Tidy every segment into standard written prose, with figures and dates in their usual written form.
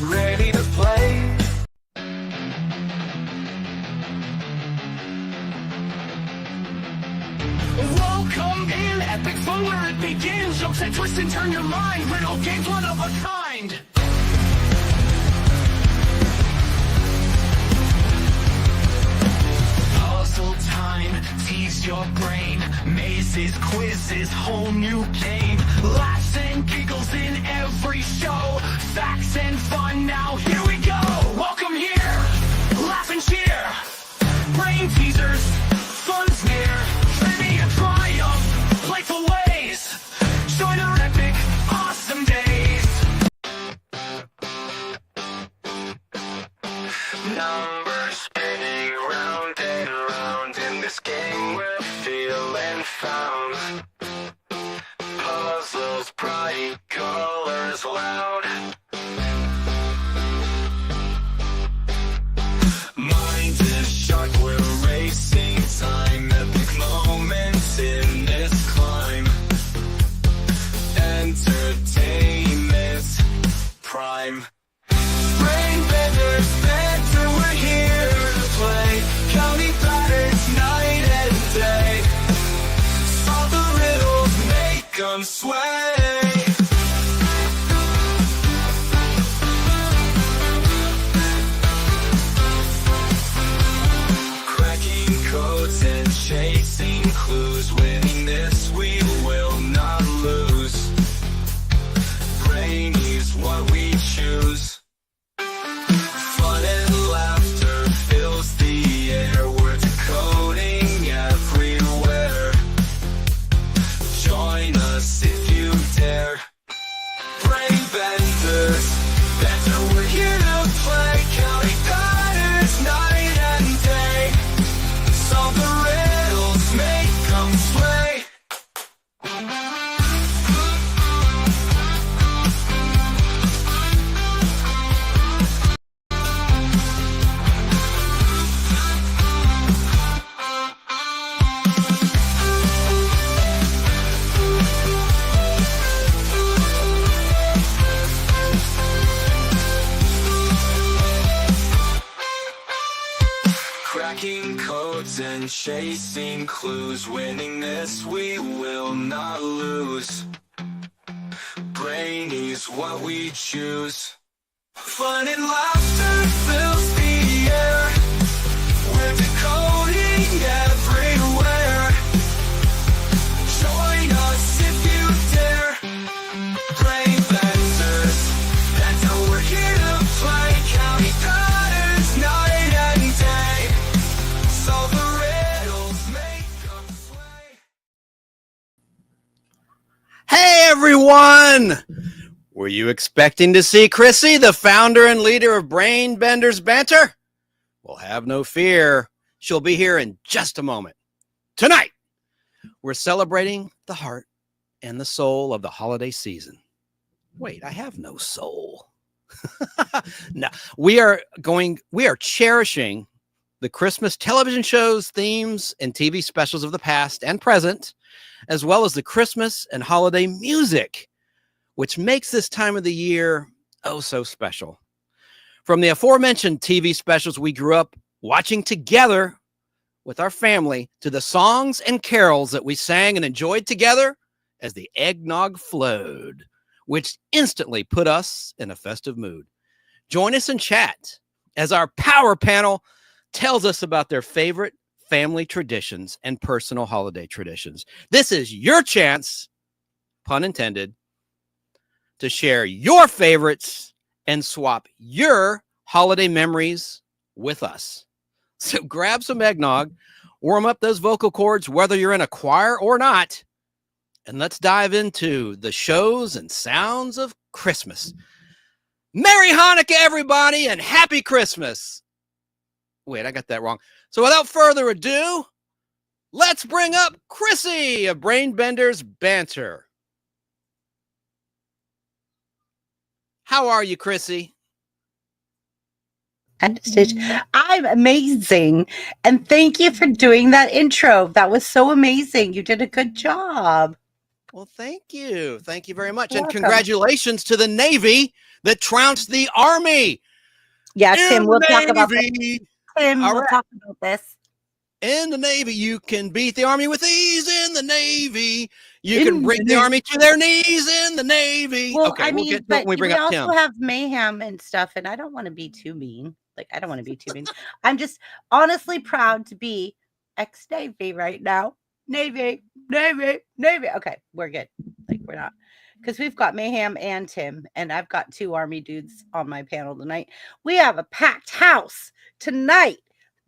ready to play. Welcome in, epic fun where it begins. Jokes that twist and turn your mind. Riddle games, one of a kind. Puzzle time, tease your brain. Mazes, quizzes, whole new game. Laughs and giggles in every show. Facts and fun, now here we go. Welcome here, laugh and cheer. Brain teasers, fun's near. Trivia triumph, playful ways. Join our epic, awesome days. Numbers spinning round and round. In this game we're feeling found. Puzzles bright, colors loud. Mind is sharp, we're racing time. Epic moments in this climb. Entertainment prime. Brain benders, banter, we're here to play. Counting patterns night and day. Solve the riddles, make them sway. Cracking codes and chasing clues. Winning this we will not lose. Brainy's what we choose. Fun and laughter fills the air. We're decoding everywhere. Join us if you dare. Brain benders, banter, we're here to play. Counting patterns night and day. Solve the riddles, make them sway. Cracking codes and chasing clues. Winning this we will not lose. Brainy's what we choose. Fun and laughter fills the air. We're decoding everywhere. Join us if you dare. Brain benders, that's how we're here to play. Counting patterns night and day. Solve the riddles, make them sway. Hey everyone! Were you expecting to see Chrissy, the founder and leader of Brain Benders Banter? Well, have no fear. She'll be here in just a moment. Tonight, we're celebrating the heart and the soul of the holiday season. Wait, I have no soul. No, we are cherishing the Christmas television shows, themes, and TV specials of the past and present, as well as the Christmas and holiday music, which makes this time of the year oh so special. From the aforementioned TV specials we grew up watching together with our family to the songs and carols that we sang and enjoyed together as the eggnog flowed, which instantly put us in a festive mood. Join us in chat as our power panel tells us about their favorite family traditions and personal holiday traditions. This is your chance, pun intended, to share your favorites and swap your holiday memories with us. So grab some eggnog, warm up those vocal cords, whether you're in a choir or not, and let's dive into the shows and sounds of Christmas. Merry Hanukkah, everybody, and Happy Christmas. Wait, I got that wrong. So without further ado, let's bring up Chrissy of Brain Benders Banter. How are you, Chrissy? I'm amazing. And thank you for doing that intro. That was so amazing. You did a good job. Well, thank you. Thank you very much. You're And welcome. congratulations to the Navy that trounced the Army. Yeah, In Tim, we'll the talk about this. Navy. Tim, All we'll right. talk about this. In the Navy, you can beat the Army with ease. In the Navy, you In can bring the the Army to their knees. In the Navy. Well, Okay, I we'll mean, get to it but when we bring we up also Tim. have mayhem and stuff, and I don't want to be too mean. Like, I don't want to be too mean. I'm just honestly proud to be ex-Navy right now. Navy. Okay, we're good. Like, we're not. Because we've got Mayhem and Tim, and I've got 2 Army dudes on my panel tonight. We have a packed house tonight,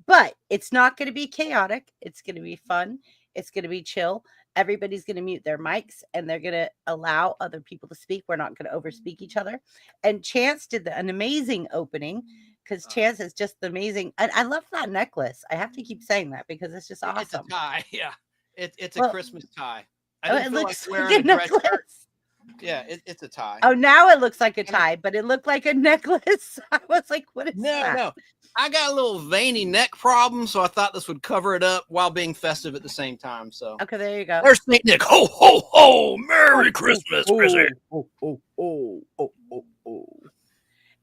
but it's not going to be chaotic. It's going to be fun. It's going to be chill. Everybody's going to mute their mics and they're going to allow other people to speak. We're not going to overspeak each other. And Chance did an amazing opening because Chance is just amazing. I love that necklace. I have to keep saying that because it's just awesome. It's a tie. Yeah. It's a Well, Christmas tie. I Oh, didn't it feel like looks wearing like a a dress shirt. necklace. Yeah, it's a tie. Oh, now it looks like a tie, but it looked like a necklace. I was like, what is that? No. I got a little veiny neck problem, so I thought this would cover it up while being festive at the same time. So Okay, there you go. there's Saint Nick. Ho, ho, ho. Merry Christmas, Chrissy.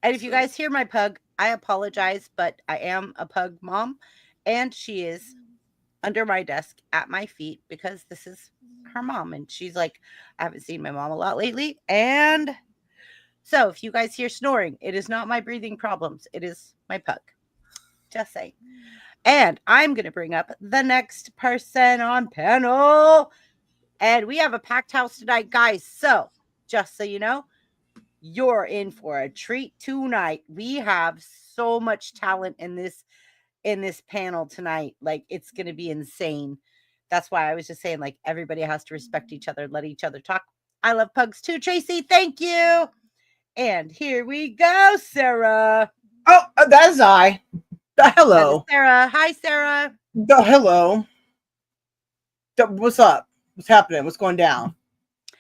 And if you guys hear my pug, I apologize, but I am a pug mom, and she is under my desk at my feet because this is her mom. And she's like, I haven't seen my mom a lot lately. And so if you guys hear snoring, it is not my breathing problems. It is my pug. Just saying. And I'm going to bring up the next person on panel. And we have a packed house tonight, guys. So just so you know, you're in for a treat tonight. We have so much talent in this panel tonight. Like, it's going to be insane. That's why I was just saying, like, everybody has to respect each other, let each other talk. I love pugs too, Tracy. Thank you. And here we go, Sarah. Oh, that is I. Hello. Sarah. Hi, Sarah. Hello. What's up? What's happening? What's going down?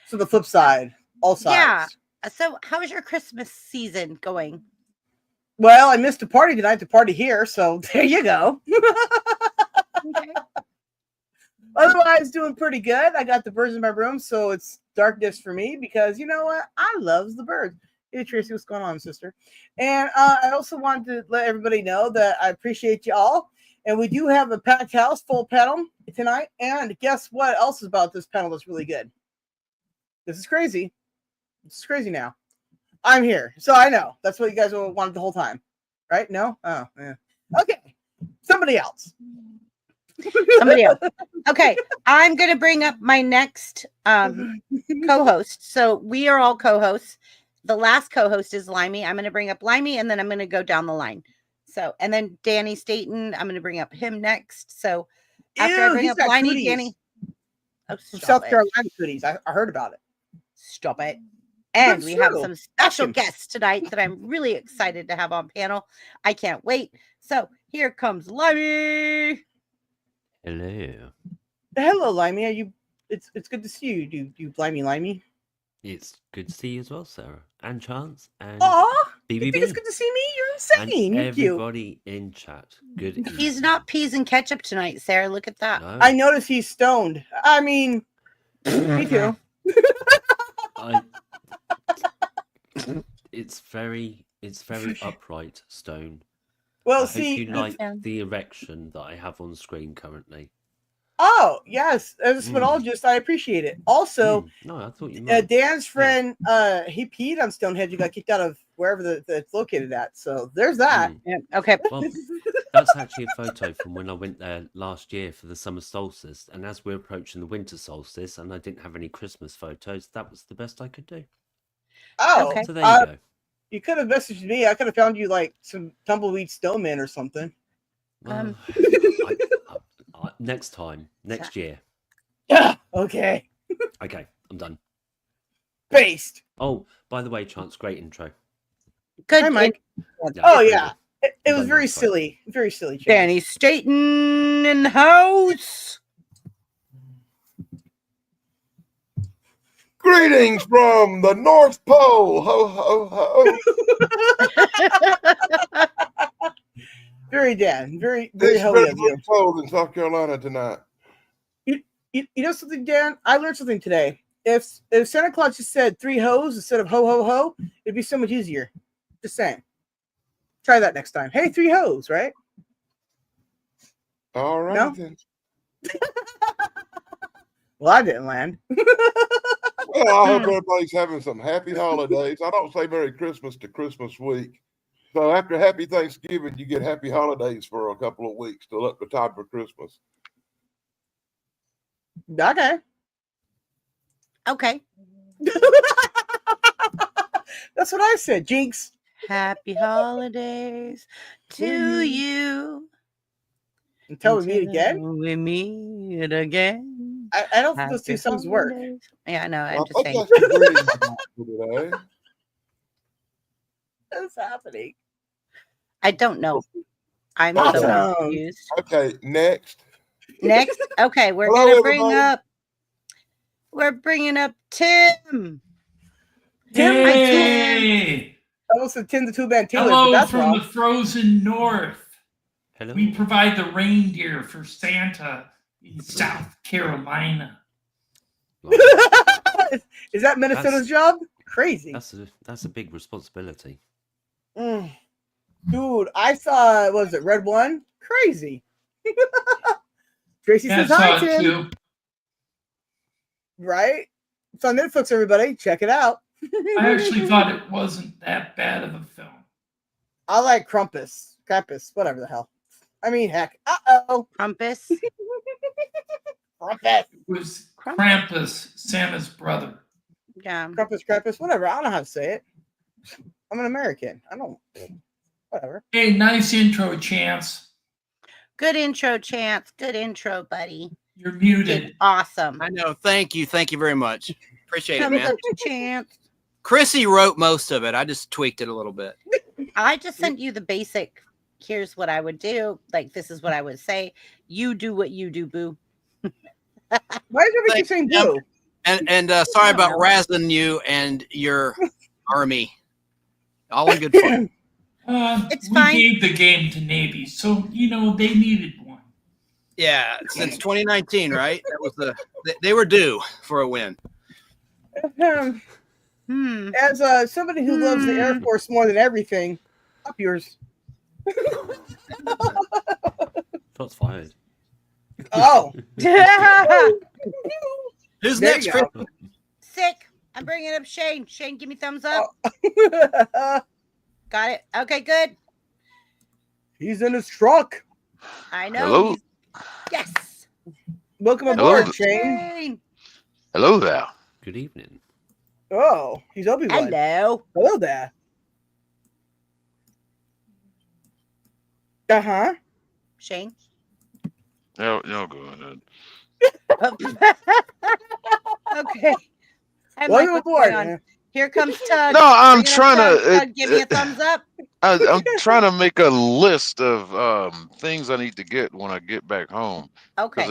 So the flip side, all sides. Yeah. So how is your Christmas season going? Well, I missed a party tonight to party here, so there you go. Okay. Otherwise, doing pretty good. I got the birds in my room, so it's darkness for me because you know what? I love the birds. Hey, Tracy, what's going on, sister? And I also wanted to let everybody know that I appreciate you all. And we do have a packed house, full panel tonight. And guess what else is about this panel that's really good? This is crazy. This is crazy now. I'm here. So I know. That's what you guys wanted the whole time. Right? No? Oh, yeah. Okay. Somebody else. Somebody else. Okay. I'm going to bring up my next co-host. So we are all co-hosts. The last co-host is Limey. I'm going to bring up Limey and then I'm going to go down the line. So, and then Danny Staten, I'm going to bring up him next. So after I bring up Limey, Danny. Oh, from South Carolina cooties. I heard about it. Stop it. And That's we have true. some special guests tonight that I'm really excited to have on panel. I can't wait. So here comes Limey. Hello. Hello, Limey. Are you? It's good to see you. Do you Limey? It's good to see you as well, Sarah. And Chance. And Aw, BBB. you think it's good to see me? You're insane. And You're cute. everybody in chat. Good evening. He's not peas and ketchup tonight, Sarah. Look at that. No, I notice he's stoned. I mean, me too. It's very upright stone. Well, I see. hope you like the erection that I have on screen currently. Oh, yes. As a sphenologist, I appreciate it. Also, no, I thought you might. Dan's friend, he peed on Stonehenge and got kicked out of wherever it's located at. So there's that. Yeah, okay. Well, that's actually a photo from when I went there last year for the summer solstice. And as we're approaching the winter solstice and I didn't have any Christmas photos, that was the best I could do. Oh, Okay. So there you go. You could have messaged me. I could have found you like some tumbleweed snowman or something. Well, next time, next year. Yeah. Okay. Okay, I'm done. Based. Oh, by the way, Chance, great intro. Good. Hi, Mike. Yeah, Oh, very yeah. good. It was Done very that, sorry. silly. Very silly. Chance. Danny Staten in the house. Greetings from the North Pole. Ho, ho, ho. Very Dan. Very, very It's hilly of you. very cold in South Carolina tonight. You know something, Dan? I learned something today. if Santa Claus just said 3 hoes instead of ho ho ho, it'd be so much easier. Just saying. Try that next time. Hey, 3 hoes, right? All right, No? then. Well, I didn't land. Well, I hope everybody's having some happy holidays. I don't say Merry Christmas to Christmas week. So after Happy Thanksgiving, you get Happy Holidays for a couple of weeks till up to time for Christmas. Okay. Okay. That's what I said, Jinx. Happy holidays to you. Until we meet again. We meet again. I don't think those 2 songs work. Holidays. Yeah, I know. I'm I just think saying. that's the greetings for today. What's happening? I don't know. I'm Awesome. so confused. Okay, next. Next, okay, we're Hello, gonna bring everybody. up. We're bringing up Tim. Hey! I almost said Tim the Two-Man Taylor, but Hello that's from wrong. the frozen north. Hello. We provide the reindeer for Santa in South Carolina. Is that Minnesota's job? Crazy. That's a big responsibility. Dude, I saw, what was it, Red One? Crazy. Tracy Yeah, I says hi, saw it Tim. too. Right? It's on Netflix, everybody. Check it out. I actually thought it wasn't that bad of a film. I like Krampus, whatever the hell. I mean, heck. Uh-oh. Krampus. Krampus. It was Krampus, Santa's brother. Yeah. Krampus, whatever. I don't know how to say it. I'm an American. I don't, whatever. Hey, nice intro, Chance. Good intro, Chance. Good intro, buddy. You're Did muted. awesome. I know. Thank you very much. Appreciate it, Thumbs man. up to Chance. Chrissy wrote most of it. I just tweaked it a little bit. I just sent you the basic. Here's what I would do. Like, this is what I would say. You do what you do, boo. Why does everybody keep saying boo? And sorry about razzing you and your army. All in good fun. It's we fine. gave the game to Navy, so they needed one. Yeah, since 2019, right? That was they were due for a win. As somebody who loves the Air Force more than everything, up yours. Shots fired. Oh. Who's There next, you Chris? go. Sick. I'm bringing up Shane. Shane, give me thumbs up. Got it. Okay, good. He's in his truck. I know. Hello. Yes. Welcome Hello. aboard, Shane. Shane. Hello there. Good evening. Oh, he's Obi-Wan. Hello. Hello there. Uh-huh. Shane. No, go ahead. Okay. Hi, Welcome Mike, what's aboard. going on? Here comes Tug. No, I'm Bring it up, trying Tug. to. Tug, give me a thumbs up. I'm trying to make a list of things I need to get when I get back home because Okay.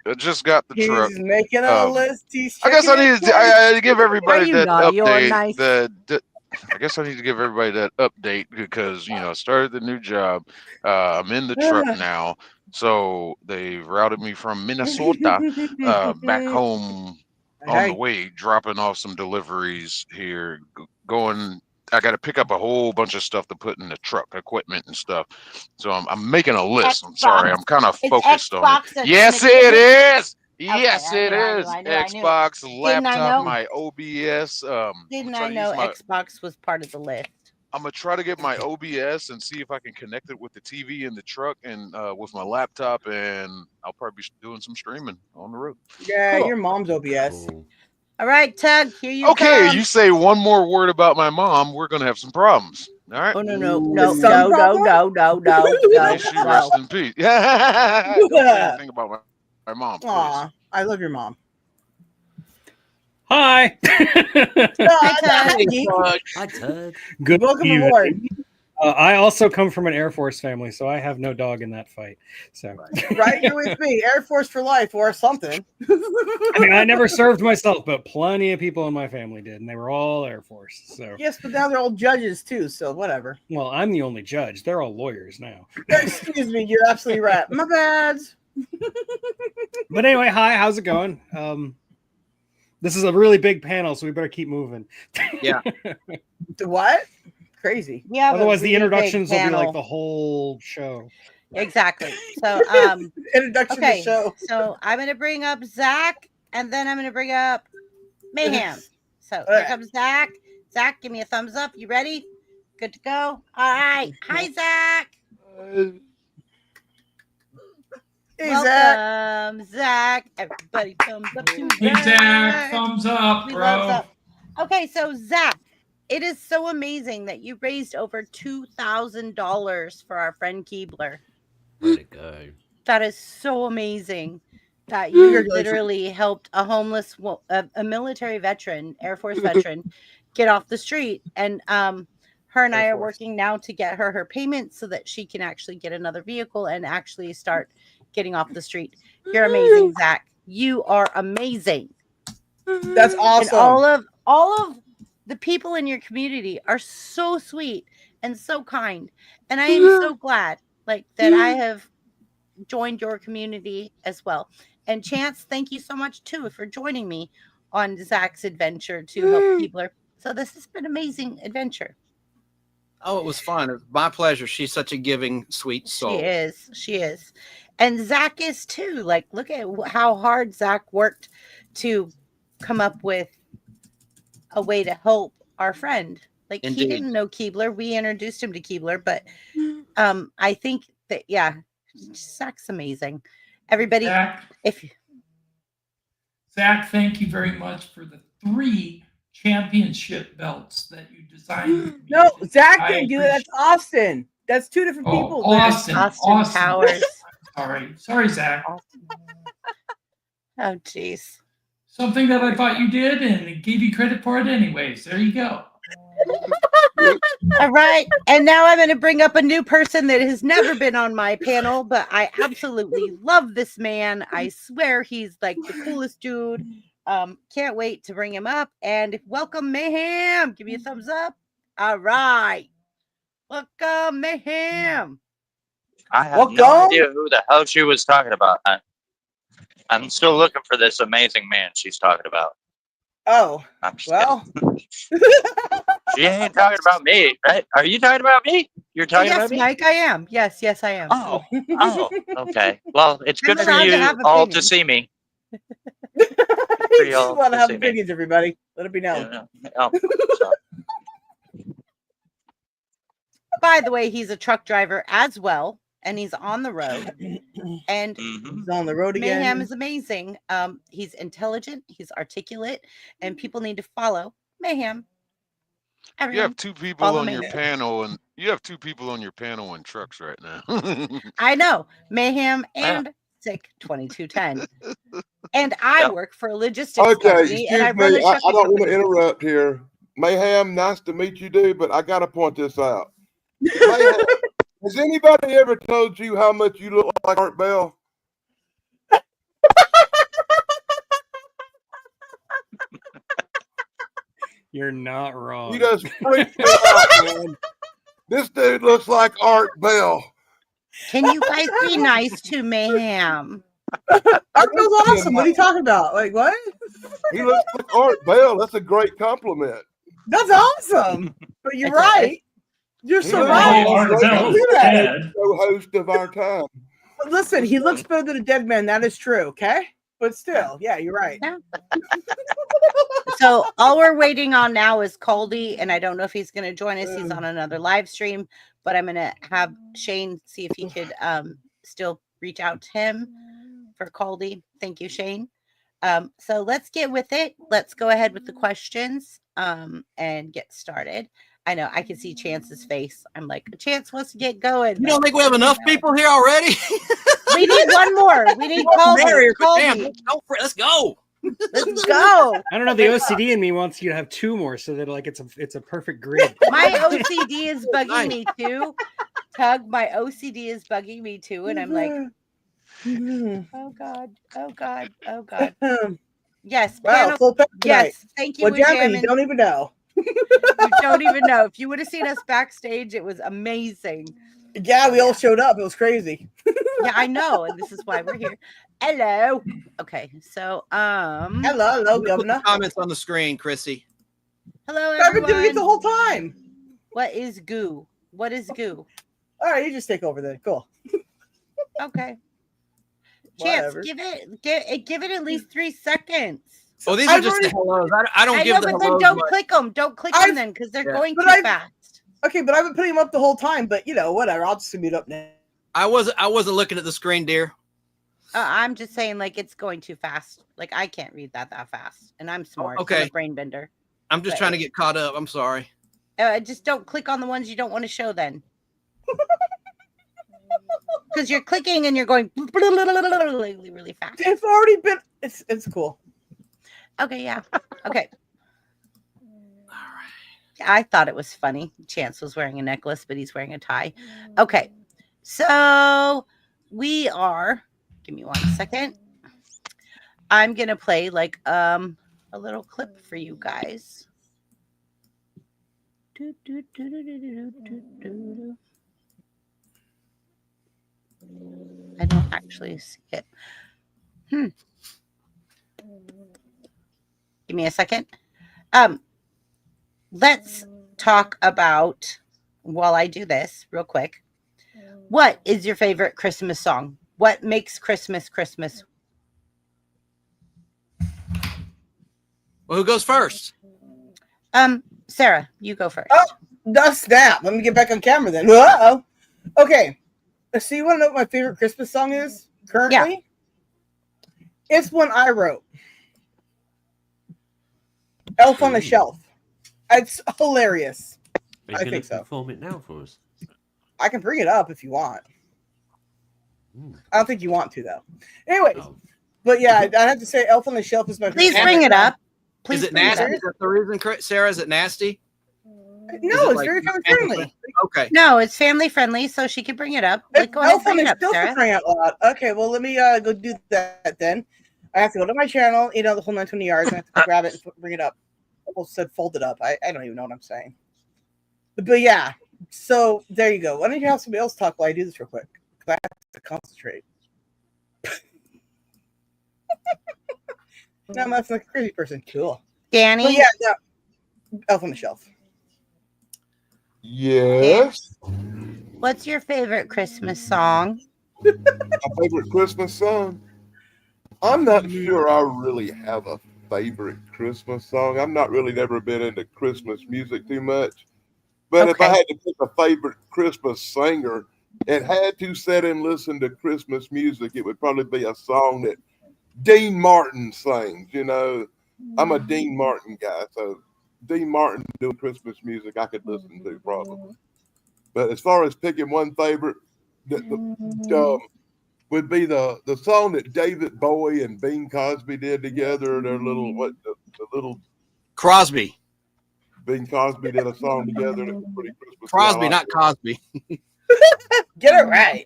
I just got the truck. He's making a Um, list. He's I guess I checking need it I give everybody you that not? You're update. nice. I guess I need to give everybody that update because I started the new job. I'm in the truck now, so they routed me from Minnesota back home on the way, dropping off some deliveries here, going. I got to pick up a whole bunch of stuff to put in the truck, equipment and stuff. So I'm making a list. I'm sorry, I'm kind of focused on it. Yes, it is. Yes, it is. Xbox, laptop, my OBS. Didn't I know Xbox was part of the list? I'm gonna try to get my OBS and see if I can connect it with the TV in the truck and with my laptop, and I'll probably be doing some streaming on the road. Yeah, Cool. your mom's OBS. Cool. All right, Tug, here you Okay, come. you say one more word about my mom, we're gonna have some problems. All right. Oh, no. May she rest in peace. Don't say anything about my mom, please. Aw, I love your mom. Hi. Hi, Tug. Good Welcome evening. aboard. I also come from an Air Force family, so I have no dog in that fight. So, Right, you're with me. Air Force for life or something. I mean, I never served myself, but plenty of people in my family did, and they were all Air Force. So, Yes, but now they're all judges too, so whatever. well, I'm the only judge. They're all lawyers now. Excuse me, you're absolutely right. My bad. But anyway, hi. How's it going? This is a really big panel, so we better keep moving. Yeah. What? Crazy. Yeah. Otherwise, the introductions will be like the whole show. Exactly. So, Introduction to the okay. show. So I'm gonna bring up Zach, and then I'm gonna bring up Mayhem. So here comes Zach. Zach, give me a thumbs up. You ready? Good to go. All right. Hi, Zach. Hey, Welcome, Zach. Everybody, thumbs up to Hey, Zach, thumbs up, We bro. love Zach. Okay, so Zach, it is so amazing that you raised over $2,000 for our friend Keebler. Way to go. That is so amazing that you literally helped a homeless, a military veteran, Air Force veteran, get off the street. And her and I are working now to get her payment so that she can actually get another vehicle and actually start getting off the street. You're amazing, Zach. You are amazing. That's awesome. And all of the people in your community are so sweet and so kind. And I am so glad that I have joined your community as well. And Chance, thank you so much too for joining me on Zach's adventure to help Keebler. So this has been an amazing adventure. Oh, it was fun. It was my pleasure. She's such a giving, sweet soul. She is. And Zach is too. Like, look at how hard Zach worked to come up with a way to help our friend. Like, Indeed. He didn't know Keebler. We introduced him to Keebler, but I think that, Zach's amazing. Everybody, Zach, thank you very much for the 3 championship belts that you designed. No, Zach didn't do it. That's Austin. That's 2 different people. Austin Powers. Sorry, Zach. Oh, jeez. Something that I thought you did and gave you credit for it anyways. There you go. All right. And now I'm going to bring up a new person that has never been on my panel, but I absolutely love this man. I swear he's like the coolest dude. Can't wait to bring him up. And welcome, Mayhem. Give me a thumbs up. All right. Welcome, Mayhem. I have no idea who the hell she was talking about. I'm still looking for this amazing man she's talking about. Oh, I'm just she ain't talking about me, right? Are you talking about me? You're talking about me? Yes, Mike, I am. Yes, I am. Oh, okay. Well, it's good for you all to see me. You just want to have opinions, everybody. Let it be known. By the way, he's a truck driver as well, and he's on the road. And he's on the road again. Mayhem is amazing. He's intelligent, he's articulate, and people need to follow Mayhem. Everyone, you have 2 people on your panel, and you have 2 people on your panel in trucks right now. I know, Mayhem and Sick 2210. And I work for a logistics company, and I run a I don't want company. to interrupt here. Mayhem, nice to meet you, dude, but I got to point this out. Mayhem, has anybody ever told you how much you look like Art Bell? You're not wrong. You just freaked me out, man. This dude looks like Art Bell. Can you guys be nice to Mayhem? Art Bell's awesome. What are you talking about? Like, what? He looks like Art Bell. That's a great compliment. That's awesome. But you're right. You're so right. Co-host of our time. Listen, he looks better than a dead man. That is true. Okay, but still, yeah, you're right. Yeah. So all we're waiting on now is Caldy, and I don't know if he's going to join us. He's on another live stream, but I'm going to have Shane see if he could still reach out to him for Caldy. Thank you, Shane. So let's get with it. Let's go ahead with the questions and get started. I know I can see Chance's face. I'm like, Chance wants to get going. You don't think we have enough people here already? We need one more. We need Caldy. Let's go. Let's go. I don't know. The OCD in me wants you to have 2 more so that like it's a perfect grid. My OCD is bugging me too. Tug, my OCD is bugging me too, and I'm like, oh god. Yes, wow, full pep tonight. Yes, thank you. What happened? You don't even know. You don't even know. If you would have seen us backstage, it was amazing. Yeah, we all showed up. It was crazy. Yeah, I know, and this is why we're here. Hello. Okay, so hello, Put the Governor. comments on the screen, Chrissy. hello I've been doing it everyone. the whole time. What is goo? What is goo? All right, you just take over then. Cool. Okay. Chance, Whatever. give it at least 3 seconds. Oh, these I've are just already- the hellos. I don't I give know, the but then hellos don't much. click them. Don't click them then, because they're Yeah. going But too I've- fast. Okay, but I've been putting them up the whole time. But you know, whatever. I'll just mute up now. I wasn't looking at the screen, dear. I'm just saying, like, it's going too fast. Like, I can't read that fast, and I'm smart. okay. I'm a brain bender. I'm just But trying to get caught up. I'm sorry. Just don't click on the ones you don't want to show then. Because you're clicking and you're going really fast. It's already been. It's cool. Okay, yeah. Okay. I thought it was funny. Chance was wearing a necklace, but he's wearing a tie. Okay. So we are, give me 1 second. I'm gonna play like a little clip for you guys. I don't actually see it. Give me a second. Let's talk about, while I do this real quick, what is your favorite Christmas song? What makes Christmas Christmas? Well, who goes first? Sarah, you go first. Oh, the snap. Let me get back on camera then. Uh-oh. Okay. So you want to know what my favorite Christmas song is currently? Yeah. It's one I wrote. Elf on the Shelf. It's hilarious. Are you I going think to so. perform it now for us? I can bring it up if you want. Ooh. I don't think you want to, though. Anyways, Oh. but yeah, I have to say Elf on the Shelf is my Please favorite. bring it up. Please Is it bring it nasty? up. Is that the reason, Sarah? Is it nasty? No, it's like very family family friendly. Okay. No, it's family friendly, so she can bring it up. Like, go ahead, Elf on bring it the up, Shelf Sarah. for crying out loud. Okay, well, let me go do that then. I have to go to my channel, the whole 920 yards. I have to grab it and bring it up. I almost said fold it up. I don't even know what I'm saying. But yeah, so there you go. Why don't you have somebody else talk while I do this real quick? Because I have to concentrate. Now I'm not like a crazy person. Cool. Danny? But yeah, no, Elf on the Shelf. Yes. What's your favorite Christmas song? My favorite Christmas song. I'm not sure I really have a favorite Christmas song. I'm not really never been into Christmas music too much. But if I Okay. had to pick a favorite Christmas singer and had to sit and listen to Christmas music, it would probably be a song that Dean Martin sings. I'm a Dean Martin guy, so Dean Martin doing Christmas music I could listen to probably. But as far as picking one favorite, would be the song that David Bowie and Bing Crosby did together. Their little the little Crosby. Bing Crosby did a song together that was pretty Christmas. Crosby, not Cosby. Get it right.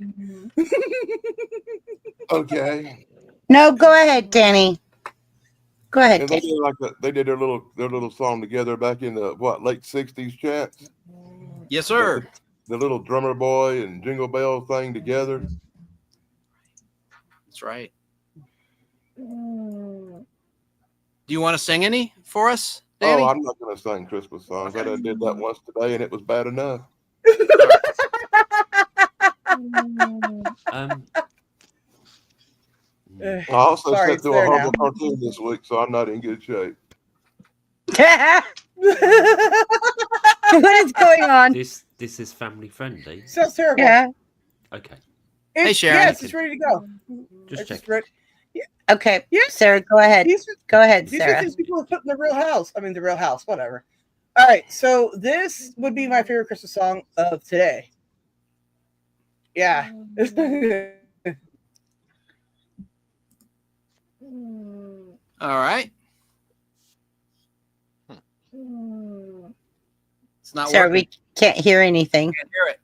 Okay. No, go ahead, Danny. Go ahead, And they Danny. did their little song together back in the late '60s, Chance. Yes, sir. The little drummer boy and Jingle Bell thing together. That's right. Do you want to sing any for us, Danny? Oh, I'm not going to sing Christmas songs. I done did that once today, and it was bad enough. I also Sorry, sat it's through a there horrible now. cartoon this week, so I'm not in good shape. What is going on? This is family friendly. Sounds terrible. Yeah. Okay. Hey, Sharon. Yes, it's ready to go. Just It's check. ready. Okay. Yeah. Sarah, go ahead. These Go ahead, These are Sarah. things people have put in the real house. I mean, the real house, whatever. All right, so this would be my favorite Christmas song of today. Yeah. All right. It's not Sarah, working. we can't hear anything. Can't hear it.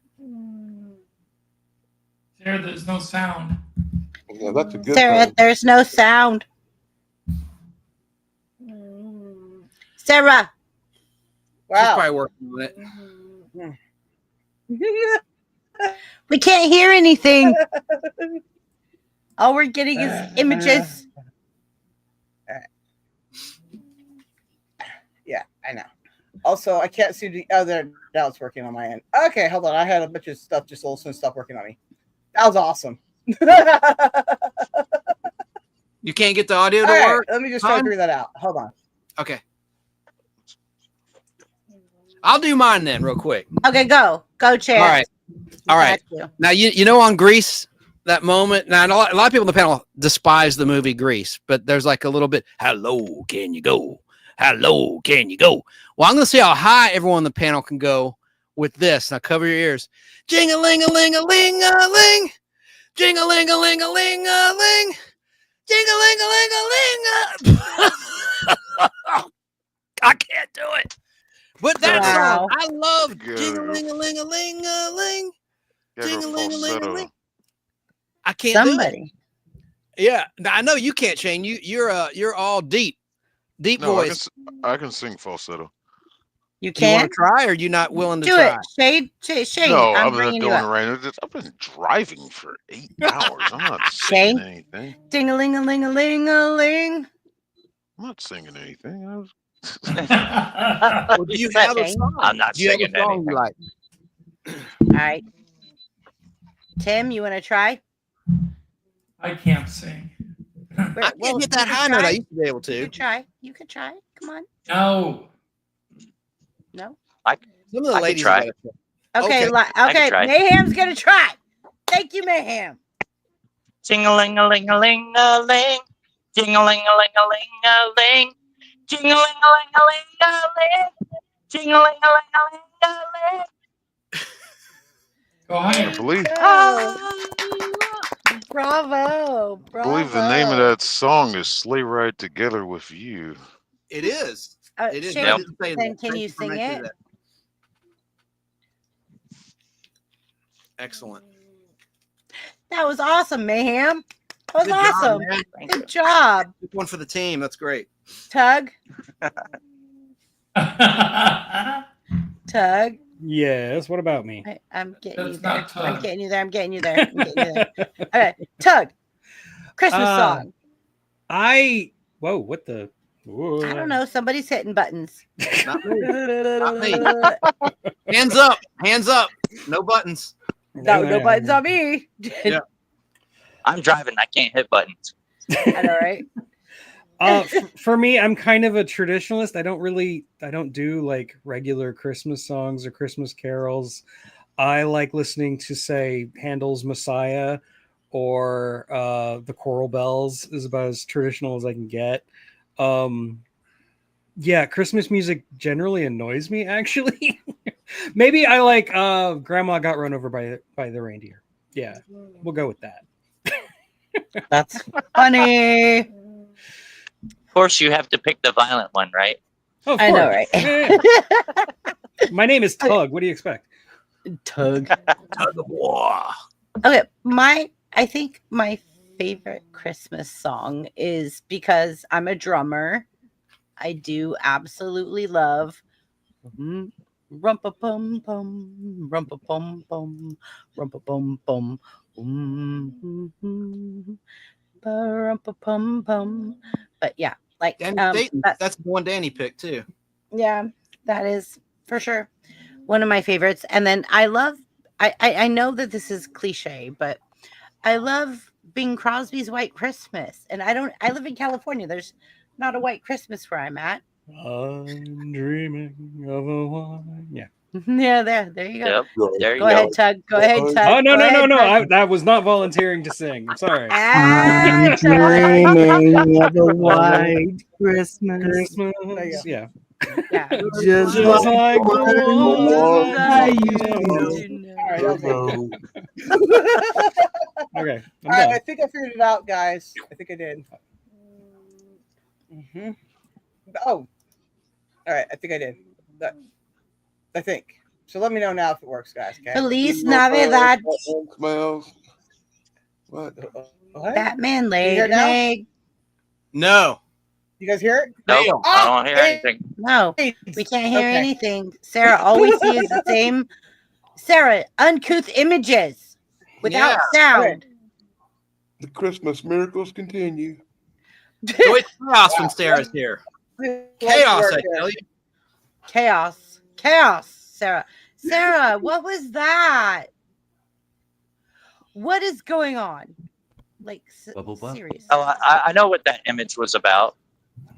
There, there's no sound. Yeah, that's a good Sarah, thing. there's no sound. Sarah. She's Wow. probably working on it. We can't hear anything. All we're getting is images. Yeah, I know. Also, I can't see the other. Now it's working on my end. Okay, hold on. I had a bunch of stuff just all of a sudden stop working on me. That was awesome. You can't get the audio to All right, work? let me just try to figure that out. Hold on. Okay. I'll do mine then real quick. Okay, go. Go, Chance. All right. All right. Got you. Now, you know on Grease, that moment, now a lot of people on the panel despise the movie Grease, but there's like a little bit, how low can you go? How low can you go? Well, I'm going to see how high everyone on the panel can go with this. Now, cover your ears. Jing-a-ling-a-ling-a-ling-a-ling. Jing-a-ling-a-ling-a-ling-a-ling. Jing-a-ling-a-ling-a-ling. I can't do it. But that song, I love jing-a-ling-a-ling-a-ling-a-ling. Jing-a-ling-a-ling-a-ling. I can't do it. Yeah, now, I know you can't, Shane. You're all deep voice. I can sing falsetto. You Do you want can to try, or you not willing to do try? it. Shane. No, I'm I'm not bringing doing you it up. right now. I've been driving for 8 hours. I'm not Shane? singing anything. Ding-a-ling-a-ling-a-ling-a-ling. I'm not singing anything. Well, do you have a song? I'm not Do you have a singing song anything. you like? All right. Tim, you want to try? I can't sing. I can't get that high note I used to be able to. You could try. Come on. No. No? Some of the I ladies could try. gotta Okay, Okay. okay. try. Mayhem's going to try. Thank you, Mayhem. Ting-a-ling-a-ling-a-ling-a-ling. Ting-a-ling-a-ling-a-ling-a-ling. Ting-a-ling-a-ling-a-ling-a-ling. Ting-a-ling-a-ling-a-ling-a-ling. Go I ahead. believe Bravo. the name of that song is "Sleigh Ride Together with You." It is. It is. Shane, I didn't say then that. can Thank you for sing mentioning it? that. Excellent. That was awesome, Mayhem. That was Good job, awesome. man. Good job. Good one for the team. That's great. Tug. Tug. Yes. What about me? I'm getting you That's there. not Tug. I'm getting you there. I'm getting you there. All right. Tug. Christmas song. Whoa, what the? Whoa. I don't know. Somebody's hitting buttons. Not me. Not me. Hands up. Hands up. No buttons. No buttons on me. Yeah. I'm driving. I can't hit buttons. I know, right? For me, I'm kind of a traditionalist. I don't do like regular Christmas songs or Christmas carols. I like listening to, say, Handel's Messiah or the Choral Bells is about as traditional as I can get. Yeah, Christmas music generally annoys me, actually. Maybe I like Grandma Got Run Over by the Reindeer. Yeah, we'll go with that. That's funny. Of course, you have to pick the violent one, right? Oh, of I know, course. right? Yeah. My name is Tug. What do you expect? Tug. Tug of war. Okay, I think my favorite Christmas song is, because I'm a drummer, I do absolutely love Rumpa-pum-pum, rumpa-pum-pum, rumpa-pum-pum, rumpa-pum-pum. But yeah, like that's the one Danny picked too. Yeah, that is for sure one of my favorites. And then I know that this is cliche, but I love Bing Crosby's White Christmas. And I live in California. There's not a White Christmas where I'm at. I'm dreaming of a one. Yeah. Yeah, there you go. Yep. There you Go ahead, Tug. Go ahead, Tug. Oh, no. Go ahead, Tug. That was not volunteering to sing. I'm sorry. I'm dreaming of a white Christmas. Yeah. Yeah. Just like the one I used to know. Okay. I'm All right, done. I think I figured it out, guys. I think I did. Oh, all right. I think I did. I think. So let me know now if it works, guys. Okay. Feliz Navidad. Smells. What? What? Batman You leg. hear it now? leg. No. You guys hear it? Nope, I don't hear anything. No, we can't hear Okay. anything. Sarah, all we see is the same. Sarah, uncouth images. without Yeah. sound. The Christmas miracles continue. So it's chaos when Sarah's here. Chaos, I tell you. Chaos, Sarah. Sarah, what was that? What is going on? Like, Bubble butt? seriously. Oh, I know what that image was about.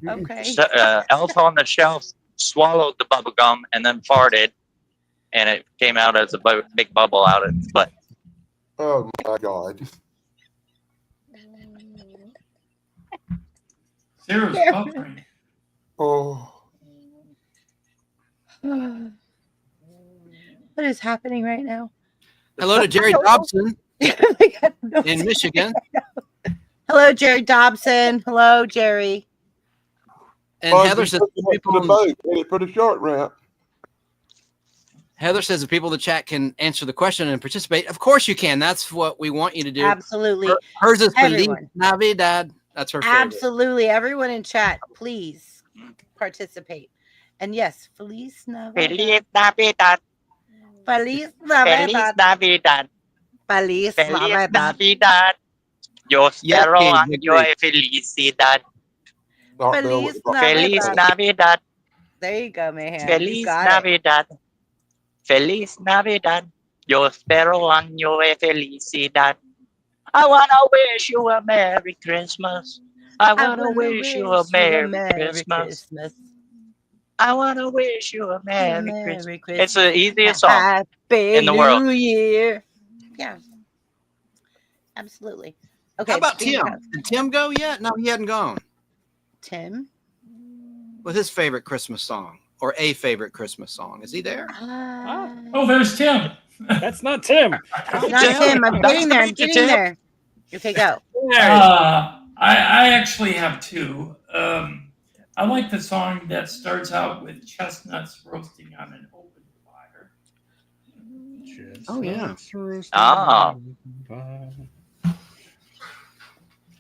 Okay. So, Elf on the Shelf swallowed the bubble gum and then farted, and it came out as a big bubble out of his butt. Oh my God. Sarah's buffering. Oh. What is happening right now? Hello to Jerry Dobson in Michigan. Hello, Jerry Dobson. Hello, Jerry. And Heather says people the boat, ready for the short ramp. Heather says the people in the chat can answer the question and participate. Of course you can. That's what we want you to do. Absolutely. Hers is Feliz Everyone. Navidad. That's her favorite. Absolutely. Everyone in chat, please participate. And yes, Feliz Navidad. Feliz Navidad. Feliz Feliz Navidad. Navidad. Feliz Feliz Navidad. Navidad. Yo Yes, espero Kate, año agree. de felicidad. Feliz Feliz Navidad. Navidad. There you go, man. You Feliz got it. Navidad. Feliz Navidad. Yo espero año de felicidad. I wanna wish you a Merry Christmas. I wanna wish you a Merry Christmas. I wanna wish you a Merry Christmas. It's the easiest song Happy in the world. New Year. Yeah. Absolutely. Okay. How about speaking Tim? of Did Tim go yet? No, he hadn't gone. Tim? With his favorite Christmas song or a favorite Christmas song. Is he there? Oh, there's Tim. That's not Tim. It's not Tim. I'm getting there. I'm getting there. Okay, go. I actually have two. I like the song that starts out with chestnuts roasting on an open fire. Oh, yeah. Ah.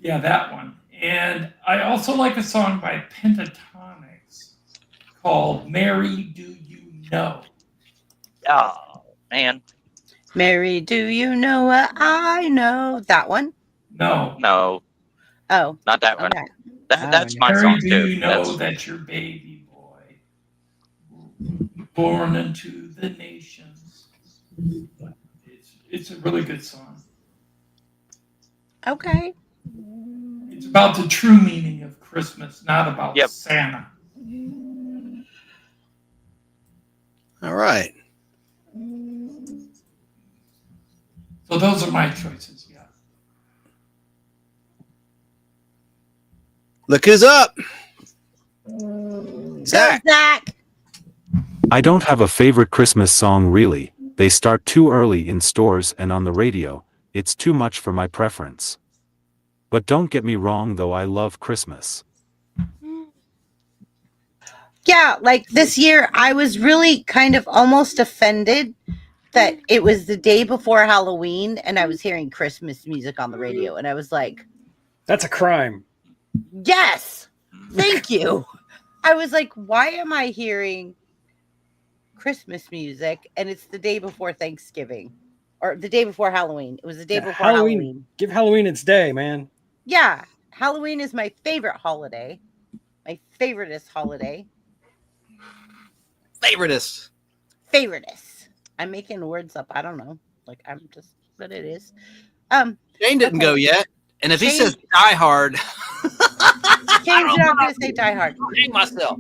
Yeah, that one. And I also like a song by Pentatonics called Mary Do You Know? Oh, man. Mary, do you know what I know? That one? No. No, Oh, not that one. okay. That's my Mary, song do too. you know that your baby boy born into the nations? It's a really good song. Okay. It's about the true meaning of Christmas, not about Santa. All right. So those are my choices. Yeah. Look who's up. Zach. Zach. I don't have a favorite Christmas song really. They start too early in stores and on the radio. It's too much for my preference. But don't get me wrong though, I love Christmas. Yeah, like this year, I was really kind of almost offended that it was the day before Halloween and I was hearing Christmas music on the radio. And I was like, That's a crime. yes, thank you. I was like, why am I hearing Christmas music? And it's the day before Thanksgiving or the day before Halloween. It was the day before Halloween. Give Halloween its day, man. Yeah, Halloween is my favorite holiday. My favoriteest holiday. Favoritist. Favoritist. I'm making words up. I don't know. Like I'm just, but it is. Shane didn't go yet. And if he Shane- says Die Hard, Shane's not going to say Die Hard. I'll hang myself.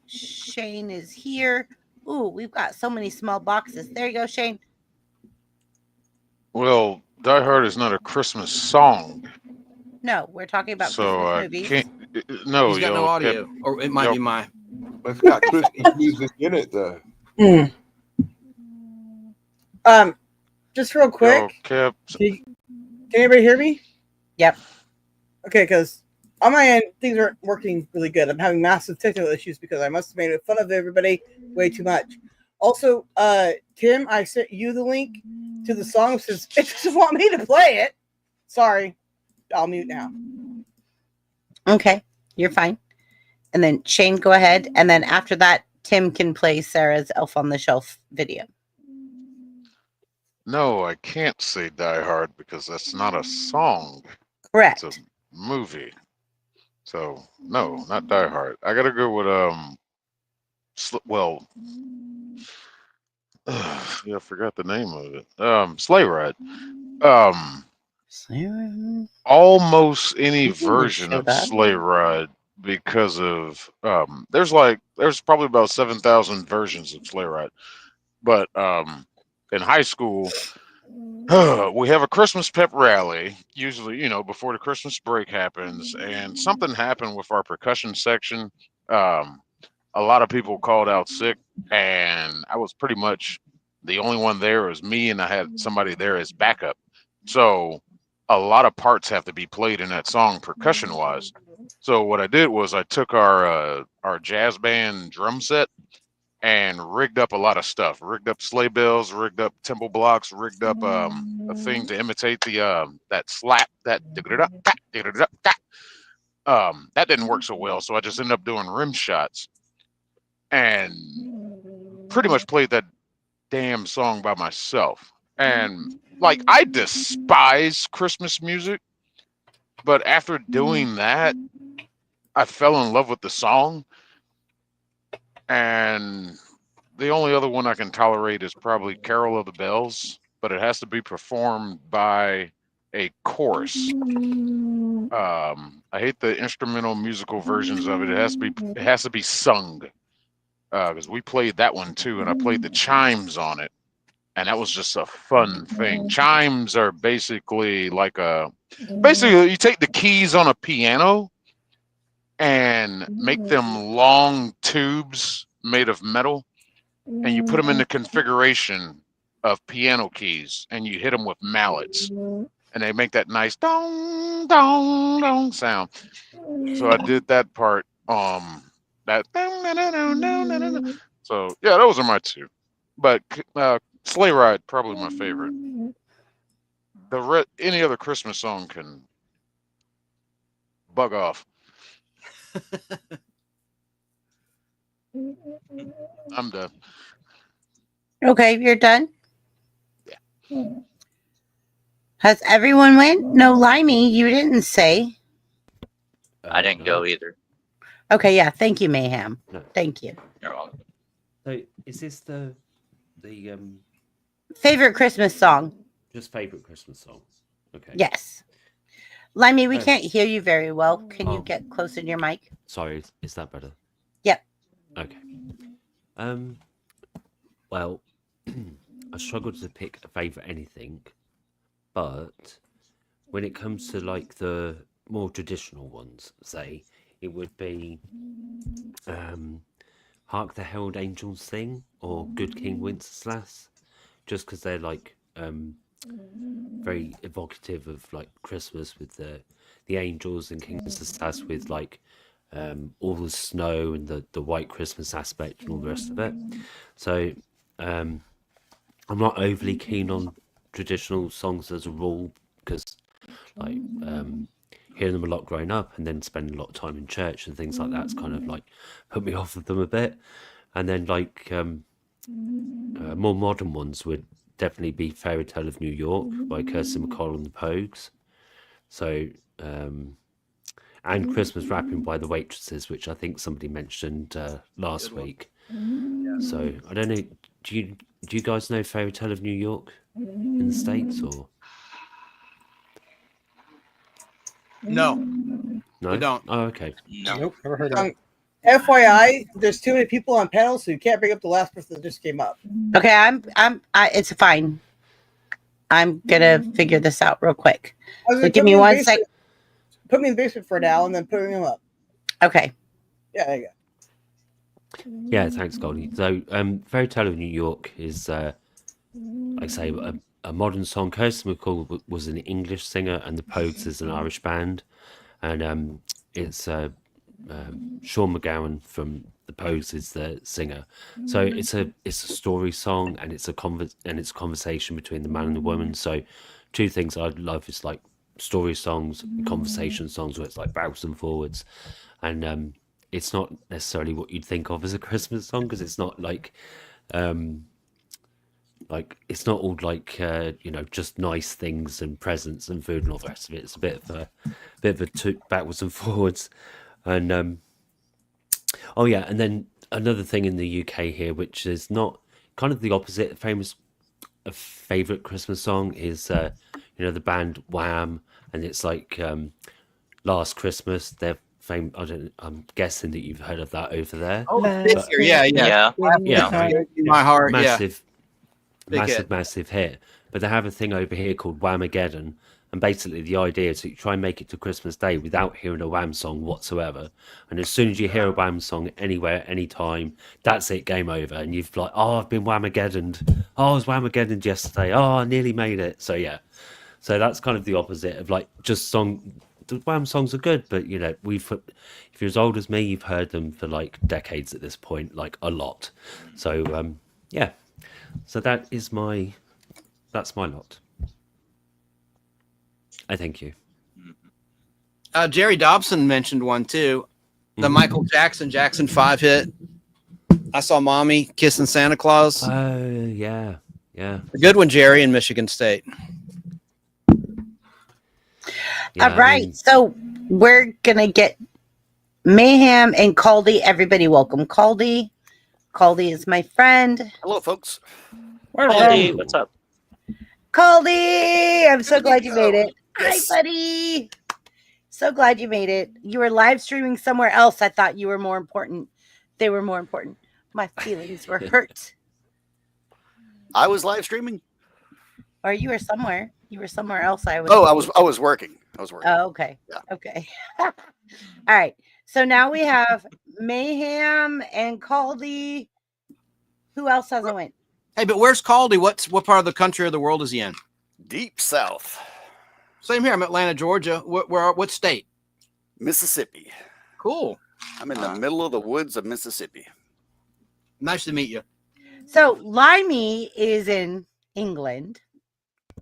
Shane is here. Ooh, we've got so many small boxes. There you go, Shane. Well, Die Hard is not a Christmas song, No, we're talking about so Christmas I movies. can't. No, He's got no y'all audio. kept- Or it might y'all- be my. It's got Christmas music in it though. Just real quick. y'all kept. Can anybody hear me? Yep. Okay, because on my end, things aren't working really good. I'm having massive technical issues because I must have made fun of everybody way too much. Also, Tim, I sent you the link to the song since it doesn't want me to play it. Sorry. I'll mute now. Okay, you're fine. And then Shane, go ahead. And then after that, Tim can play Sarah's Elf on the Shelf video. No, I can't say Die Hard because that's not a song. Correct. It's a movie. So no, not Die Hard. I gotta go with well, yeah, I forgot the name of it. Sleigh Ride. Um, almost any version of Sleigh Ride because of there's probably about 7,000 versions of Sleigh Ride, but in high school. We have a Christmas pep rally, usually, before the Christmas break happens, and something happened with our percussion section. Um, a lot of people called out sick, and I was pretty much the only one there. It was me, and I had somebody there as backup. So a lot of parts have to be played in that song percussion wise. So what I did was I took our jazz band drum set and rigged up a lot of stuff. Rigged up sleigh bells, rigged up temple blocks, rigged up a thing to imitate the that slap, that that didn't work so well, so I just ended up doing rim shots and pretty much played that damn song by myself. And like, I despise Christmas music, but after doing that, I fell in love with the song. And the only other one I can tolerate is probably Carol of the Bells, but it has to be performed by a chorus. I hate the instrumental musical versions of it. It has to be sung. Because we played that one too, and I played the chimes on it, and that was just a fun thing. Chimes are basically you take the keys on a piano and make them long tubes made of metal, and you put them in the configuration of piano keys, and you hit them with mallets, and they make that nice dong dong dong sound. So I did that part. That. So yeah, those are my two. But Sleigh Ride probably my favorite. Any other Christmas song can bug off. I'm done. Okay, you're done? Yeah. Has everyone went? No, Limey, you didn't say. I didn't go either. Okay, yeah. Thank you, Mayhem. No. Thank you. You're welcome. So is this the Favorite Christmas song? just favorite Christmas song? Okay. Yes. Limey, we Oh. can't hear you very well. Can you Oh. get closer to your mic? Sorry, is that better? Yep. Okay. Well, I struggled to pick a favorite anything, but when it comes to like the more traditional ones, say, it would be Hark the Herald Angels Sing or Good King Wenceslas, just because they're like very evocative of like Christmas with the angels, and King Wenceslas with like all the snow and the white Christmas aspect and all the rest of it. So I'm not overly keen on traditional songs as a rule, because like hearing them a lot growing up and then spending a lot of time in church and things like that's kind of like put me off of them a bit. And then like more modern ones would definitely be Fairy Tale of New York by Kirsty MacColl and the Pogues. So and Christmas Wrapping by the Waitresses, which I think somebody mentioned last week. So I don't know, do you guys know Fairy Tale of New York in the States, or No, no? we don't. Oh, okay. Nope, never heard of it. FYI, there's too many people on panels, so you can't bring up the last person that just came up. Okay, it's fine. I'm gonna figure this out real quick. So give me 1 sec. Put me in the basement for now, and then put him up. Okay. Yeah, there you go. Yeah, thanks, Goldie. So, Fairy Tale of New York is, like I say, a modern song. Kirsty MacColl was an English singer, and the Pogues is an Irish band, and it's Sean McGowan from the Pogues is the singer. So it's a story song, and it's a conversation between the man and the woman. So, two things I love is like story songs and conversation songs where it's like backwards and forwards, and it's not necessarily what you'd think of as a Christmas song, because it's not like Like it's not all like just nice things and presents and food and all the rest of it. It's a bit of a backwards and forwards. And oh yeah, and then another thing in the UK here, which is not kind of the opposite. A favorite Christmas song is the band Wham, and it's like Last Christmas. They're famous. I'm guessing that you've heard of that over there. Oh, this year, yeah. My heart, massive, Big hit. massive hit. But they have a thing over here called Whamageddon, and basically the idea is that you try and make it to Christmas Day without hearing a Wham song whatsoever. And as soon as you hear a Wham song anywhere, anytime, that's it, game over. And you've like, oh, I've been Whamageddoned. Oh, I was Whamageddoned yesterday. Oh, I nearly made it. So yeah, so that's kind of the opposite of like just the Wham songs are good, but if you're as old as me, you've heard them for like decades at this point, like a lot. So yeah, so that's my lot. I thank you. Jerry Dobson mentioned one too, the Michael Jackson 5 hit. I Saw Mommy Kissing Santa Claus. Oh yeah, a good one, Jerry, in Michigan State. All right, so we're gonna get Mayhem and Caldy. Everybody, welcome Caldy. Caldy is my friend. Hello, folks. Caldy, what's up? Caldy, I'm so glad you made it. Yes. Hi, buddy. So glad you made it. You were live streaming somewhere else. I thought you were more important. They were more important. My feelings were hurt. I was live streaming. Or you were somewhere. You were somewhere else. I was working. Oh, okay. Yeah. Okay. All right. So now we have Mayhem and Caldy. Who else hasn't went? Hey, but where's Caldy? What part of the country or the world is he in? Deep South. Same here. I'm Atlanta, Georgia. What state? Mississippi. Cool. I'm in the middle of the woods of Mississippi. Nice to meet you. So Limey is in England.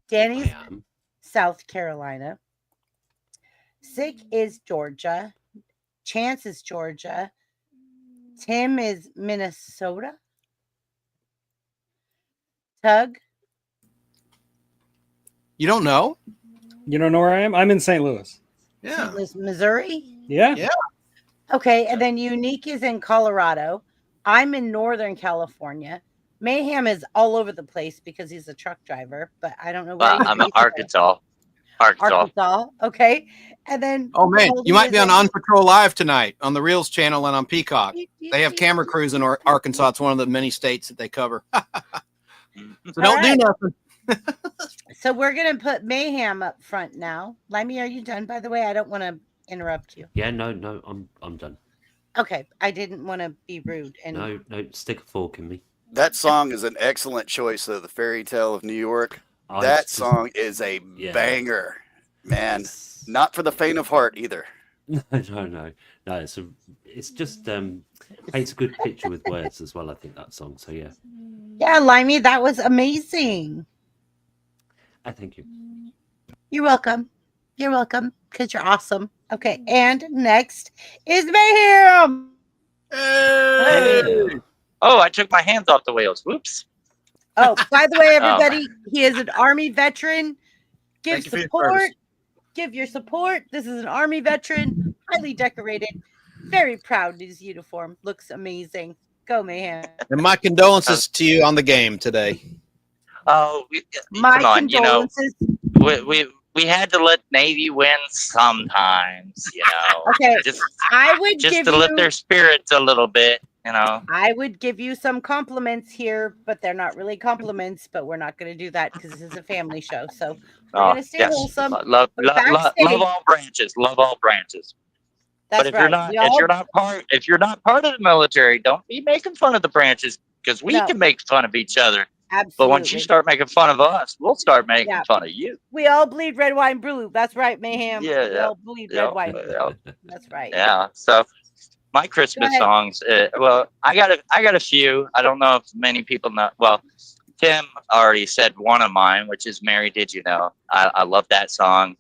Danny's South Carolina. Sick is Georgia. Chance is Georgia. Tim is Minnesota. Tug. You don't know? You don't know where I am? I'm in St. Louis. Yeah. St. Louis, Missouri. Yeah. Yeah. Okay, and then Unique is in Colorado. I'm in Northern California. Mayhem is all over the place because he's a truck driver, but I don't know where I'm in Arkansas. Arkansas. Okay. And then Oh man, Caldy you might is be on in- On Patrol Live tonight on the Reels channel and on Peacock. They have camera crews in Arkansas. It's one of the many states that they cover. So don't do nothing. So we're gonna put Mayhem up front now. Limey, are you done? By the way, I don't want to interrupt you. Yeah, no, I'm done. Okay, I didn't want to be rude. And No, stick a fork in me. That song is an excellent choice, though. The Fairy Tale of New York. That song is a banger, man. Not for the faint of heart either. No. It's just paints a good picture with words as well. I think that song. So yeah. yeah, Limey, that was amazing. I thank you. You're welcome. You're welcome because you're awesome. Okay, and next is Mayhem. Hey. Oh, I took my hands off the wheels. Whoops. Oh, by the way, everybody, he is an Army veteran. Give Thank you for your support. service. Give your support. This is an Army veteran, highly decorated, very proud in his uniform. Looks amazing. Go, Mayhem. And my condolences to you on the game today. Oh, My come on, condolences. we had to let Navy win sometimes, Okay, just I would give to you. lift their spirits a little bit, I would give you some compliments here, but they're not really compliments. But we're not going to do that because this is a family show. So we're going to stay wholesome. Love But backstage- all branches. Love all branches. That's But if right. you're not if you're not part of the military, don't be making fun of the branches because we No. can make fun of each other. Absolutely. But once you start making fun of us, we'll start making fun of you. We all bleed red, white, and blue. That's right, Mayhem. Yeah, We yeah. all bleed red, white, and blue. That's right. Yeah. So my Christmas ahead. songs. Well, I got a few. I don't know if many people know. Well, Tim already said one of mine, which is "Mary Did You Know." I love that song.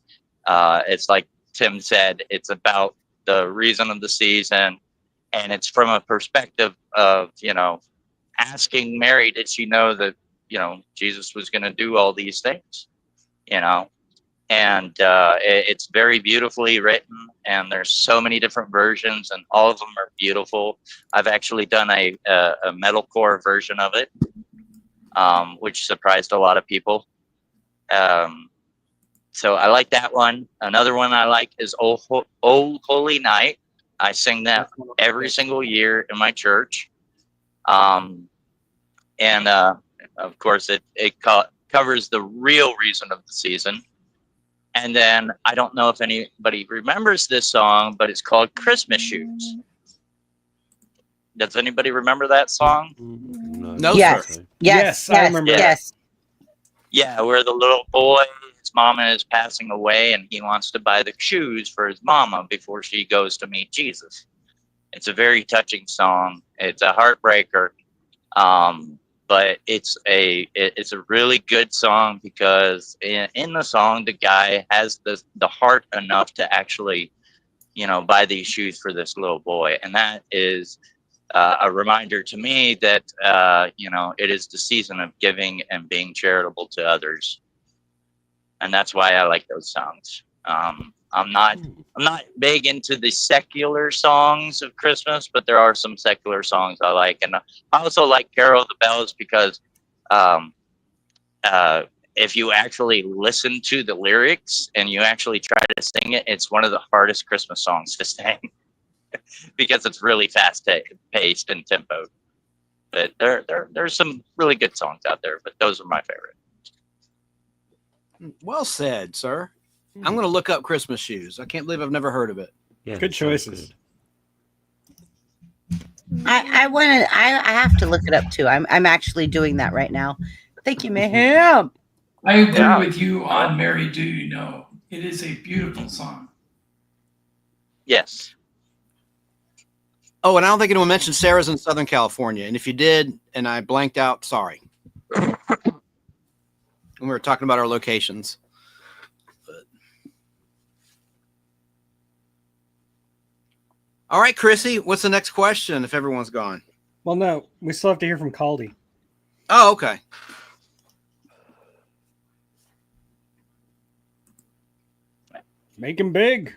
It's like Tim said. It's about the reason of the season, and it's from a perspective of asking Mary, did she know that Jesus was going to do all these things, and it's very beautifully written, and there's so many different versions, and all of them are beautiful. I've actually done a metalcore version of it, which surprised a lot of people. So I like that one. Another one I like is "Oh Holy Night." I sing that every single year in my church. And of course, it covers the real reason of the season. And then I don't know if anybody remembers this song, but it's called "Christmas Shoes." Does anybody remember that song? No, Yes. sir. Yes. I remember that. Yes. Yeah, where the little boy, his mama is passing away, and he wants to buy the shoes for his mama before she goes to meet Jesus. It's a very touching song. It's a heartbreaker, but it's a really good song because in the song, the guy has the heart enough to actually, buy these shoes for this little boy, and that is a reminder to me that it is the season of giving and being charitable to others, and that's why I like those songs. I'm not big into the secular songs of Christmas, but there are some secular songs I like, and I also like "Carol of the Bells" because if you actually listen to the lyrics and you actually try to sing it, it's one of the hardest Christmas songs to sing. Because it's really fast paced and tempoed. But there's some really good songs out there, but those are my favorite. Well said, sir. I'm going to look up "Christmas Shoes." I can't believe I've never heard of it. Yeah, Good choices. I have to look it up too. I'm actually doing that right now. Thank you, ma'am. I agree with you on "Mary Do You Know." It is a beautiful song. Yes. Oh, and I don't think anyone mentioned Sarah's in Southern California. And if you did, and I blanked out, sorry. When we were talking about our locations. All right, Chrissy, what's the next question if everyone's gone? Well, no, we still have to hear from Caldy. Oh, okay. Make him big.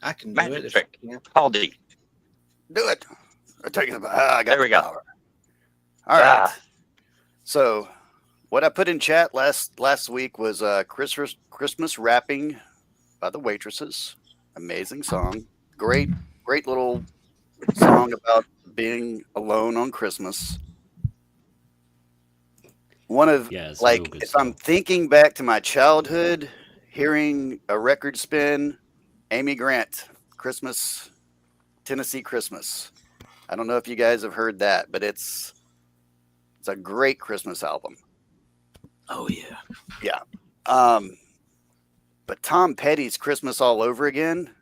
I can do Magic it. trick. Caldy. Do it. I'm taking about. I got There we the go. power. All right. So, what I put in chat last week was Christmas Wrapping by the Waitresses. Amazing song. Great little song about being alone on Christmas. One of it's a real good if song. I'm thinking back to my childhood, hearing a record spin, Amy Grant, Christmas, Tennessee Christmas. I don't know if you guys have heard that, but it's a great Christmas album. Oh yeah. Yeah. But Tom Petty's Christmas All Over Again,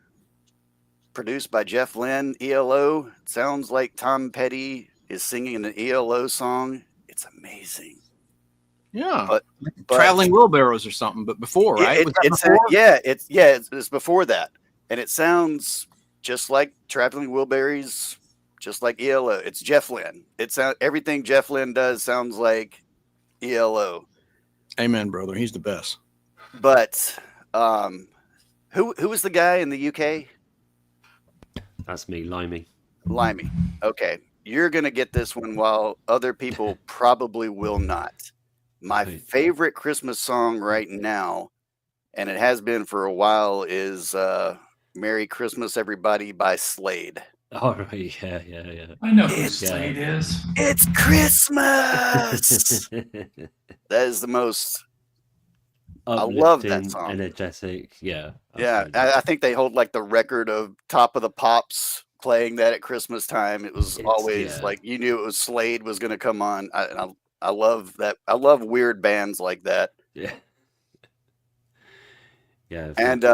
produced by Jeff Lynne, ELO. It sounds like Tom Petty is singing an ELO song. It's amazing. Yeah. But Traveling Wheelbarrows or something, but before, right? Was that it's before that. And it sounds just like Traveling Wilburys, just like ELO. It's Jeff Lynne. Everything Jeff Lynne does sounds like ELO. Amen, brother. He's the best. But who was the guy in the UK? That's me, Limey. Limey. Okay. You're going to get this one while other people probably will not. My favorite Christmas song right now, and it has been for a while, is Merry Christmas Everybody by Slade. Oh, right. Yeah. I know who Slade is. It's Christmas! That is the most... I love that song. Energetic. Yeah. Yeah. I think they hold like the record of Top of the Pops playing that at Christmas time. It was always like you knew it was Slade was going to come on. I love that. I love weird bands like that. Yeah. Yeah. And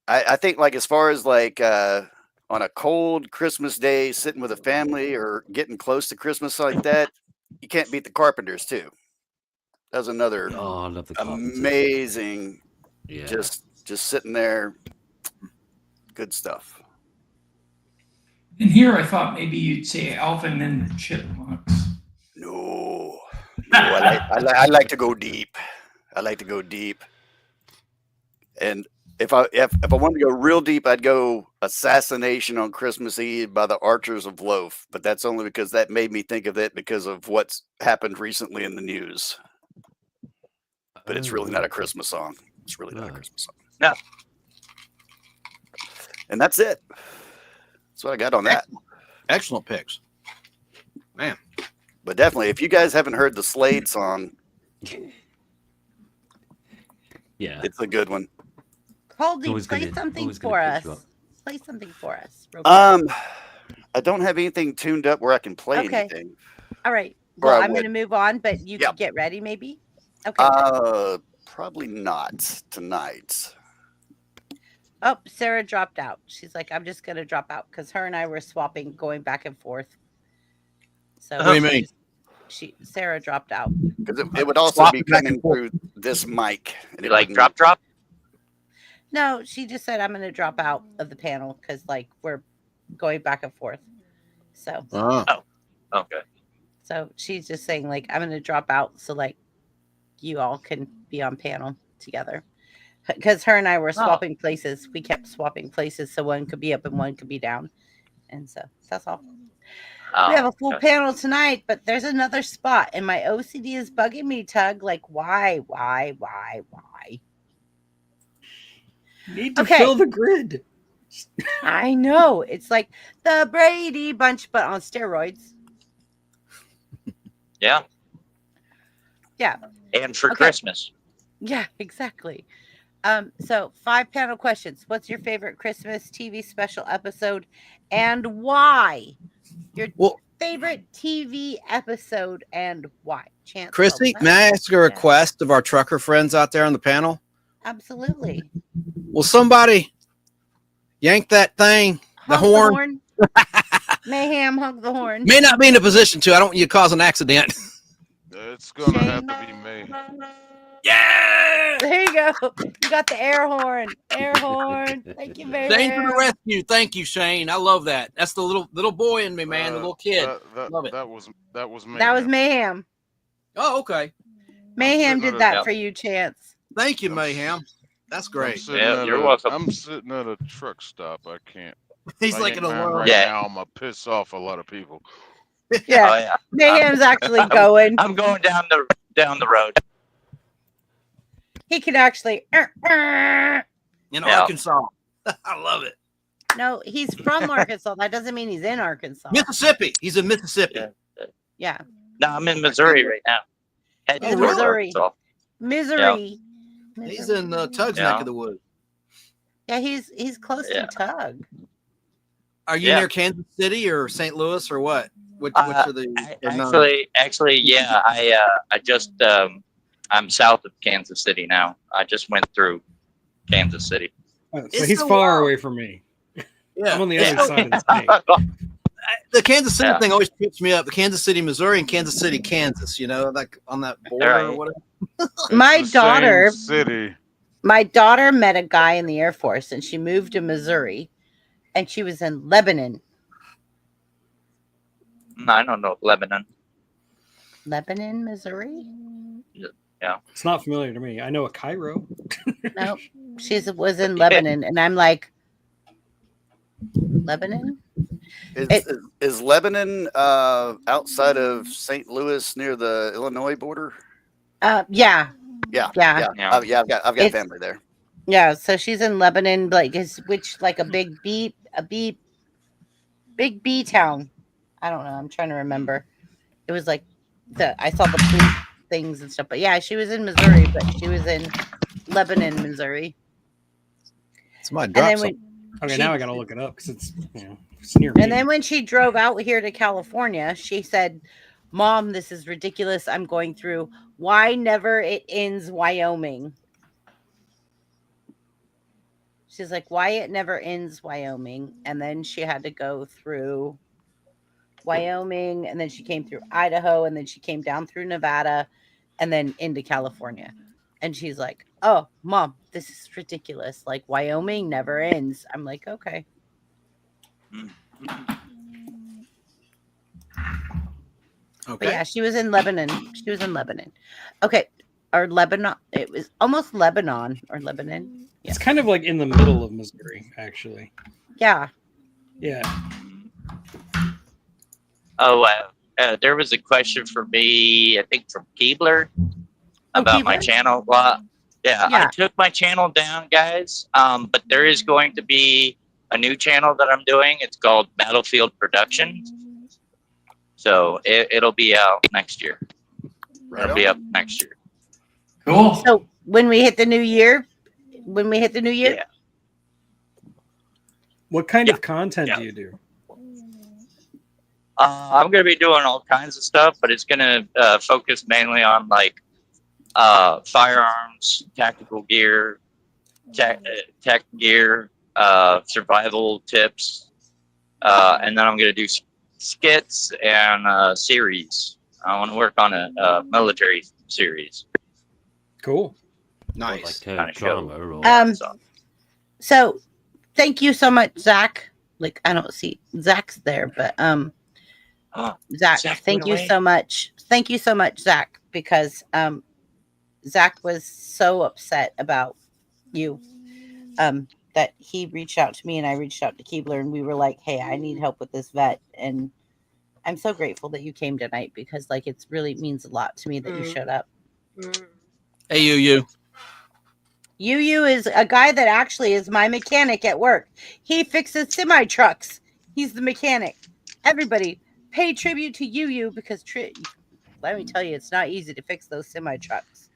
I think like as far as like on a cold Christmas day, sitting with a family or getting close to Christmas like that, you can't beat the Carpenters too. That's another I love the Carpenters. Amazing. Yeah. Just sitting there. Good stuff. And here I thought maybe you'd say Alvin and the Chipmunks. No, I like to go deep. I like to go deep. And if I wanted to go real deep, I'd go Assassination on Christmas Eve by the Archers of Loaf. But that's only because that made me think of it because of what's happened recently in the news. But it's really not a Christmas song. It's really not a Christmas song. No. And that's it. That's what I got on that. Excellent picks. Man. But definitely, if you guys haven't heard the Slade song, Yeah. it's a good one. Coldy, Always play gonna- something always gonna for pick us. you up. Play something for us. real quick. I don't have anything tuned up where I can play Okay. anything. All right. Or Well, I I'm going to would. move on, but you Yeah. can get ready maybe. Okay. Probably not tonight. Oh, Sarah dropped out. She's like, I'm just going to drop out because her and I were swapping, going back and forth. So What do you mean? Sarah dropped out. Because it would also Swap be it back coming and forth. through this mic. And You it like wouldn't- drop? No, she just said I'm going to drop out of the panel because like we're going back and forth. So Okay. So she's just saying like I'm going to drop out so like you all can be on panel together. Because her and I were swapping places. We kept swapping places so one could be up and one could be down. And so that's all. We have a full panel tonight, but there's another spot and my OCD is bugging me, Tug. Like why? Need to Okay. fill the grid. I know. It's like the Brady Bunch, but on steroids. Yeah. Yeah. And for Okay. Christmas. Yeah, exactly. So 5 panel questions. What's your favorite Christmas TV special episode and why? Your favorite TV episode and why? Chance. Chrissy, go. may I ask a request of our trucker friends out there on the panel? Absolutely. Will somebody yank that thing, the Honk horn? Mayhem, honk the horn. May not be in a position to. I don't want you to cause an accident. It's gonna have to be me. Yeah! There you go. You got the air horn. Air horn. Thank you, baby. Shane for the rescue. Thank you, Shane. I love that. That's the little boy in me, man. The little kid. Love it. That was me. That was Mayhem. Oh, okay. Mayhem sitting did at that a- for you, Chance. Thank you, Mayhem. That's great. I'm sitting at a truck stop. I can't. He's if I like get an mad alone. right Yeah. now. I'm gonna piss off a lot of people. Yeah. Oh, yeah. Mayhem's actually going. I'm going down the road. He can actually. In Yeah. Arkansas. I love it. No, he's from Arkansas. That doesn't mean he's in Arkansas. Mississippi. He's in Mississippi. Yeah. No, I'm in Missouri right now. Heading Oh, towards Missouri. Arkansas. Misery. He's in Tug's Yeah. neck of the woods. Yeah, he's close Yeah. to Tug. Are you Yeah. near Kansas City or St. Louis or what? Which are the or none? Actually, yeah. I just I'm south of Kansas City now. I just went through Kansas City. So It's he's so far wild. away from me. Yeah. I'm on the It's other so- side of the state. The Kansas City Yeah. thing always trips me up. The Kansas City, Missouri, and Kansas City, Kansas. You know, like on that border or Right. whatever. My It's the same daughter, city. my daughter met a guy in the Air Force, and she moved to Missouri, and she was in Lebanon. I don't know Lebanon. Lebanon, Missouri? Yeah. It's not familiar to me. I know a Cairo. No, she was in Lebanon, and I'm like, Lebanon? Is Lebanon outside of St. Louis near the Illinois border? Yeah. Yeah. Yeah. Yeah. I've got It's- family there. Yeah, so she's in Lebanon, like like a big B town. I don't know. I'm trying to remember. It was like I saw the police things and stuff. But yeah, she was in Missouri, but she was in Lebanon, Missouri. Somebody And dropped then something. Okay, she- now I gotta look it up because it's near me. And then when she drove out here to California, she said, "Mom, this is ridiculous. I'm going through Why Never It Ends Wyoming." She's like, "Why It Never Ends Wyoming." And then she had to go through Wyoming, and then she came through Idaho, and then she came down through Nevada, and then into California. And she's like, "Oh, Mom, this is ridiculous. Like Wyoming never ends." I'm like, "Okay." But yeah, she was in Lebanon. She was in Lebanon. Okay. Or Lebanon. It was almost Lebanon or Lebanon. Yeah. It's kind of like in the middle of Missouri, actually. Yeah. Yeah. Oh, there was a question for me, I think from Keebler about my channel. Well, yeah, I took my channel down, guys. But there is going to be a new channel that I'm doing. It's called Battlefield Productions. So it'll be out next year. It'll be up next year. Cool. So when we hit the new year, Yeah. What kind of content do you do? I'm going to be doing all kinds of stuff, but it's going to focus mainly on like firearms, tactical gear, tech gear, survival tips, and then I'm going to do skits and series. I want to work on a military series. Cool. Nice. Like drama or So thank you so much, Zach. Like I don't see Zach's there, but Zach, thank you so much. Thank you so much, Zach, because Zach was so upset about you that he reached out to me and I reached out to Keebler and we were like, hey, I need help with this vet. And I'm so grateful that you came tonight because like it's really means a lot to me that you showed up. Hey, you. Yu is a guy that actually is my mechanic at work. He fixes semi trucks. He's the mechanic. Everybody pay tribute to Yu because let me tell you, it's not easy to fix those semi trucks.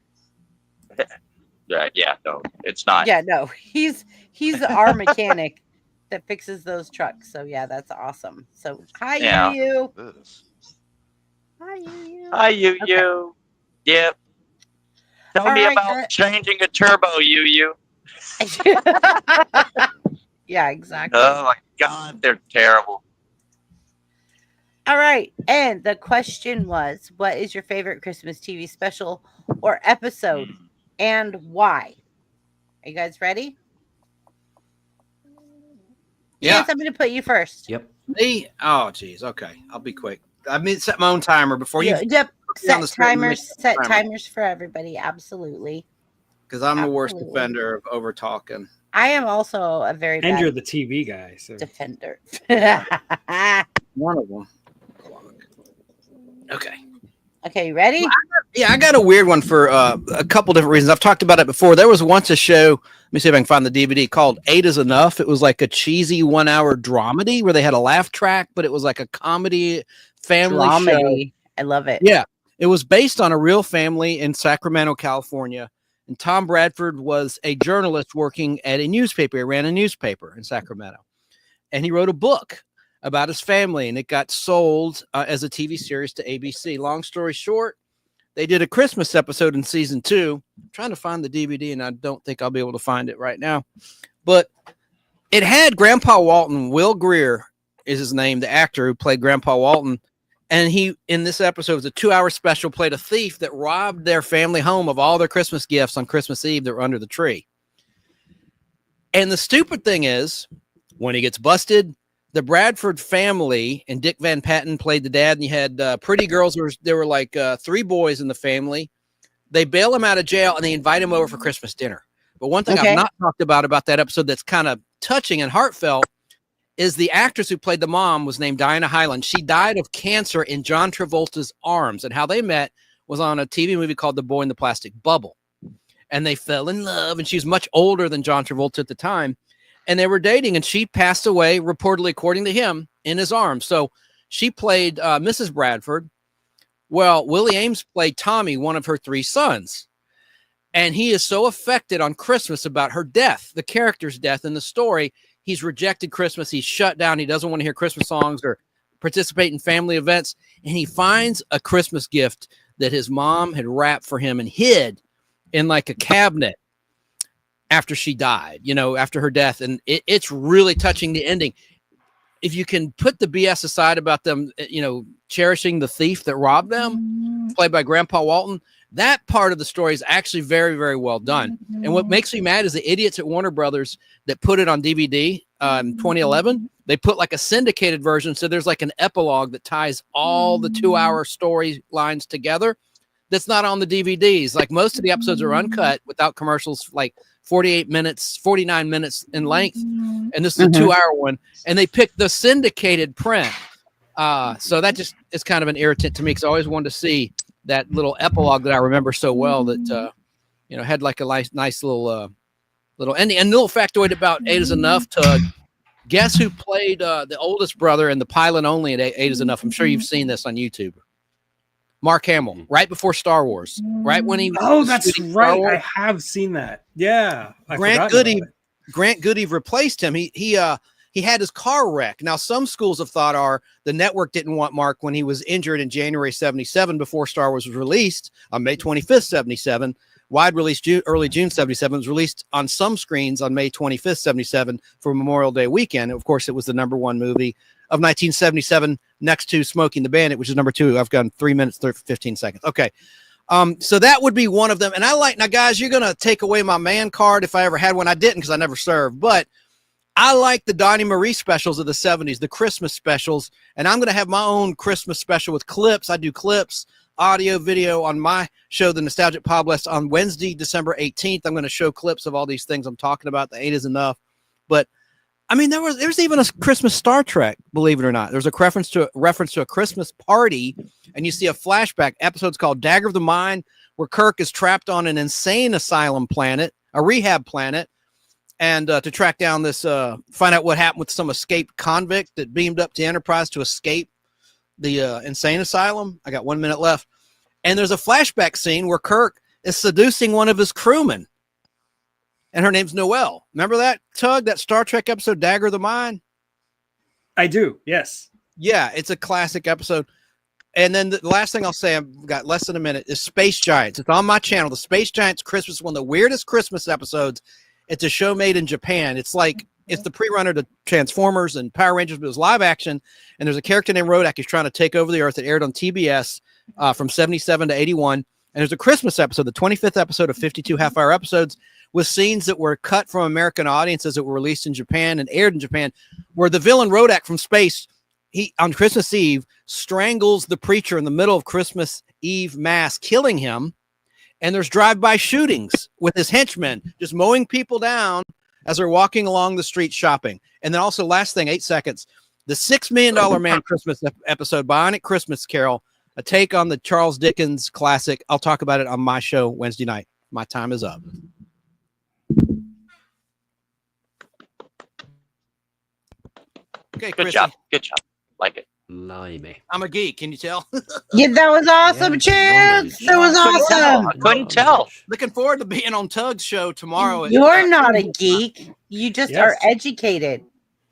Yeah, no, it's not. Yeah, no, he's our mechanic that fixes those trucks. So yeah, that's awesome. So hi, Yu. Hi, Yu. Hi, Yu. Yep. Tell me about changing a turbo, Yu. Yeah, exactly. Oh my God, they're terrible. All right. And the question was, what is your favorite Christmas TV special or episode and why? Are you guys ready? Yeah. Chance, I'm going to put you first. Yep. Me? Oh, geez. Okay. I'll be quick. I mean, set my own timer before you. Yep. on the Set screen, timers. Set timers for everybody. Absolutely. Because I'm the worst defender of over talking. I am also a very And bad you're the TV guy. So. defender. One of them. Okay. Okay, you ready? I got a weird one for a couple different reasons. I've talked about it before. There was once a show, let me see if I can find the DVD, called 8 is Enough. It was like a cheesy 1-hour dramedy where they had a laugh track, but it was like a comedy family show. I love it. Yeah. It was based on a real family in Sacramento, California. And Tom Bradford was a journalist working at a newspaper. He ran a newspaper in Sacramento. And he wrote a book about his family, and it got sold as a TV series to ABC. Long story short, they did a Christmas episode in season 2. I'm trying to find the DVD, and I don't think I'll be able to find it right now. But it had Grandpa Walton. Will Greer is his name, the actor who played Grandpa Walton. And he, in this episode, was a 2-hour special, played a thief that robbed their family home of all their Christmas gifts on Christmas Eve that were under the tree. And the stupid thing is, when he gets busted, the Bradford family, and Dick Van Patten played the dad, and you had pretty girls. There were like 3 boys in the family. They bail him out of jail, and they invite him over for Christmas dinner. But one thing I've not talked about that episode that's kind of touching and heartfelt is the actress who played the mom was named Diana Hyland. She died of cancer in John Travolta's arms, and how they met was on a TV movie called The Boy in the Plastic Bubble. And they fell in love, and she was much older than John Travolta at the time. And they were dating, and she passed away, reportedly, according to him, in his arms. So she played Mrs. Bradford. Well, Willie Ames played Tommy, one of her 3 sons. And he is so affected on Christmas about her death, the character's death in the story. He's rejected Christmas. He's shut down. He doesn't want to hear Christmas songs or participate in family events. And he finds a Christmas gift that his mom had wrapped for him and hid in like a cabinet after she died, after her death. And it's really touching, the ending. If you can put the BS aside about them, cherishing the thief that robbed them, played by Grandpa Walton, that part of the story is actually very, very well done. And what makes me mad is the idiots at Warner Brothers that put it on DVD in 2011. They put like a syndicated version, so there's like an epilogue that ties all the 2-hour storylines together. That's not on the DVDs. Like most of the episodes are uncut without commercials, like 49 minutes in length, and this is a 2-hour one. And they picked the syndicated print. So that just is kind of an irritant to me because I always wanted to see that little epilogue that I remember so well that had like a nice little ending. And a little factoid about 8 is Enough. To guess who played the oldest brother in the pilot only at 8 is Enough. I'm sure you've seen this on YouTube. Mark Hamill, right before Star Wars, right when he that's right. I have seen that. Yeah, Grant Goody replaced him. He had his car wreck. Now, some schools of thought the network didn't want Mark when he was injured in January 77 before Star Wars was released on May 25th, 77. Wide release early June 77. It was released on some screens on May 25th, 77 for Memorial Day weekend. Of course, it was the #1 movie of 1977 next to Smoking the Bandit, which is #2. I've gone 3 minutes, 15 seconds. Okay. So that would be one of them. And now, guys, you're going to take away my man card if I ever had one. I didn't because I never served. But I like the Donnie Marie specials of the 70s, the Christmas specials. And I'm going to have my own Christmas special with clips. I do clips, audio, video on my show, The Nostalgic Podcast, on Wednesday, December 18th. I'm going to show clips of all these things I'm talking about. The 8 is Enough. But I mean, there's even a Christmas Star Trek, believe it or not. There's a reference to a Christmas party, and you see a flashback. Episode's called Dagger of the Mind, where Kirk is trapped on an insane asylum planet, a rehab planet, and to track down this, find out what happened with some escaped convict that beamed up to Enterprise to escape the insane asylum. I got 1 minute left. And there's a flashback scene where Kirk is seducing one of his crewmen. And her name's Noelle. Remember that, Tug? That Star Trek episode, Dagger of the Mind? I do, yes. Yeah, it's a classic episode. And then the last thing I'll say, I've got less than a minute, is Space Giants. It's on my channel. The Space Giants Christmas, one of the weirdest Christmas episodes. It's a show made in Japan. It's the pre-runner to Transformers and Power Rangers, but it was live action. And there's a character named Rodak who's trying to take over the Earth. It aired on TBS from 77 to 81. And there's a Christmas episode, the 25th episode of 52 half-hour episodes, with scenes that were cut from American audiences that were released in Japan and aired in Japan, where the villain Rodak from space, he on Christmas Eve strangles the preacher in the middle of Christmas Eve mass, killing him. And there's drive-by shootings with his henchmen just mowing people down as they're walking along the street shopping. And then also, last thing, 8 seconds, the $6 Million Man Christmas episode, Bionic Christmas Carol, a take on the Charles Dickens classic. I'll talk about it on my show Wednesday night. My time is up. Okay, Good Chrissy. job. Good job. Like it. Blimey. I'm a geek. Can you tell? Yeah, that was awesome, Chance. That was awesome. I couldn't tell. Looking forward to being on Tug's show tomorrow. You're not a geek. You just are educated.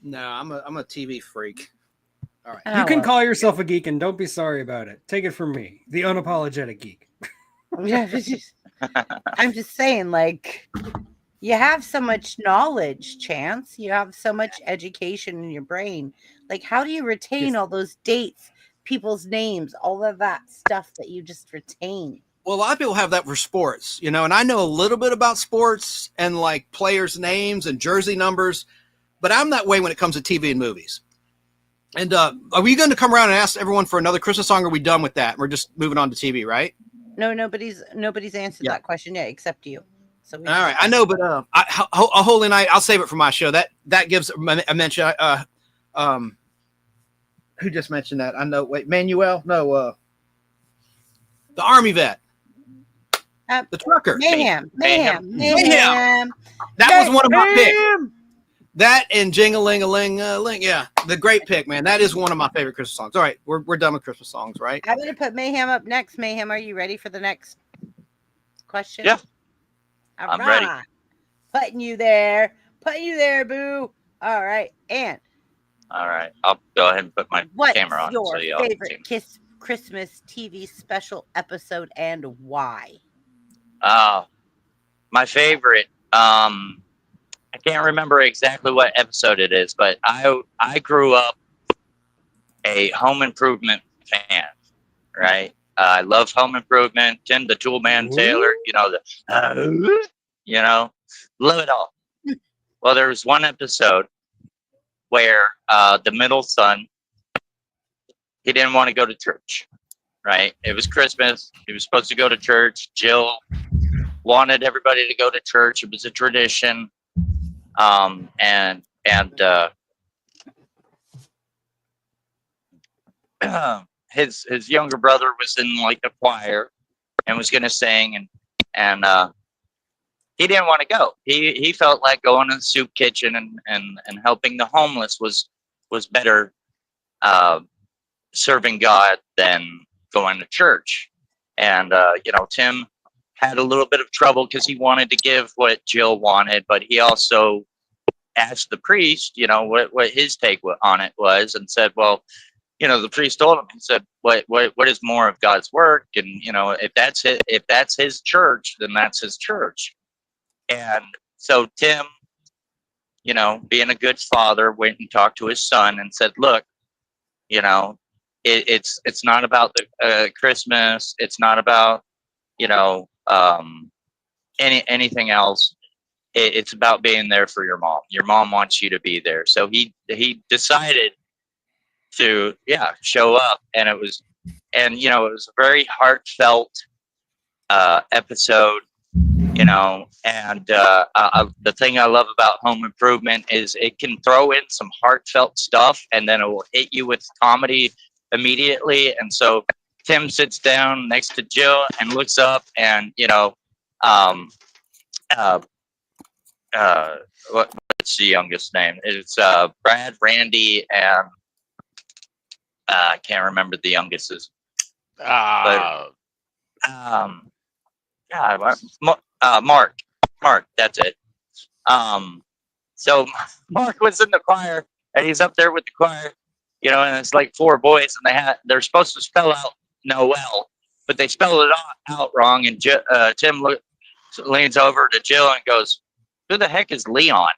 No, I'm a TV freak. All right. You can call yourself a geek and don't be sorry about it. Take it from me, the unapologetic geek. I'm just saying, like, you have so much knowledge, Chance. You have so much education in your brain. Like, how do you retain all those dates, people's names, all of that stuff that you just retain? Well, a lot of people have that for sports, and I know a little bit about sports and like players' names and jersey numbers, but I'm that way when it comes to TV and movies. And are we going to come around and ask everyone for another Christmas song? Or are we done with that? We're just moving on to TV, right? No, nobody's answered that question yet except you. So all right, I know, but a Holy Night, I'll save it for my show. That gives a mention. Who just mentioned that? I know. Wait, Manuel? No, the Army vet, the trucker. Mayhem. That was one of my picks. That and Jing-a-ling-a-ling-a-ling. Yeah, the great pick, man. That is one of my favorite Christmas songs. All right, we're done with Christmas songs, right? I'm gonna put Mayhem up next. Mayhem, are you ready for the next question? Yeah. All I'm right. ready. Putting you there, boo. All right, and All right. I'll go ahead and put my what's camera on. your so y'all can see favorite Christmas TV special episode and why? My favorite. I can't remember exactly what episode it is, but I grew up a Home Improvement fan, right? I love Home Improvement, Tim the Toolman Taylor, love it all. Well, there was one episode where the middle son, he didn't want to go to church, right? It was Christmas. He was supposed to go to church. Jill wanted everybody to go to church. It was a tradition. And his younger brother was in like the choir and was going to sing, and he didn't want to go. He felt like going to the soup kitchen and helping the homeless was better serving God than going to church. And Tim had a little bit of trouble because he wanted to give what Jill wanted, but he also asked the priest, what his take on it was, and said, well, the priest told him, he said, what is more of God's work? And, if that's his church, then that's his church. And so Tim, being a good father, went and talked to his son and said, look, it's not about the Christmas. It's not about, anything else. It's about being there for your mom. Your mom wants you to be there. So he decided to show up, and it was a very heartfelt episode, and the thing I love about Home Improvement is it can throw in some heartfelt stuff and then it will hit you with comedy immediately. And so Tim sits down next to Jill and looks up, and what's the youngest name? It's Brad, Randy, and I can't remember the youngest's. But Mark, that's it. So Mark was in the choir, and he's up there with the choir, and it's like 4 boys, and they're supposed to spell out Noel, but they spell it out wrong. And Tim leans over to Jill and goes, "Who the heck is Leon?"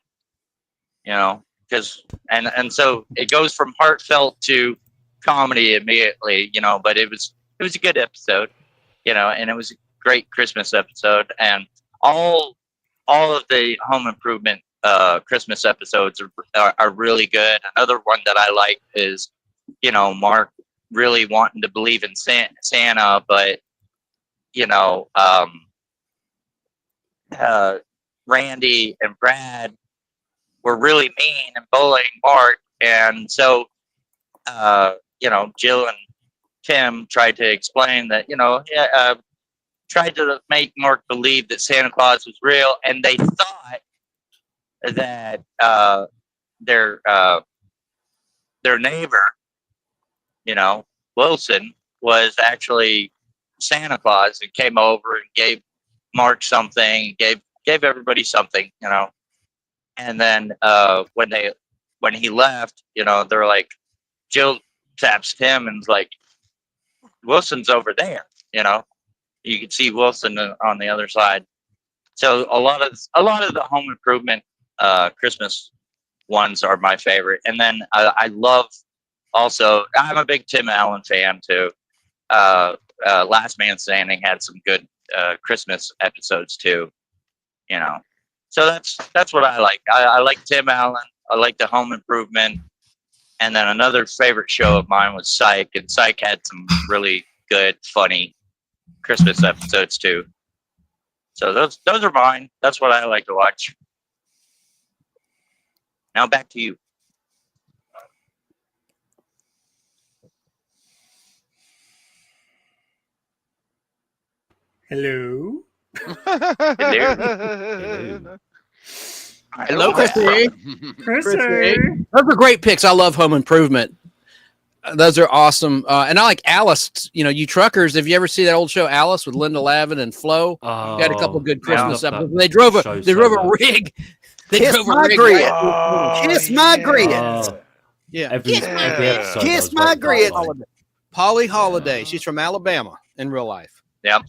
Because and so it goes from heartfelt to comedy immediately, but it was a good episode, and it was a great Christmas episode. And all of the Home Improvement Christmas episodes are really good. Another one that I like is, Mark really wanting to believe in Santa, but Randy and Brad were really mean and bullying Mark, and so Jill and Tim tried to explain that, tried to make Mark believe that Santa Claus was real, and they thought that their neighbor, Wilson, was actually Santa Claus and came over and gave Mark something, gave everybody something, and then when he left, they're like, Jill taps Tim and is like, Wilson's over there, you can see Wilson on the other side. So a lot of the Home Improvement Christmas ones are my favorite. And then I love also, I'm a big Tim Allen fan too. Last Man Standing had some good Christmas episodes too, so that's what I like. I like Tim Allen. I like the Home Improvement. And then another favorite show of mine was Psych, and Psych had some really good, funny Christmas episodes too. So those are mine. That's what I like to watch. Now back to you. Hello. Hello, Chrissy. Chrissy. Those are great picks. I love Home Improvement. Those are awesome. And I like Alice. You truckers, have you ever seen that old show Alice with Linda Lavin and Flo? Got a couple good Christmas episodes. They drove a rig. Kiss my grid. Kiss my grid. Yeah. Kiss my grid. Polly Holiday. She's from Alabama in real life. Yep.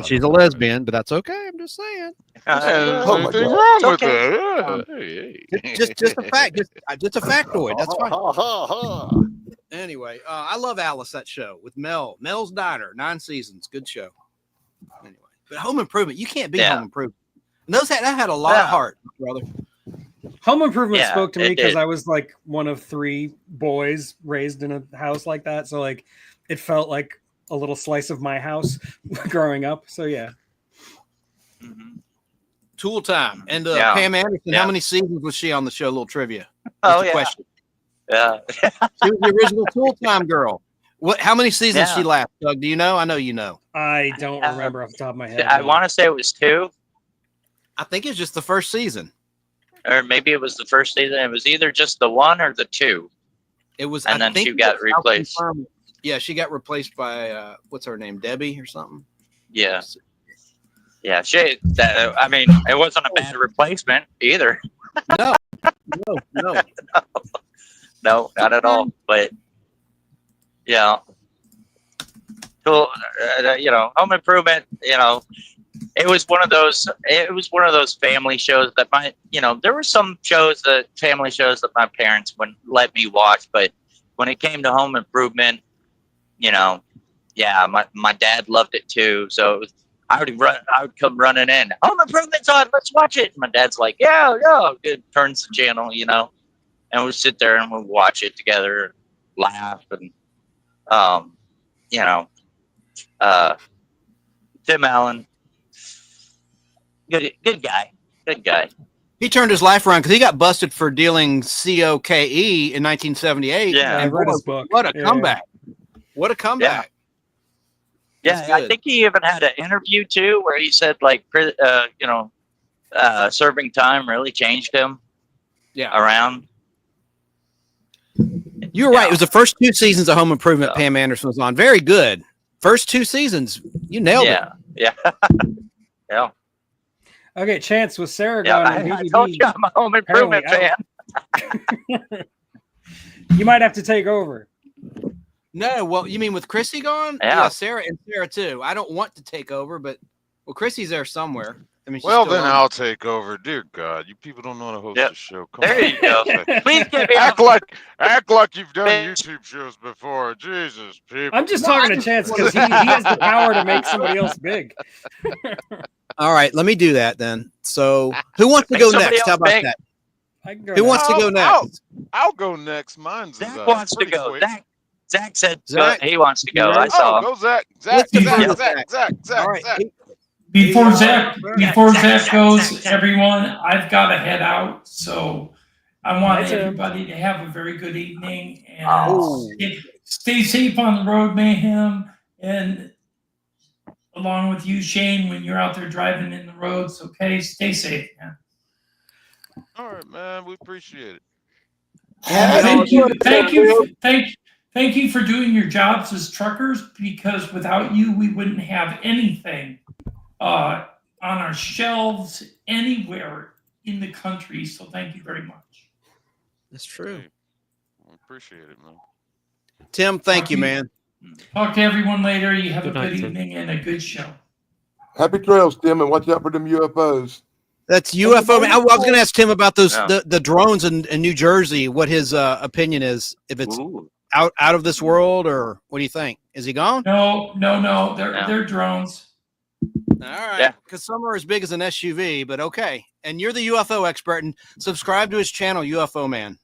She's a lesbian, but that's okay. I'm just saying. Nothing wrong with that. Just a fact. Just a factoid. That's fine. Anyway, I love Alice, that show with Mel. Mel's Diner, 9 seasons. Good show. Anyway, but Home Improvement, you can't beat Home Improvement. And that had a lot of heart, brother. Home Improvement Yeah, spoke to me it because did. I was like one of 3 boys raised in a house like that. So like it felt like a little slice of my house growing up. So yeah. Mhm. Tool time. And Yeah. Pam Anderson, Yeah. how many seasons was she on the show? A little trivia. Oh, Just a yeah. question. Yeah. She was the original Tool Time girl. How many seasons Yeah. she last, Doug? Do you know? I know you know. I don't remember off the top of my head. I no. want to say it was 2, I think it's just the first season. or maybe it was the first season. It was either just the 1 or the 2. It was, And I then think she it got was- I'll replaced. confirm. Yeah, she got replaced by what's her name, Debbie or something. Yeah. Yeah. I mean, it wasn't a bad replacement either. No, no. No, not at all. But yeah. So, Home Improvement, it was one of those family shows that there were some family shows that my parents wouldn't let me watch, but when it came to Home Improvement, my dad loved it too. So I would come running in. Home Improvement's on, let's watch it. My dad's like, yeah, good. Turns the channel, and we'd sit there and we'd watch it together, and laugh, and Tim Allen, good guy. He turned his life around because he got busted for dealing coke in 1978. Yeah. I And read boy, his book. what a Yeah. comeback! What a comeback! Yeah, That's I good. think he even had an interview too where he said serving time really changed him Yeah. around. You're right. It was the first 2 seasons of Home Improvement. Yeah. Pam Anderson was on. Very good. First 2 seasons, you nailed it. Yeah. Yeah. Okay, Chance with Sarah Yeah, gone on I BBB. told you I'm a Home Improvement Apparently, fan. You might have to take over. No, well, you mean with Chrissy gone? Yeah. Sarah too. I don't want to take over, but Chrissy's there somewhere. I mean, she's Well, still then on. I'll take over. Dear God, you people don't know how to host Yep. a show. Come There on. you go. Please get me Act off. like you've done YouTube shows before. Jesus, people. I'm just talking to Chance because he has the power to make somebody else big. All right, let me do that then. So, who wants to Make go somebody next? How else about big. that? I can go Who now. wants to go next? I'll go next. Mine's Zach wants to pretty go. quick. Zach said Zach? he wants to go. You I ready? saw him. Go Zach. Let's defer to Zach. All right. Zach. Before Zach Zach goes, everyone, I've got to head out. So I want Bye, Tim. everybody to have a very good evening and Oh. stay safe on the road, Mayhem, and along with you, Shane, when you're out there driving in the roads. Okay, stay safe, man. All right, man. We appreciate it. Thank you for doing your jobs as truckers, because without you, we wouldn't have anything on our shelves anywhere in the country. So thank you very much. That's true. Hey, we appreciate it, man. Tim, thank you, man. Talk to everyone later. You have Good a night, good Tim. evening and a good show. Happy trails, Tim, and watch out for them UFOs. That's UFO. Man. I was going to ask Tim about those Yeah. the drones in New Jersey. What his opinion is, if it's Ooh. out of this world, or what do you think? Is he gone? No. Yeah. They're drones. All right, Yeah. because some are as big as an SUV, but okay. And you're the UFO expert, and subscribe to his channel, UFO Man.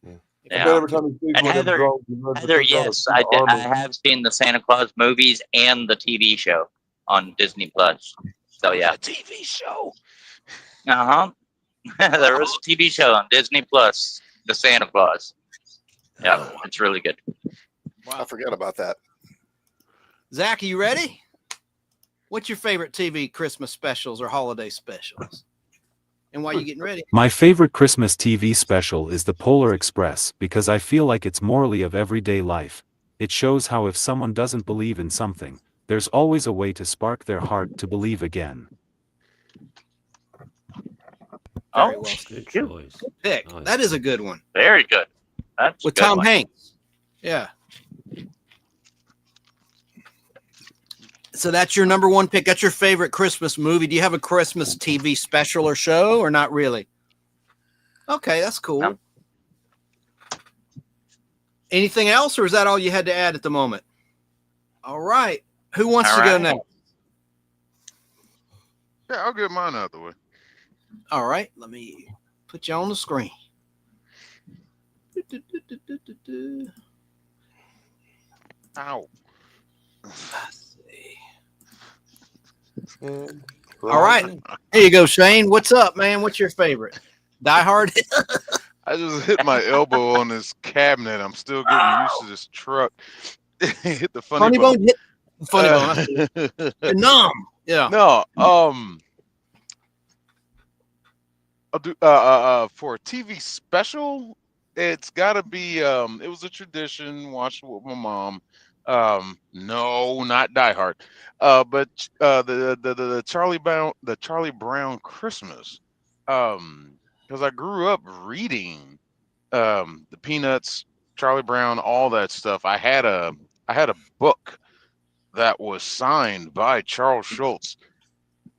I Yeah. bet every time he sees And one of them Heather- drones, he runs Heather, and puts on a yes, suit I of did. I armor. have seen the Santa Claus movies and the TV show on Disney Plus. So yeah, TV show. there was a TV show on Disney Plus, the Santa Claus. Yeah, it's really good. I forgot about that. Zach, are you ready? What's your favorite TV Christmas specials or holiday specials? And why are you getting ready? My favorite Christmas TV special is The Polar Express because I feel like it's morally of everyday life. It shows how if someone doesn't believe in something, there's always a way to spark their heart to believe again. Very Oh, well. Good choice. Pick. Nice. That is a good one. very good. That's With a good Tom one. Hanks. Yeah. So that's your number one pick. That's your favorite Christmas movie. Do you have a Christmas TV special or show, or not really? Okay, that's cool. No. Anything else, or is that all you had to add at the moment? All right. Who wants All to go right. next? Yeah, I'll get mine out of the way. All right. Let me Put you on the screen. Ow. Let's see. And All right. Here you go, Shane. What's up, man? What's your favorite? Die Hard? I just hit my elbow on this cabinet. I'm still getting used to this truck. Hit the funny bone. Hit funny bone. You're numb. Yeah. No. I'll do for a TV special. It's got to be. It was a tradition. Watched it with my mom. No, not Die Hard. But the Charlie Brown Christmas. Because I grew up reading the Peanuts, Charlie Brown, all that stuff. I had a book that was signed by Charles Schultz,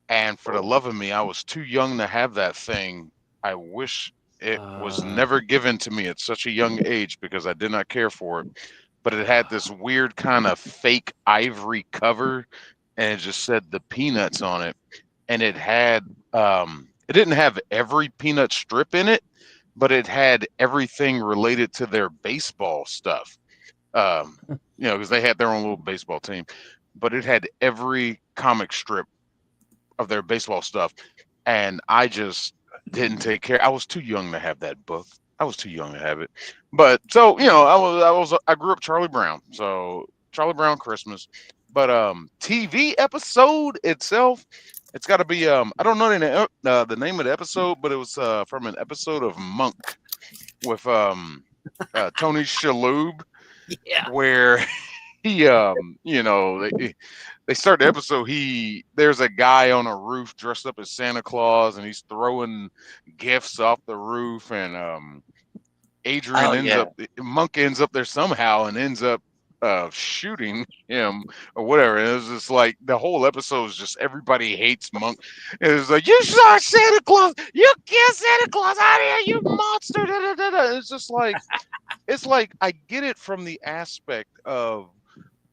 and for the love of me, I was too young to have that thing. I wish it was never given to me at such a young age because I did not care for it. But it had this weird kind of fake ivory cover, and it just said the Peanuts on it, and it had it didn't have every Peanut strip in it, but it had everything related to their baseball stuff. Because they had their own little baseball team, but it had every comic strip of their baseball stuff. And I just didn't take care. I was too young to have that book. I was too young to have it. But so, I grew up Charlie Brown. So Charlie Brown Christmas. But TV episode itself, it's got to be I don't know the name of the episode, but it was from an episode of Monk with Tony Shalhoub. Yeah. Where he they start the episode, there's a guy on a roof dressed up as Santa Claus, and he's throwing gifts off the roof, and Monk ends up there somehow and ends up shooting him or whatever. And it was just like the whole episode is just everybody hates Monk. It was like, you saw Santa Claus, you kissed Santa Claus out here, you monster. Da, da, da, da. It's just like it's like I get it from the aspect of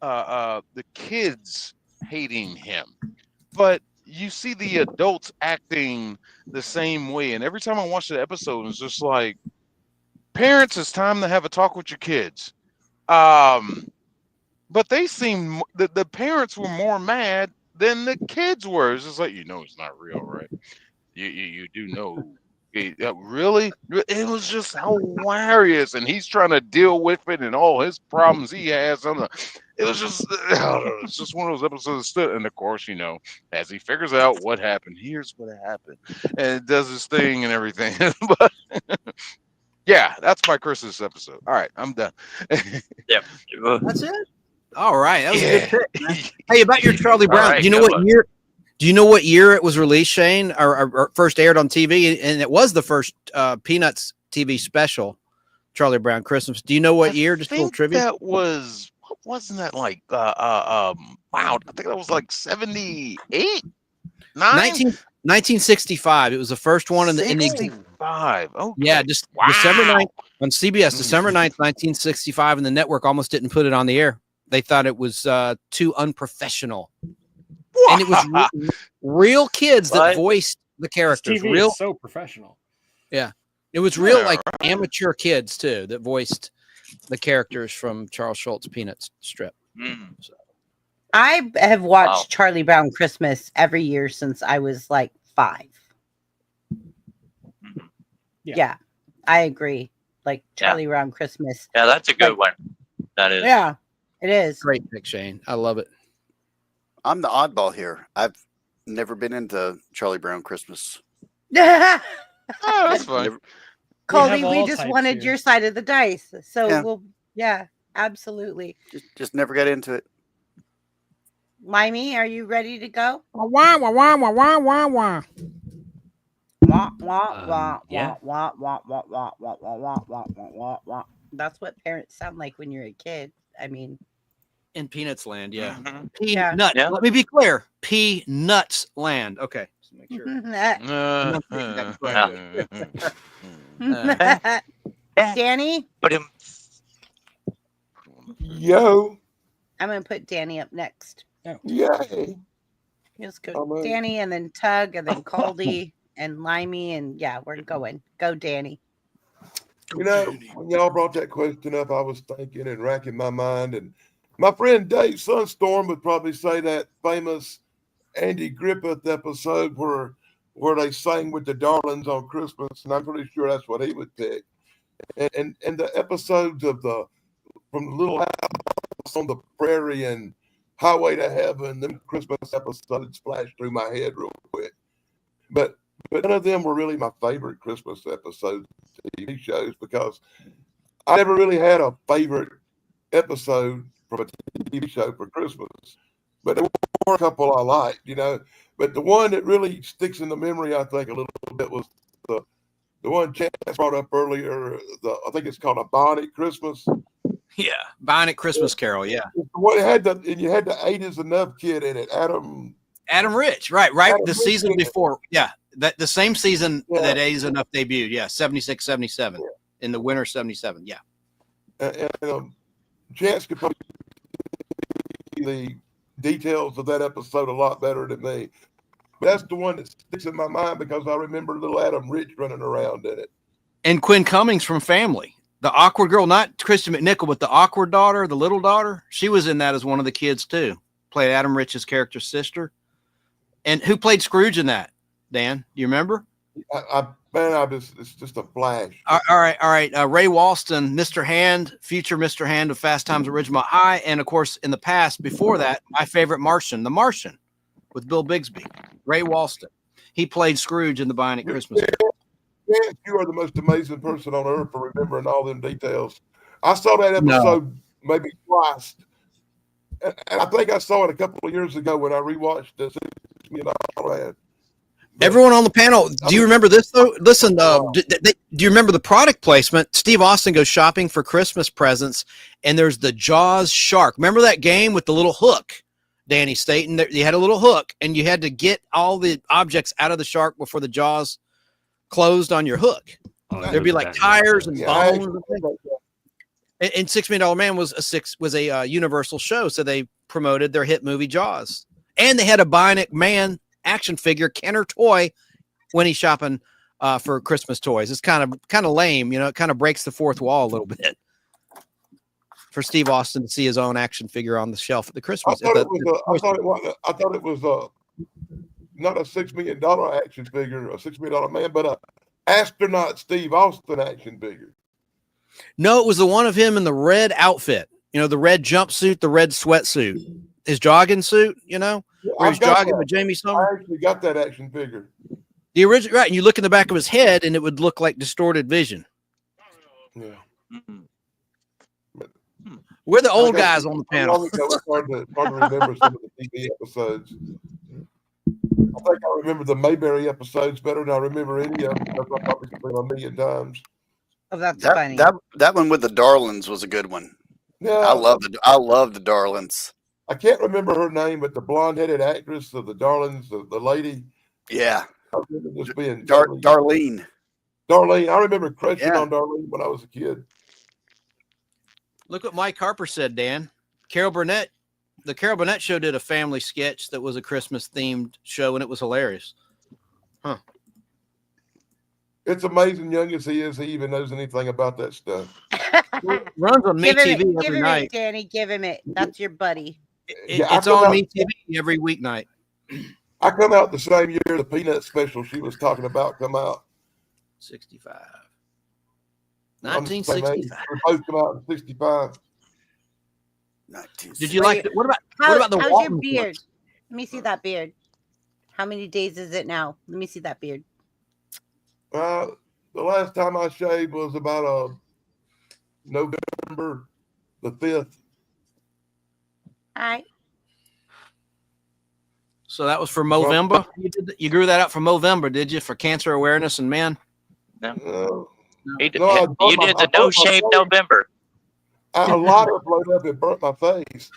the kids hating him, but you see the adults acting the same way. And every time I watch the episode, it's just like, parents, it's time to have a talk with your kids. But they seem the parents were more mad than the kids were. It's just like, it's not real, right? You do know. Really? It was just hilarious, and he's trying to deal with it and all his problems he has. It was just, I don't know, it's just one of those episodes. And of course, as he figures out what happened, here's what happened, and it does his thing and everything. But yeah, that's my Christmas episode. All right, I'm done. Yep. That's it. All right, that was a good pick, man. Hey, about your Charlie Brown, right, do you know what year? Do you know what year it was released, Shane, or first aired on TV? And it was the first Peanuts TV special, Charlie Brown Christmas. Do you know what year? Just a little trivia. That was, what wasn't that like? Wow, I think that was like 78, 1965. It was the first one in the 65. Okay. Yeah, just December 9th on CBS, December 9th, 1965, and the network almost didn't put it on the air. They thought it was too unprofessional. And it was real kids that voiced the characters. TV real, is so professional. Yeah, it was real, like amateur kids too that voiced the characters from Charles Schultz Peanuts strip. So. I have watched Charlie Brown Christmas every year since I was like 5. Yeah, I agree. Like Charlie Brown Christmas. Yeah, that's a good one. That is. Yeah, it is. Great pick, Shane. I love it. I'm the oddball here. I've never been into Charlie Brown Christmas. Oh, that's fine. Colby, we just wanted your side of the dice. So absolutely. Just never got into it. Mimey, are you ready to go? Wah, wah, wah, wah, wah, wah, wah. Wah, wah, wah, yeah. wah, wah, wah, wah, wah, wah, wah, wah, wah, wah, wah. That's what parents sound like when you're a kid. I mean, in Peanuts Land, yeah. Yeah. Peanut. Yeah. Let me be clear. Peanuts Land. Okay. Just make sure. Danny? Yo. I'm going to put Danny up next. Yay. Let's go Danny and then Tug and then Colby. and limey, and yeah, we're going. Go, Danny. You know, when y'all brought that question up, I was thinking and racking my mind. And my friend Dave Sunstorm would probably say that famous Andy Griffith episode where they sang with the Darlings on Christmas, and I'm pretty sure that's what he would pick. And the episodes of from the Little House on the Prairie and Highway to Heaven, them Christmas episodes flashed through my head real quick. But none of them were really my favorite Christmas episodes, TV shows, because I never really had a favorite episode from a TV show for Christmas. But there were a couple I liked, you know. But the one that really sticks in the memory, I think, a little bit was the one Chance brought up earlier. I think it's called A Bonnet Christmas. Yeah, Bionic Christmas Carol. Yeah, What had and you had the 8 is Enough kid in it, Adam Rich. Right. Adam The Rich season in it. before. Yeah, the same season Yeah. that 8 is Enough debuted. Yeah, 76, 77 in the winter 77. Yeah. And Chance could probably the details of that episode a lot better than me. But that's the one that sticks in my mind because I remember little Adam Rich running around in it. And Quinn Cummings from Family, the awkward girl, not Kristen McNichol, but the awkward daughter, the little daughter. She was in that as one of the kids too. Played Adam Rich's character's sister. And who played Scrooge in that? Dan, do you remember? It's just a flash. All right. Ray Walston, Mr. Hand, future Mr. Hand of Fast Times at Ridgemont High, and of course, in the past, before that, my favorite Martian, The Martian, with Bill Bixby. Ray Walston. He played Scrooge in the Bionic Christmas. Yes, you are the most amazing person on earth for remembering all them details. I saw that episode maybe twice, and I think I saw it a couple of years ago when I rewatched the $6 Million Man. Everyone on the panel, do you remember this though? Listen, do you remember the product placement? Steve Austin goes shopping for Christmas presents, and there's the Jaws shark. Remember that game with the little hook, Danny Staten? You had a little hook, and you had to get all the objects out of the shark before the jaws closed on your hook. There'd be like tires and bones. And $6 Million Man was a Universal show, so they promoted their hit movie Jaws, and they had a Bionic Man action figure, Kenner toy, when he's shopping for Christmas toys. It's kind of lame, you know. It kind of breaks the fourth wall a little bit for Steve Austin to see his own action figure on the shelf at the Christmas. I thought it was not a $6 million action figure, a $6 million man, but a astronaut Steve Austin action figure. No, it was the one of him in the red outfit, you know, the red jumpsuit, the red sweatsuit, his jogging suit, you know, where he's jogging with Jamie Summer. I actually got that action figure. The original, right? And you look in the back of his head, and it would look like distorted vision. Yeah. We're the old guys on the panel. It's hard to remember some of the TV episodes. I think I remember the Mayberry episodes better than I remember any of them because I've probably seen them a million times. Oh, that's funny. That one with the Darlings was a good one. Yeah, I love the Darlings. I can't remember her name, but the blonde-headed actress of the Darlings, the lady. Yeah. I remember just being Darlene. Darlene. I remember crushing on Darlene when I was a kid. Look what Mike Harper said, Dan. Carol Burnett, the Carol Burnett show did a family sketch that was a Christmas themed show, and it was hilarious. Huh. It's amazing, young as he is, he even knows anything about that stuff. Runs on Me TV give every him night. it, Danny. Give him it. That's your buddy. It's on Me TV every weeknight. I come out the same year the Peanut special she was talking about come out. 65. I'm the same age. 1965. We both come out in 65. Did you like the, what about the how's Walton your beard? clips? Let me see that beard. How many days is it now? Let me see that beard. The last time I shaved was about November the 5th. All right. So that was for Movember. You grew that out for Movember, did you? For cancer awareness in men? No. You did the No Shave November. A lot of blowed up and burnt my face.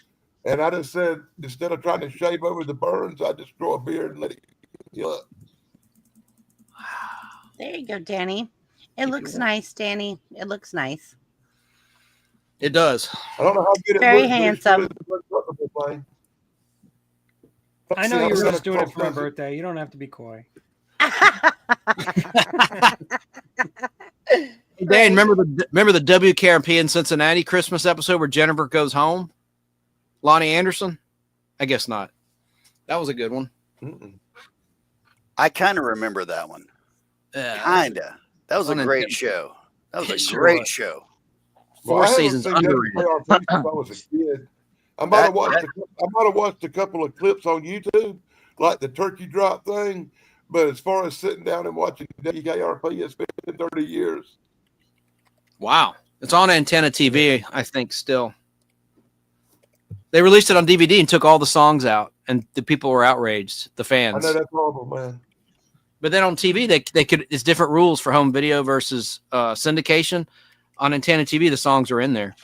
And I just said, instead of trying to shave over the burns, I just grow a beard and let it heal up. There you go, Danny. It looks nice, Danny. It looks nice. It does. I don't know how good it Very looks, handsome. I know you were just doing it for my birthday. You don't have to be coy. Hey, Dan, remember the WKRP in Cincinnati Christmas episode where Jennifer goes home? Lonnie Anderson? I guess not. That was a good one. I kind of remember that one. Kinda. That was a great show. That was a great show. Four seasons underrated. I was a kid. I might have watched a couple of clips on YouTube, like the turkey drop thing. But as far as sitting down and watching WKRP, it's been 30 years. Wow. It's on Antenna TV, I think, still. They released it on DVD and took all the songs out, and the people were outraged, the fans. I know that's horrible, man. But then on TV, they could. It's different rules for home video versus syndication. On Antenna TV, the songs are in there.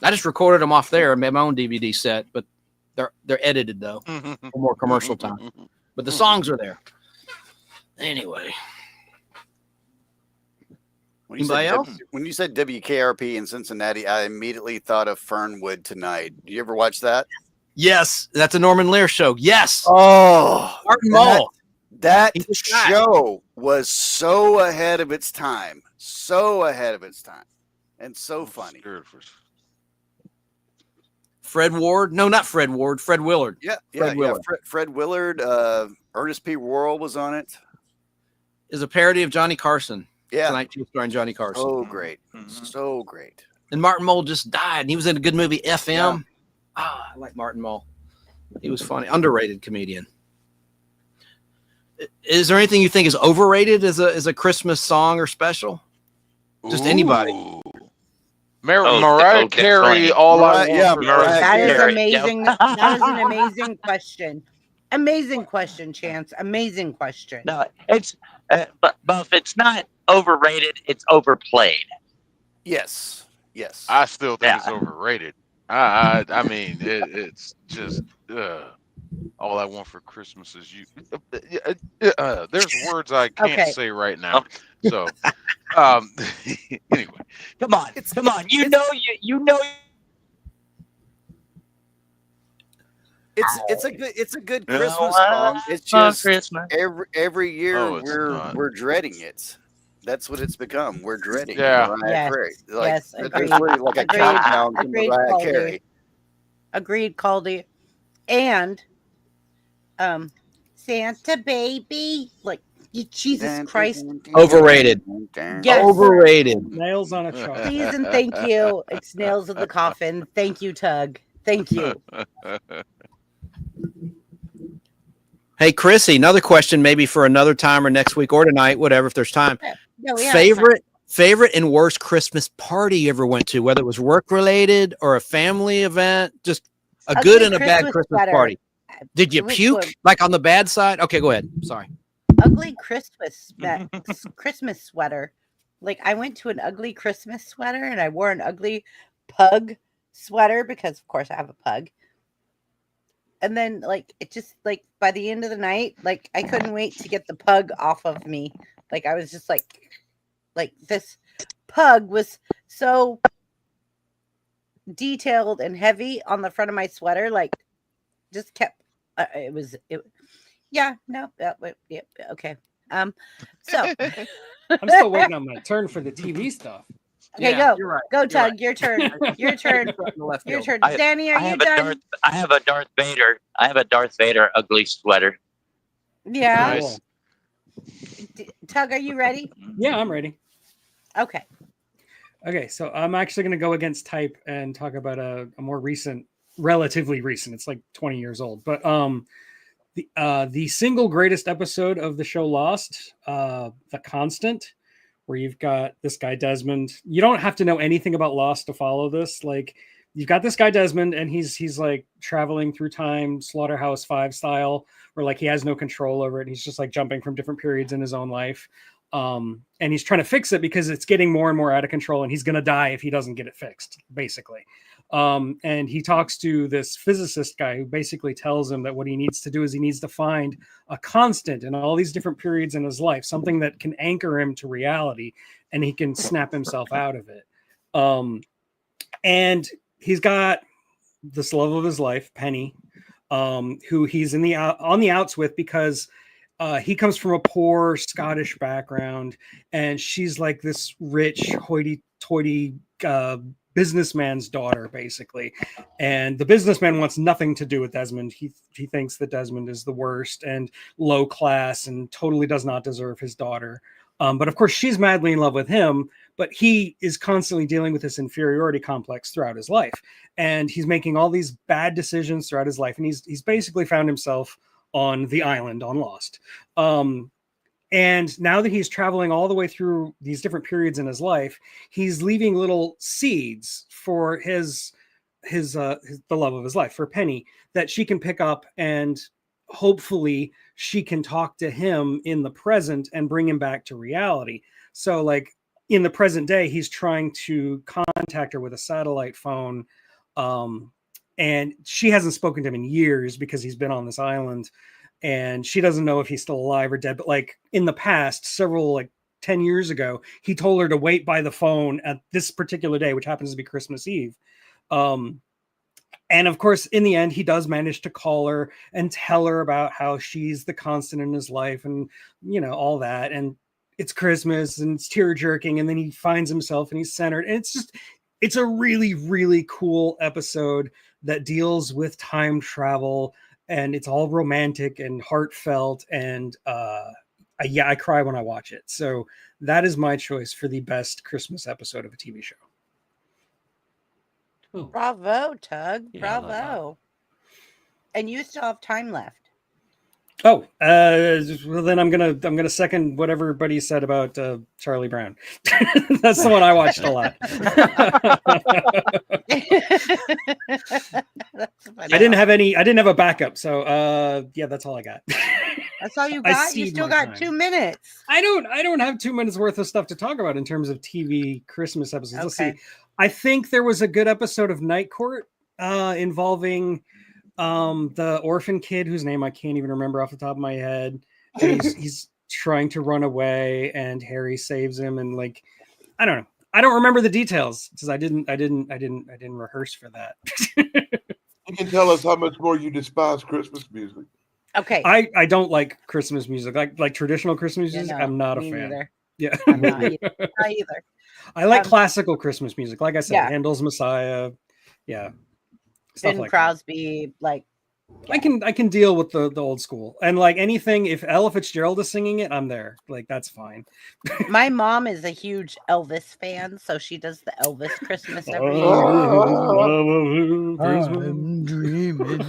I just recorded them off there and made my own DVD set, but they're edited though for more commercial time. But the songs are there. Anyway, when you said WKRP in Cincinnati, I immediately thought of Fernwood Tonight. Do you ever watch that? Yes, that's a Norman Lear show. Yes. Oh, Martin Mull. That show was so ahead of its time. So ahead of its time. And so funny. Fred Ward? No, not Fred Ward. Fred Willard. Yeah, Fred Willard. Fred Willard. Ernest P. Worrell was on it. Is a parody of Johnny Carson. Yeah. Tonight Show starring Johnny Carson. So great. So great. And Martin Mull just died. And he was in a good movie, FM. I like Martin Mull. He was funny. Underrated comedian. Is there anything you think is overrated as a Christmas song or special? Just anybody. Mariah Carey, all I want. That is amazing. That is an amazing question. Amazing question, Chance. Amazing question. No, it's but if it's not overrated, it's overplayed. Yes. Yes. I still think it's overrated. I mean, it's just all I want for Christmas is you. There's words I can't say right now. So, anyway, come on. You know. It's a good Christmas song. It's just Christmas. every year we're dreading it. That's what it's become. We're dreading Mariah Carey. Yes, agreed. It's really like a countdown to Mariah Carey. Agreed, Caldy. And Santa Baby, like Jesus Christ. Overrated. Yes. Overrated. Nails on a chalk. Please and thank you. It's nails in the coffin. Thank you, Tug. Thank you. Hey, Chrissy, another question maybe for another time or next week or tonight, whatever, if there's time. No, yeah, favorite and worst Christmas party you ever went to, whether it was work related or a family event, just a good and a bad Christmas party. Did you puke like on the bad side? Okay, go ahead. Sorry. Ugly Christmas sweater. Like I went to an ugly Christmas sweater and I wore an ugly pug sweater because of course I have a pug. And then like it just like by the end of the night, like I couldn't wait to get the pug off of me. Like I was just like this pug was so detailed and heavy on the front of my sweater, like just kept yeah, okay. So I'm still waiting on my turn for the TV stuff. Okay, Yeah, go. you're right. Go, Tug. Right. Your turn. Your turn. Your turn. Danny, are you done? I have a Darth Vader. I have a Darth Vader ugly sweater. Yeah. Nice. Tug, are you ready? Yeah, I'm ready. Okay. Okay, so I'm actually going to go against type and talk about a more recent, relatively recent. It's like 20 years old, but the single greatest episode of the show Lost, The Constant, where you've got this guy Desmond. You don't have to know anything about Lost to follow this. Like you've got this guy Desmond, and he's like traveling through time, Slaughterhouse-5 style, where like he has no control over it. He's just like jumping from different periods in his own life. And he's trying to fix it because it's getting more and more out of control, and he's going to die if he doesn't get it fixed, basically. And he talks to this physicist guy who basically tells him that what he needs to do is he needs to find a constant in all these different periods in his life, something that can anchor him to reality, and he can snap himself out of it. And he's got this love of his life, Penny, who he's on the outs with because He comes from a poor Scottish background, and she's like this rich, hoity-toity businessman's daughter, basically. And the businessman wants nothing to do with Desmond. He thinks that Desmond is the worst and low class and totally does not deserve his daughter. But of course, she's madly in love with him, but he is constantly dealing with this inferiority complex throughout his life. And he's making all these bad decisions throughout his life. And he's basically found himself on the island on Lost. And now that he's traveling all the way through these different periods in his life, he's leaving little seeds for the love of his life, for Penny, that she can pick up, and hopefully she can talk to him in the present and bring him back to reality. So like in the present day, he's trying to contact her with a satellite phone. And she hasn't spoken to him in years because he's been on this island, and she doesn't know if he's still alive or dead. But like in the past, several, like 10 years ago, he told her to wait by the phone at this particular day, which happens to be Christmas Eve. And of course, in the end, he does manage to call her and tell her about how she's the constant in his life and, you know, all that. And it's Christmas and it's tear jerking. And then he finds himself and he's centered. And it's a really, really cool episode that deals with time travel, and it's all romantic and heartfelt. And I cry when I watch it. So that is my choice for the best Christmas episode of a TV show. Cool. Bravo, Tug. Yeah, I like Bravo. And you still have time left. Oh, well then I'm gonna second what everybody said about Charlie Brown. That's the one I watched a lot. That's funny. I didn't have a backup, so yeah, that's all I got. That's all you I got. You cede still my got time. 2 minutes. I don't have 2 minutes worth of stuff to talk about in terms of TV Christmas episodes. Let's see. Okay. I think there was a good episode of Night Court involving the orphan kid whose name I can't even remember off the top of my head. And he's trying to run away, and Harry saves him. And like, I don't know. I don't remember the details because I didn't rehearse for that. You can tell us how much more you despise Christmas music. Okay. I don't like Christmas music, like traditional Christmas Yeah, music. no, I'm not a me fan. neither. Yeah, I'm not either. Not either. I like Um, classical Christmas music. Like I said, yeah. Handel's Messiah. Yeah. Stuff Ben like that. Crosby, like I can deal with the old school, and like anything, if Ella Fitzgerald is singing it, I'm there. Like that's fine. my mom is a huge Elvis fan, so she does the Elvis Christmas every year. I'm dreaming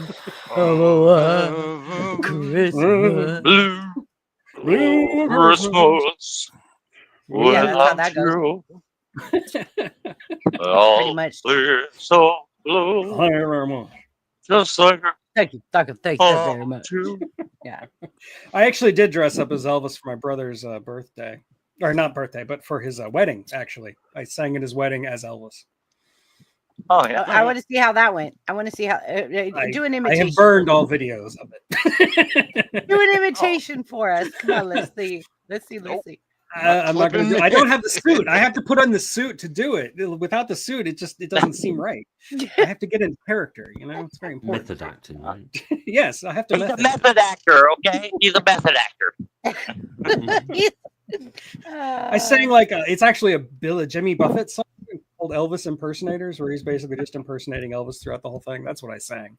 of a white Christmas. Blue Christmas. Yeah, that's how that goes. Pretty much. So blue. Just like Thank you very much. Yeah. I actually did dress up as Elvis for my brother's birthday, or not birthday, but for his wedding. Actually, I sang at his wedding as Elvis. Oh yeah. I want to see how that went. I want to see how do an I imitation. have burned all videos of it. Do an imitation for us. Come on, let's see. Let's see. I'm not going to do. I don't have the suit. I have to put on the suit to do it. Without the suit, it doesn't seem right. I have to get in character. You know, it's very important. Method acting, right? Yes, I have to. He's a method actor, okay? He's a method actor. I sang like it's actually a Jimmy Buffett song called Elvis Impersonators, where he's basically just impersonating Elvis throughout the whole thing. That's what I sang.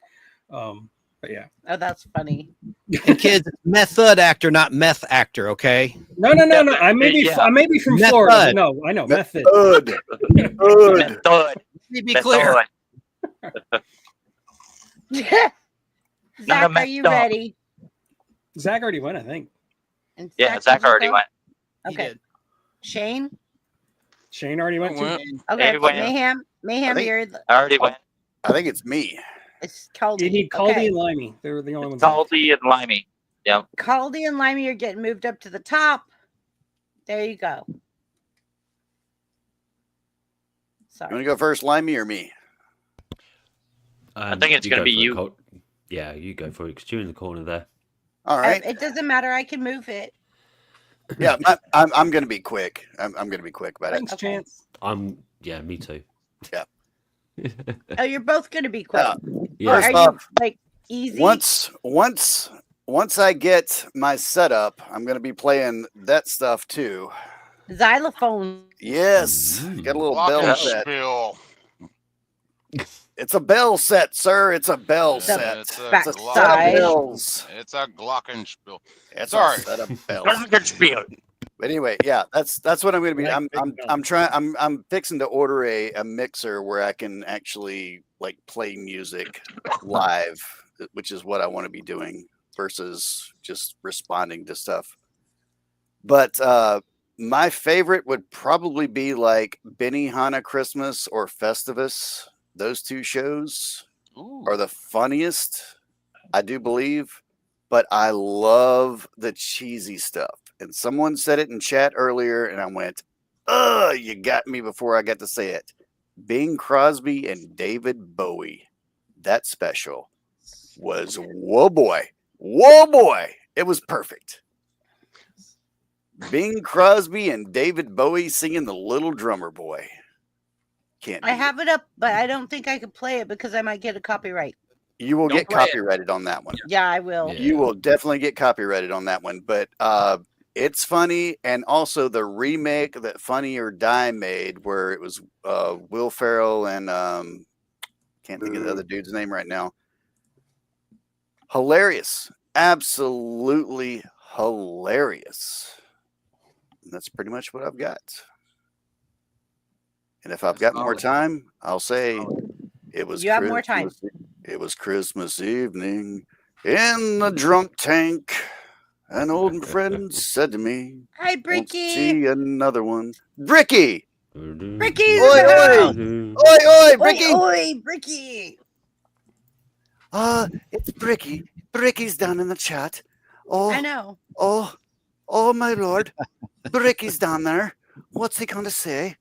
But yeah. Oh, that's funny. And kids, method actor, not meth actor. Okay. No. I may be from Method. Florida. No, I know method. Method. Let me be clear. Zach, are you ready? Zach already went, I think. And Yeah, did Zach you already go? went. Okay. Shane? Shane already went too. Okay. He went. Mayhem, I think- you're I already went. I think it's me. it's Caldy. You need Caldy Okay. and Limey. They're the only ones. Salty and limey. Yeah. Caldy and Limey are getting moved up to the top. There you go. You Sorry. want to go first, Limey, or me? I think it's gonna go be for it, you. Colt. Yeah, you go for it because you're in the corner there. All right. It doesn't matter. I can move it. Yeah, I'm going to be quick. I'm going to be quick about it. Thanks, Okay. Chance. Yeah, me too. Oh, you're both going to be quick. Yeah. Yeah. Or First are you off, like easy? Once once I get my setup, I'm going to be playing that stuff too. Xylophone. Yes, got a little bell set. Glockenspiel. It's a bell set, sir. It's a bell The set. It's a It's a set of backside. bells. It's a Glockenspiel. It's Sorry. a set of bells. Glockenspiel. But anyway, yeah, that's what I'm going to be. Like I'm fixing to order a mixer where I can actually like play music live, which is what I want to be doing versus just responding to stuff. But my favorite would probably be like Benihana Christmas or Festivus. Those two shows are the funniest, I do believe. But I love the cheesy stuff. And someone said it in chat earlier, and I went, you got me before I got to say it. Bing Crosby and David Bowie. That special was, whoa boy. It was perfect. Bing Crosby and David Bowie singing The Little Drummer Boy. Can't I beat have it up, but I don't think I could play it because I might get a copyright. You will Don't get play it. copyrighted on that one. Yeah, I will. Yeah. You will definitely get copyrighted on that one. But it's funny, and also the remake that Funny or Die made, where it was Will Ferrell and can't think of the other dude's name right now. Hilarious, absolutely hilarious. And that's pretty much what I've got. And if I've got more time, I'll say it was. You have more time. It was Christmas evening in the drunk tank. An old friend said to me, Hi, "Won't Bricky. see another one." Bricky! Bricky's Oi, in the oi! house. Oi, Bricky! Oi, Bricky. It's Bricky. Bricky's down in the chat. I know. Oh, my lord. Bricky's down there. What's he going to say?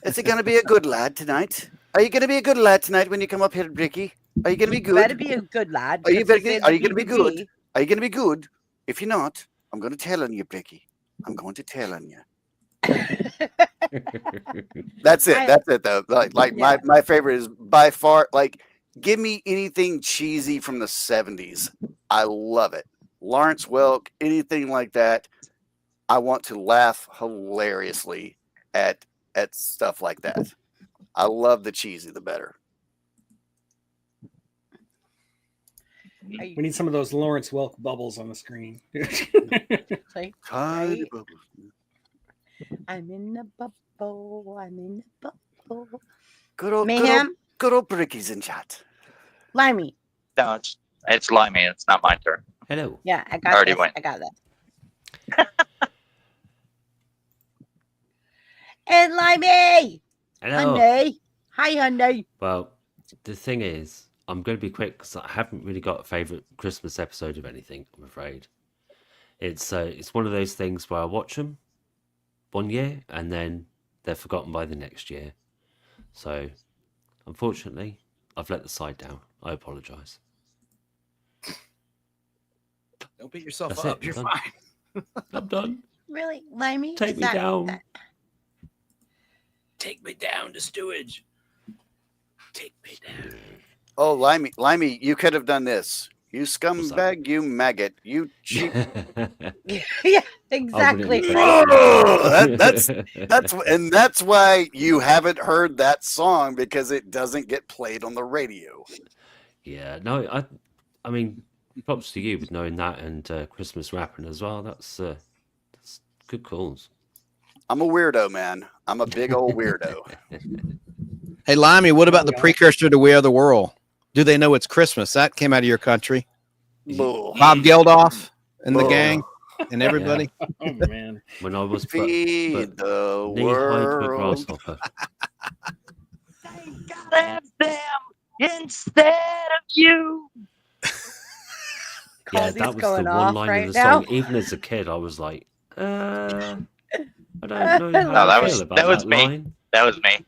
Is he going to be a good lad tonight? Are you going to be a good lad tonight when you come up here, Bricky? Are you going to be good? Better be a good lad. Are you because going it's to in be the good? Are you going to be good? If you're not, I'm going to tell on you, Bricky. I'm going to tell on you. That's it. That's it, though. Like Yeah. my favorite is by far, like, give me anything cheesy from the 70s. I love it. Lawrence Welk, anything like that. I want to laugh hilariously at stuff like that. I love the cheesy, the better. We need some of those Lawrence Welk bubbles on the screen. Like, Tiny right? bubbles. I'm in the bubble. I'm in the bubble. Good old Mayhem? good old Bricky's in chat. Limey. No, it's Limey. It's not my turn. Hello. Yeah, I got Already this. went. I got that. And Limey. Hello. Honey. Hi, honey. Well, the thing is, I'm going to be quick because I haven't really got a favorite Christmas episode of anything, I'm afraid. It's one of those things where I watch them one year and then they're forgotten by the next year. So, unfortunately, I've let the side down. I apologise. Don't beat yourself That's up. it. You're I'm fine. I'm done. Really, Limey? Take Is me that- down. that- Take me down to stewage. Take me down. Oh, Limey, you could have done this. You What's scumbag, you maggot, you cheap. yeah, exactly. Oh, that's why you haven't heard that song, because it doesn't get played on the radio. Yeah, no, I mean, props to you with knowing that and Christmas rapping as well. That's good calls. I'm a weirdo, man. I'm a big old weirdo. Hey, Limey, what about the Yeah. precursor to We Are the World? Do they know it's Christmas? That came out of your country. Bull. Bob Geldof and the Oh. gang and everybody. Oh man. When I was Feed the knee high to a world. grasshopper. Thank God it's them instead of you. Yeah, Caldy's that was the going one off line right of the now. song. Even as a kid, I was like, I don't know how No, I that feel was- about that was that me. line. That was me.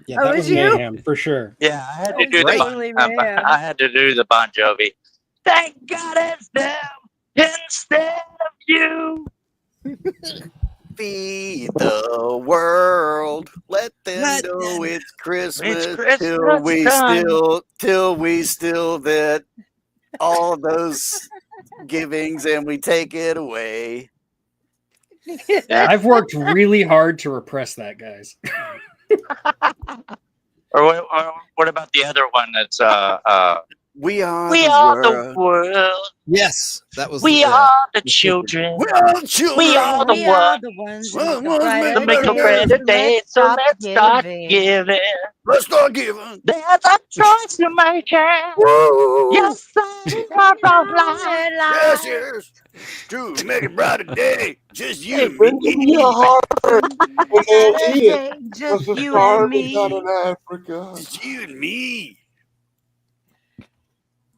Yeah, Oh, that was was you? mayhem for sure. Yeah, I had That to was do the totally bon, mayhem. I had to do the Bon Jovi. Thank God it's them instead of you. Feed the world. Let them know it's Christmas, Christmas time. till we still that all those givings and we take it away. I've worked really hard to repress that, guys. Or what about the other one that's We are we the are world. the world. Yes, that was. We are the children. We are the children. We are the We are ones the ones Well, that ones brighter make make a better days. better day. So let's start giving. giving. Let's start giving. There's a choice to make. Woo! Yes, sir, of life. Yes, yes. To make a brighter day. Just you Hey, and bring me. me your heart. And there he is. Just Was a you star and me. down in Africa. Just you and me.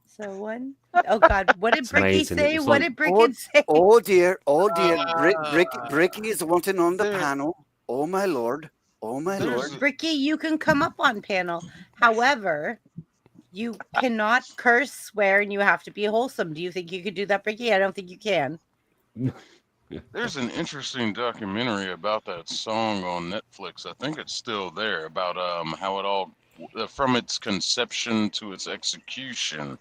So one. Oh God, what did It's Bricky amazing. It say? was What like- did Bricky say? Oh dear. Bricky is wanting on the there- panel. Oh my lord. Oh my There's- lord. Bricky, you can come up on panel. However, you cannot curse, swear, and you have to be wholesome. Do you think you could do that, Bricky? I don't think you can. There's an interesting documentary about that song on Netflix. I think it's still there about how it all from its conception to its execution.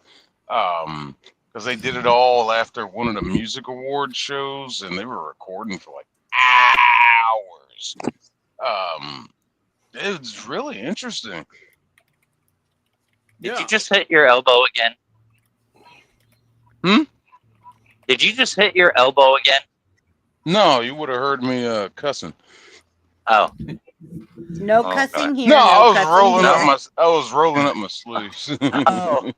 Because they did it all after one of the music award shows, and they were recording for like hours. It's really interesting. Did you just hit your elbow again? Hmm? Did you just hit your elbow again? No, you would have heard me cussing. Oh. No Oh, cussing God. here. No, I was cussing rolling here. up I was rolling up my sleeves. Oh.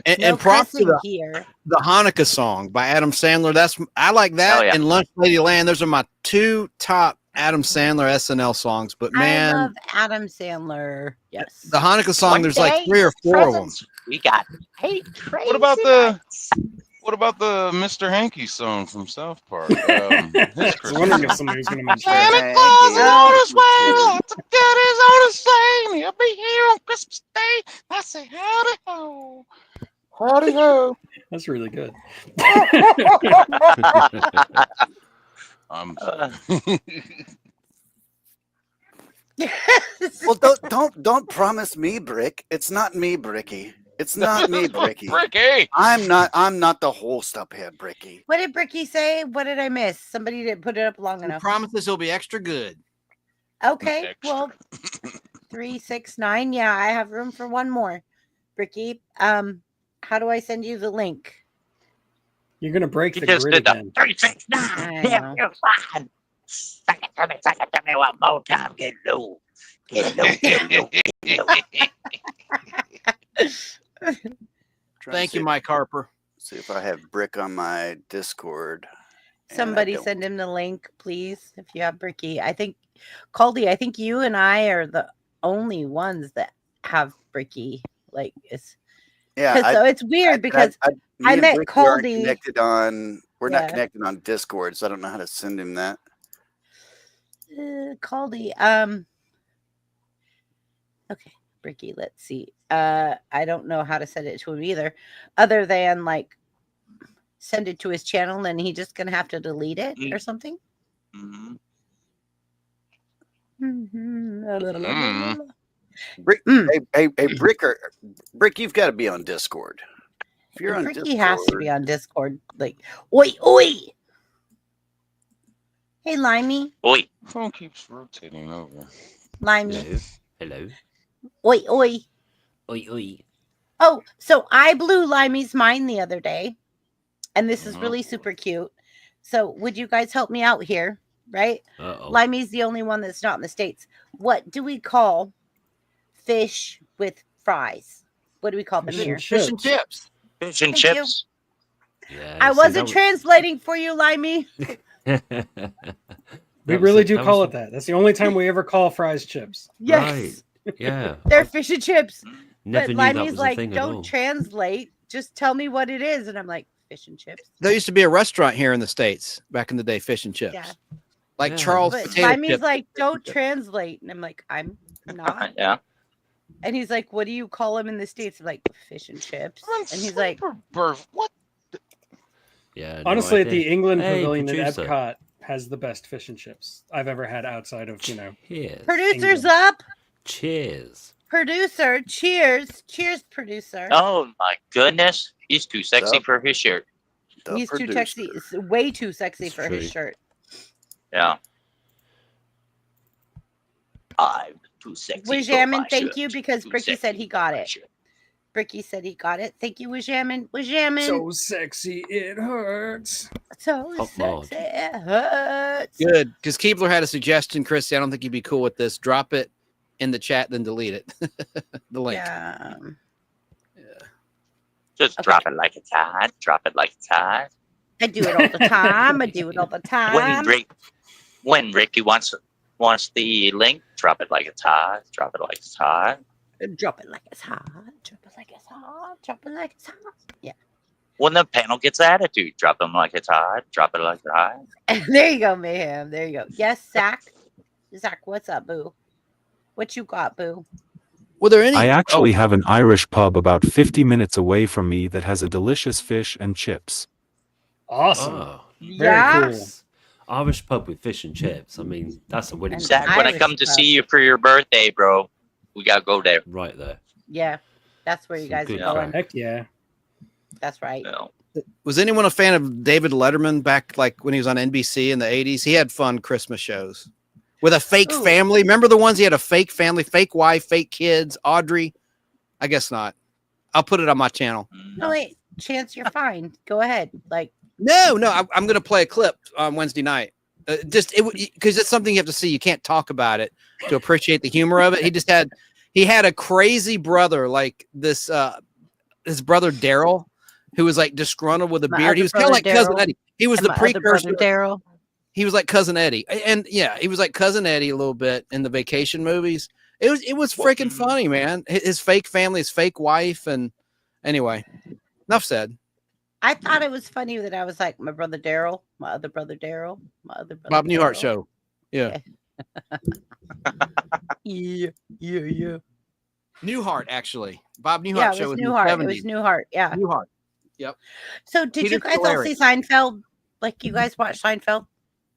And, No and props to cussing the, here. the Hanukkah song by Adam Sandler. I like that. Oh, yeah. And Lunch Lady Land. Those are my two top Adam Sandler SNL songs. But man, I love Adam Sandler. Yes. the Hanukkah song, One there's like day, 3 or 4 of them. presents, we got 8 crazy What about the- nights. What about the Mr. Hanky song from South Park? His I was Christmas wondering if song. somebody was going to mention Santa that. Claus is on his way. Lots of goodies on his sleigh. He'll be here on Christmas Day. I say howdy ho. Howdy ho. That's really good. I'm Well, don't promise me, Brick. It's not me, Bricky. It's not me, Bricky. Bricky. I'm not the host up here, Bricky. What did Bricky say? What did I miss? Somebody didn't put it up long He enough. promises he'll be extra good. Okay, Extra. well, 3, 6, 9. Yeah, I have room for one more. Bricky, how do I send you the link? You're going to break You the just grid did the again. 3, 6, I 9. know. Damn, you're fine. Suck it to me one more time. Get low. Get low, get low, get low. Thank you, Mike Harper. See if I have Brick on my Discord. and I Somebody don't. send him the link, please, if you have Bricky. I think, Caldy, I think you and I are the only ones that have Bricky. Like, it's Yeah, so it's weird because me I and met Bricky aren't Caldy. connected on. We're Yeah. not connected on Discord, so I don't know how to send him that. Caldy. Okay, Bricky, let's see. I don't know how to send it to him either, other than like send it to his channel and then he's just gonna have to delete it or something. Mhm. Brick, Mm. hey, Brick, you've got to be on Discord. If you're on Bricky Discord, has to be on Discord. Like, oi, oi. Hey, Limey, Oi. Phone keeps rotating over. Limey, Hello. oi, oi. Oi, oi. Oh, so I blew Limey's mind the other day, and this is really super cute. So, would you guys help me out here? Right? Uh-oh. Limey's the only one that's not in the States. What do we call fish with fries? What do we call them Fish and here? chips. Fish and chips. Fish and Thank you. chips. Yeah, I see, wasn't that translating for you, Limey. was- We that was really it. do That call was- it that. That's the only time we ever call fries chips. Yes, Yeah. they're I fish and chips. never But knew that Limey's was a like, thing at all. don't translate. Just tell me what it is. And I'm like, fish and chips. There used to be a restaurant here in the States back in the day, Fish and Chips. Yeah. Like Yeah. Charles But Potato Limey's Chips. like, don't translate. And I'm like, I'm not. Yeah. And he's like, what do you call them in the States? I'm like, fish and chips. And he's like, What? Yeah. no Honestly, at the idea. England Hey, Pavilion producer. at Epcot has the best fish and chips I've ever had outside of, Cheers. producer's England. up. Cheers. Producer, cheers. Cheers, producer. Oh my goodness. He's too sexy Sup? for his shirt. He's too producer. sexy. It's way too sexy It's for his true. shirt. Yeah. I'm too sexy. for Wajamin, my thank shirt. you, because Too Bricky said sexy he for got my it. shirt. Bricky said he got it. Thank you, Wajamin. Wajamin. So sexy it hurts. So Top mark. sexy it hurts. Good, because Keebler had a suggestion, Chrissy. I don't think you'd be cool with this. Drop it in the chat, then delete it. The link. Yeah. Just Okay. drop it like it's hot. Drop it like it's hot. I do it all the time. I do it all the time. When Ricky wants the link, drop it like it's hot. Drop it like it's hot. Drop it like it's hot. Drop it like it's hot. Drop it like it's hot. Yeah. When the panel gets attitude, drop them like it's hot. Drop it like it's hot. There you go, Mayhem. There you go. Yes, Zach. Zach, what's up, boo? What you got, boo? Were there any? I actually have an Irish pub about 50 minutes away from me that has a delicious fish and chips. Awesome. Oh, Very Yes. Irish pub with fish and chips. I mean, that's a winning And Zach, combo when I Irish come to pub. see you for your birthday, bro, we gotta go there. right there. Yeah. That's where you Some guys are good going. crack. Heck yeah. That's right. You know. Was anyone a fan of David Letterman back like when he was on NBC in the 80s? He had fun Christmas shows with a fake Ooh. family. Remember the ones he had a fake family, fake wife, fake kids, Audrey? I guess not. I'll put it on my channel. No, wait. Chance, you're fine. Go ahead. Like, No, I'm going to play a clip on Wednesday night. Because it's something you have to see. You can't talk about it to appreciate the humor of it. He had a crazy brother like this. His brother Daryl, who was like disgruntled with a My beard. He other was kind of like brother Cousin Daryl. Eddie. He was and the my other brother, precursor. Daryl. He was like Cousin Eddie, and yeah, he was like Cousin Eddie a little bit in the vacation movies. It was freaking funny, man. His fake family, his fake wife, and anyway, enough said. I thought it was funny that I was like, my brother Daryl, my other brother Daryl, my other brother Bob Newhart Daryl. show. Yeah. Yeah. Newhart, actually. Bob Newhart Yeah, it show was in the Newhart. It was 70s. Newhart. Yeah. Newhart. Yep. So did you Peter guys all see Seinfeld? Like you guys watch Seinfeld?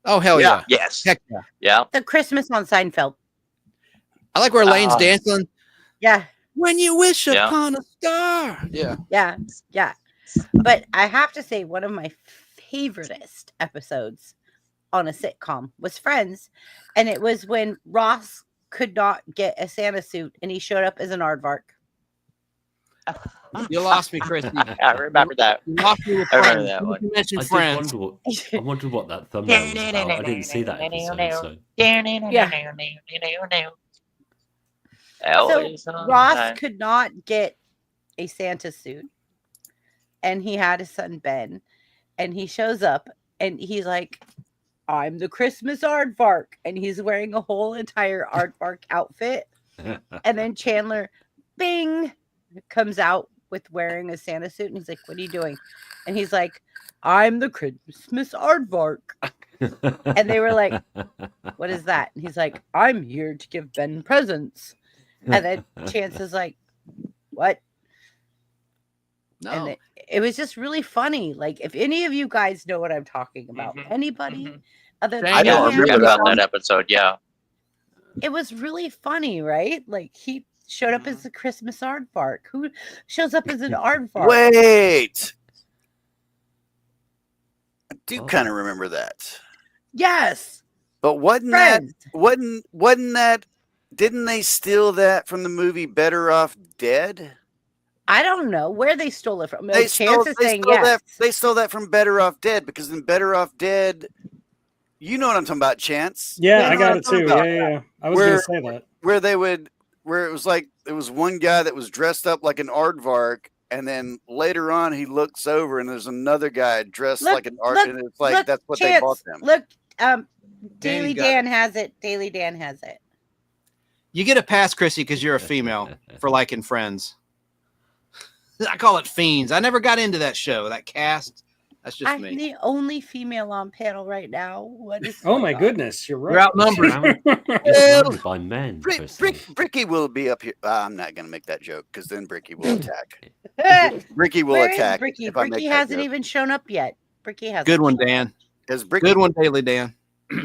Oh, hell yeah. Yes. Heck yeah. Yeah. The Christmas on Seinfeld. I like where Lane's dancing. Yeah. When you wish Yeah. upon a star. Yeah. Yeah. Yeah. But I have to say, one of my favoriteest episodes on a sitcom was Friends. And it was when Ross could not get a Santa suit and he showed up as an aardvark. You lost me, Christy. I remember that. You lost me with I remember Friends. that You one. mentioned I did Friends. wonder what that thumbnail was about. I didn't see that episode, so So Ross could not get a Santa suit, and he had his son Ben, and he shows up and he's like, I'm the Christmas aardvark, and he's wearing a whole entire aardvark outfit. And then Chandler, bing, comes out with wearing a Santa suit, and he's like, what are you doing? And he's like, I'm the Christmas aardvark. And they were like, what is that? And he's like, I'm here to give Ben presents. And then Chance is like, what? No. And it was just really funny. Like, if any of you guys know what I'm talking about, anybody other than I know. I him, forgot about that episode. Yeah. it was really funny, right? Like, he showed up as a Christmas aardvark. Who shows up as an aardvark? Wait. I do kind of remember that. Yes. But wasn't Friends. that didn't they steal that from the movie Better Off Dead? I don't know where they stole it from. They Chance is saying stole yes. they stole that from Better Off Dead, because in Better Off Dead, you know what I'm talking about, Chance. Yeah, You I know got what it I'm too. talking Yeah, about. yeah. I was going to say that. Where it was like it was one guy that was dressed up like an aardvark, and then later on he looks over and there's another guy dressed like an aardvark, and it's like that's what they bought them. Look, Danny Daily got Dan has it. Daily Dan has it. You get a pass, Chrissy, because you're a female for liking Friends. I call it Fiends. I never got into that show, that cast. That's just I'm me. the only female on panel right now. What is? Oh going my on? goodness, you're right. You're outnumbered. You're surrounded by men. Bricky will be up here. I'm not going to make that joke because then Bricky will attack. Bricky will Where is attack. Bricky? if I make Bricky that hasn't joke. even shown up yet. Bricky hasn't. Good one, shown up. Dan. Because Bricky, Good one, Daily Dan.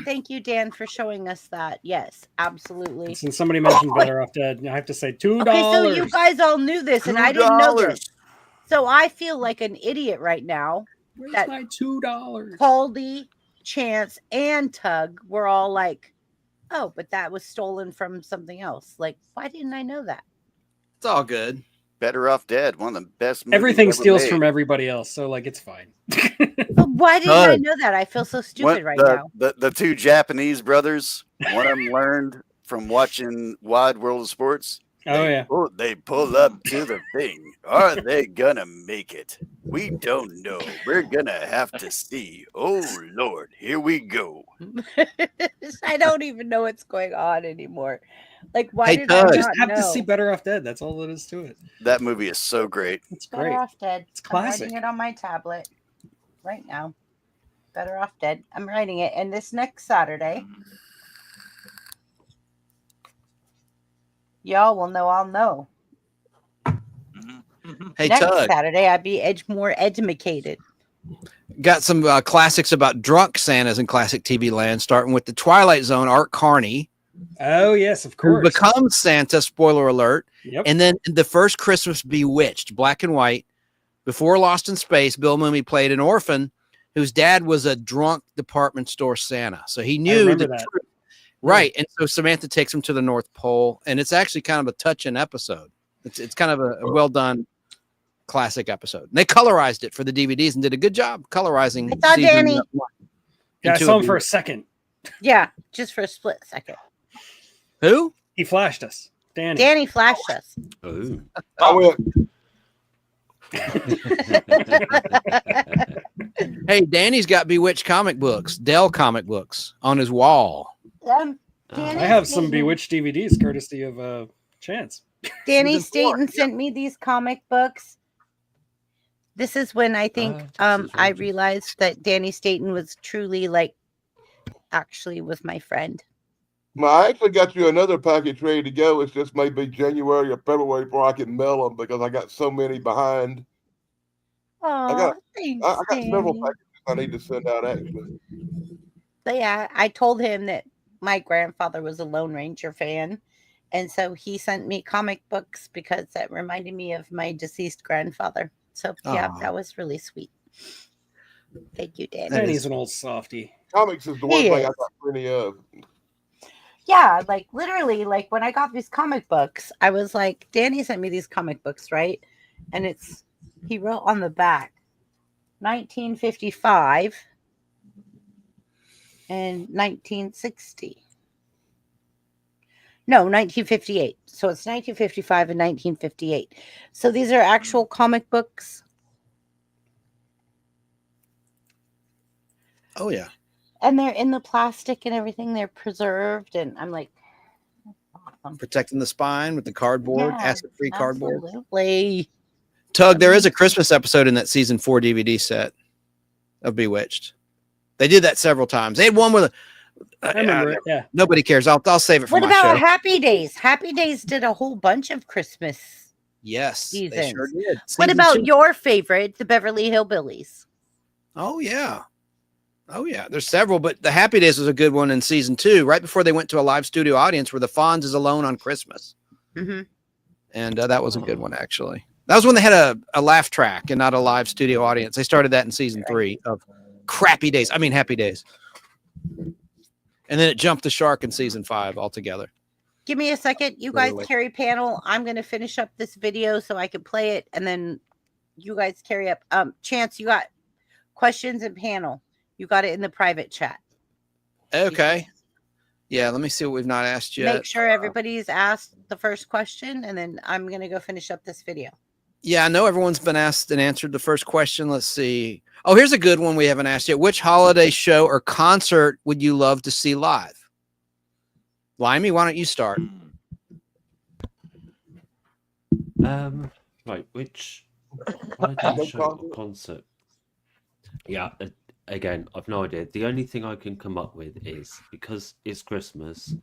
Thank you, Dan, for showing us that. Yes, absolutely. Since somebody mentioned Better Off Dead, I have to say $2. Okay, so you guys all knew this, and I didn't know this. So I feel like an idiot right now Where's that my $2? Caldy, Chance, and Tug were all like, oh, but that was stolen from something else. Like, why didn't I know that? It's all good. Better Off Dead, one of the best movies Everything ever steals made. from everybody else, so like it's fine. But why didn't I Tug. know that? I feel so What- stupid right the, now. The two Japanese brothers, one of them learned from watching Wide World of Sports. Oh yeah. They pull up to the thing. Are they gonna make it? We don't know. We're gonna have to see. Oh Lord, here we go. I don't even know what's going on anymore. Like, why Hey, did Tug. I Just not have know? to see Better Off Dead. That's all it is to it. That movie is so great. It's Better great. Off Dead. It's I'm classic. writing it on my tablet right now. Better Off Dead. I'm writing it. And this next Saturday, y'all will know I'll know. Hey, Next Tug. Saturday, I'd be more educated. Got some classics about drunk Santas in classic TV land, starting with the Twilight Zone, Art Carney, Oh yes, of who course. becomes Santa, spoiler alert. Yep. And then the first Christmas, Bewitched, black and white. Before Lost in Space, Bill Mumy played an orphan whose dad was a drunk department store Santa. So he knew remember the that. truth. Right. And so Samantha takes him to the North Pole, and it's actually kind of a touching episode. It's kind of a well done classic episode. And they colorized it for the DVDs and did a good job colorizing. I saw season Danny. one Yeah, I and two saw of him for a these. second. Yeah, just for a split second. Who? He flashed us. Danny. Danny flashed us. Oh. I went, Hey, Danny's got Bewitched comic books, Dell comic books on his wall. Danny I have some Staten- Bewitched DVDs courtesy of Chance. Danny Season four, Staten sent me these comic books. This is when I think Texas I Rangers. realized that Danny Staten was truly actually was my friend. I actually got you another package ready to go. It's just maybe January or February before I can mail them because I got so many behind. Oh, got- thanks, I got several Danny. packages I need to send out actually. So yeah, I told him that my grandfather was a Lone Ranger fan. And so he sent me comic books because that reminded me of my deceased grandfather. So yeah, Aw. that was really sweet. Thank you, Danny. That Danny's is- an old softy. Comics is the one He thing I is. got plenty of. Yeah, literally, when I got these comic books, I was like, Danny sent me these comic books, right? And he wrote on the back 1955 and 1960. No, 1958. So it's 1955 and 1958. So these are actual comic books. Oh, yeah. And they're in the plastic and everything. They're preserved. And I'm like, awesome. Protecting the spine with the cardboard, Yeah, acid-free cardboard. Absolutely. Tug, there is a Christmas episode in that season 4 DVD set of Bewitched. They did that several times. They had one with a. I remember it. Yeah. Nobody cares. I'll save it for What my about show. Happy Days? Happy Days did a whole bunch of Christmas. Yes, they seasons. sure did. What Season about 2. your favorite, the Beverly Hillbillies? Oh yeah, oh yeah. There's several, but the Happy Days was a good one in season 2, right before they went to a live studio audience where the Fonz is alone on Christmas, Mm-hmm. and that was a good one actually. That was when they had a laugh track and not a live studio audience. They started that in season 3 of Crappy Days. I mean Happy Days, and then it jumped the shark in season 5 altogether. Give me a second. You guys Literally. carry panel. I'm going to finish up this video so I can play it, and then you guys carry up. Chance, you got questions and panel. You got it in the private chat. Okay, yeah. Let me see what we've not asked yet. Make sure everybody's asked the first question, and then I'm going to go finish up this video. Yeah, I know everyone's been asked and answered the first question. Let's see. Oh, here's a good one we haven't asked yet. Which holiday show or concert would you love to see live? Limey, why don't you start? Right, which holiday show or concert? Yeah, again, I've no idea. The only thing I can come up with is because it's Christmas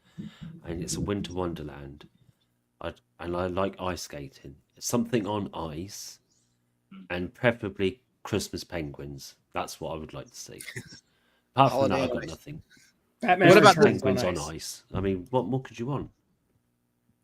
and it's a winter wonderland, and I like ice skating. Something on ice, and preferably Christmas penguins. That's what I would like to see. Apart from that, Holiday I've got ice. nothing. Batman What about Returns Penguins on on ice. I mean, what more could you want?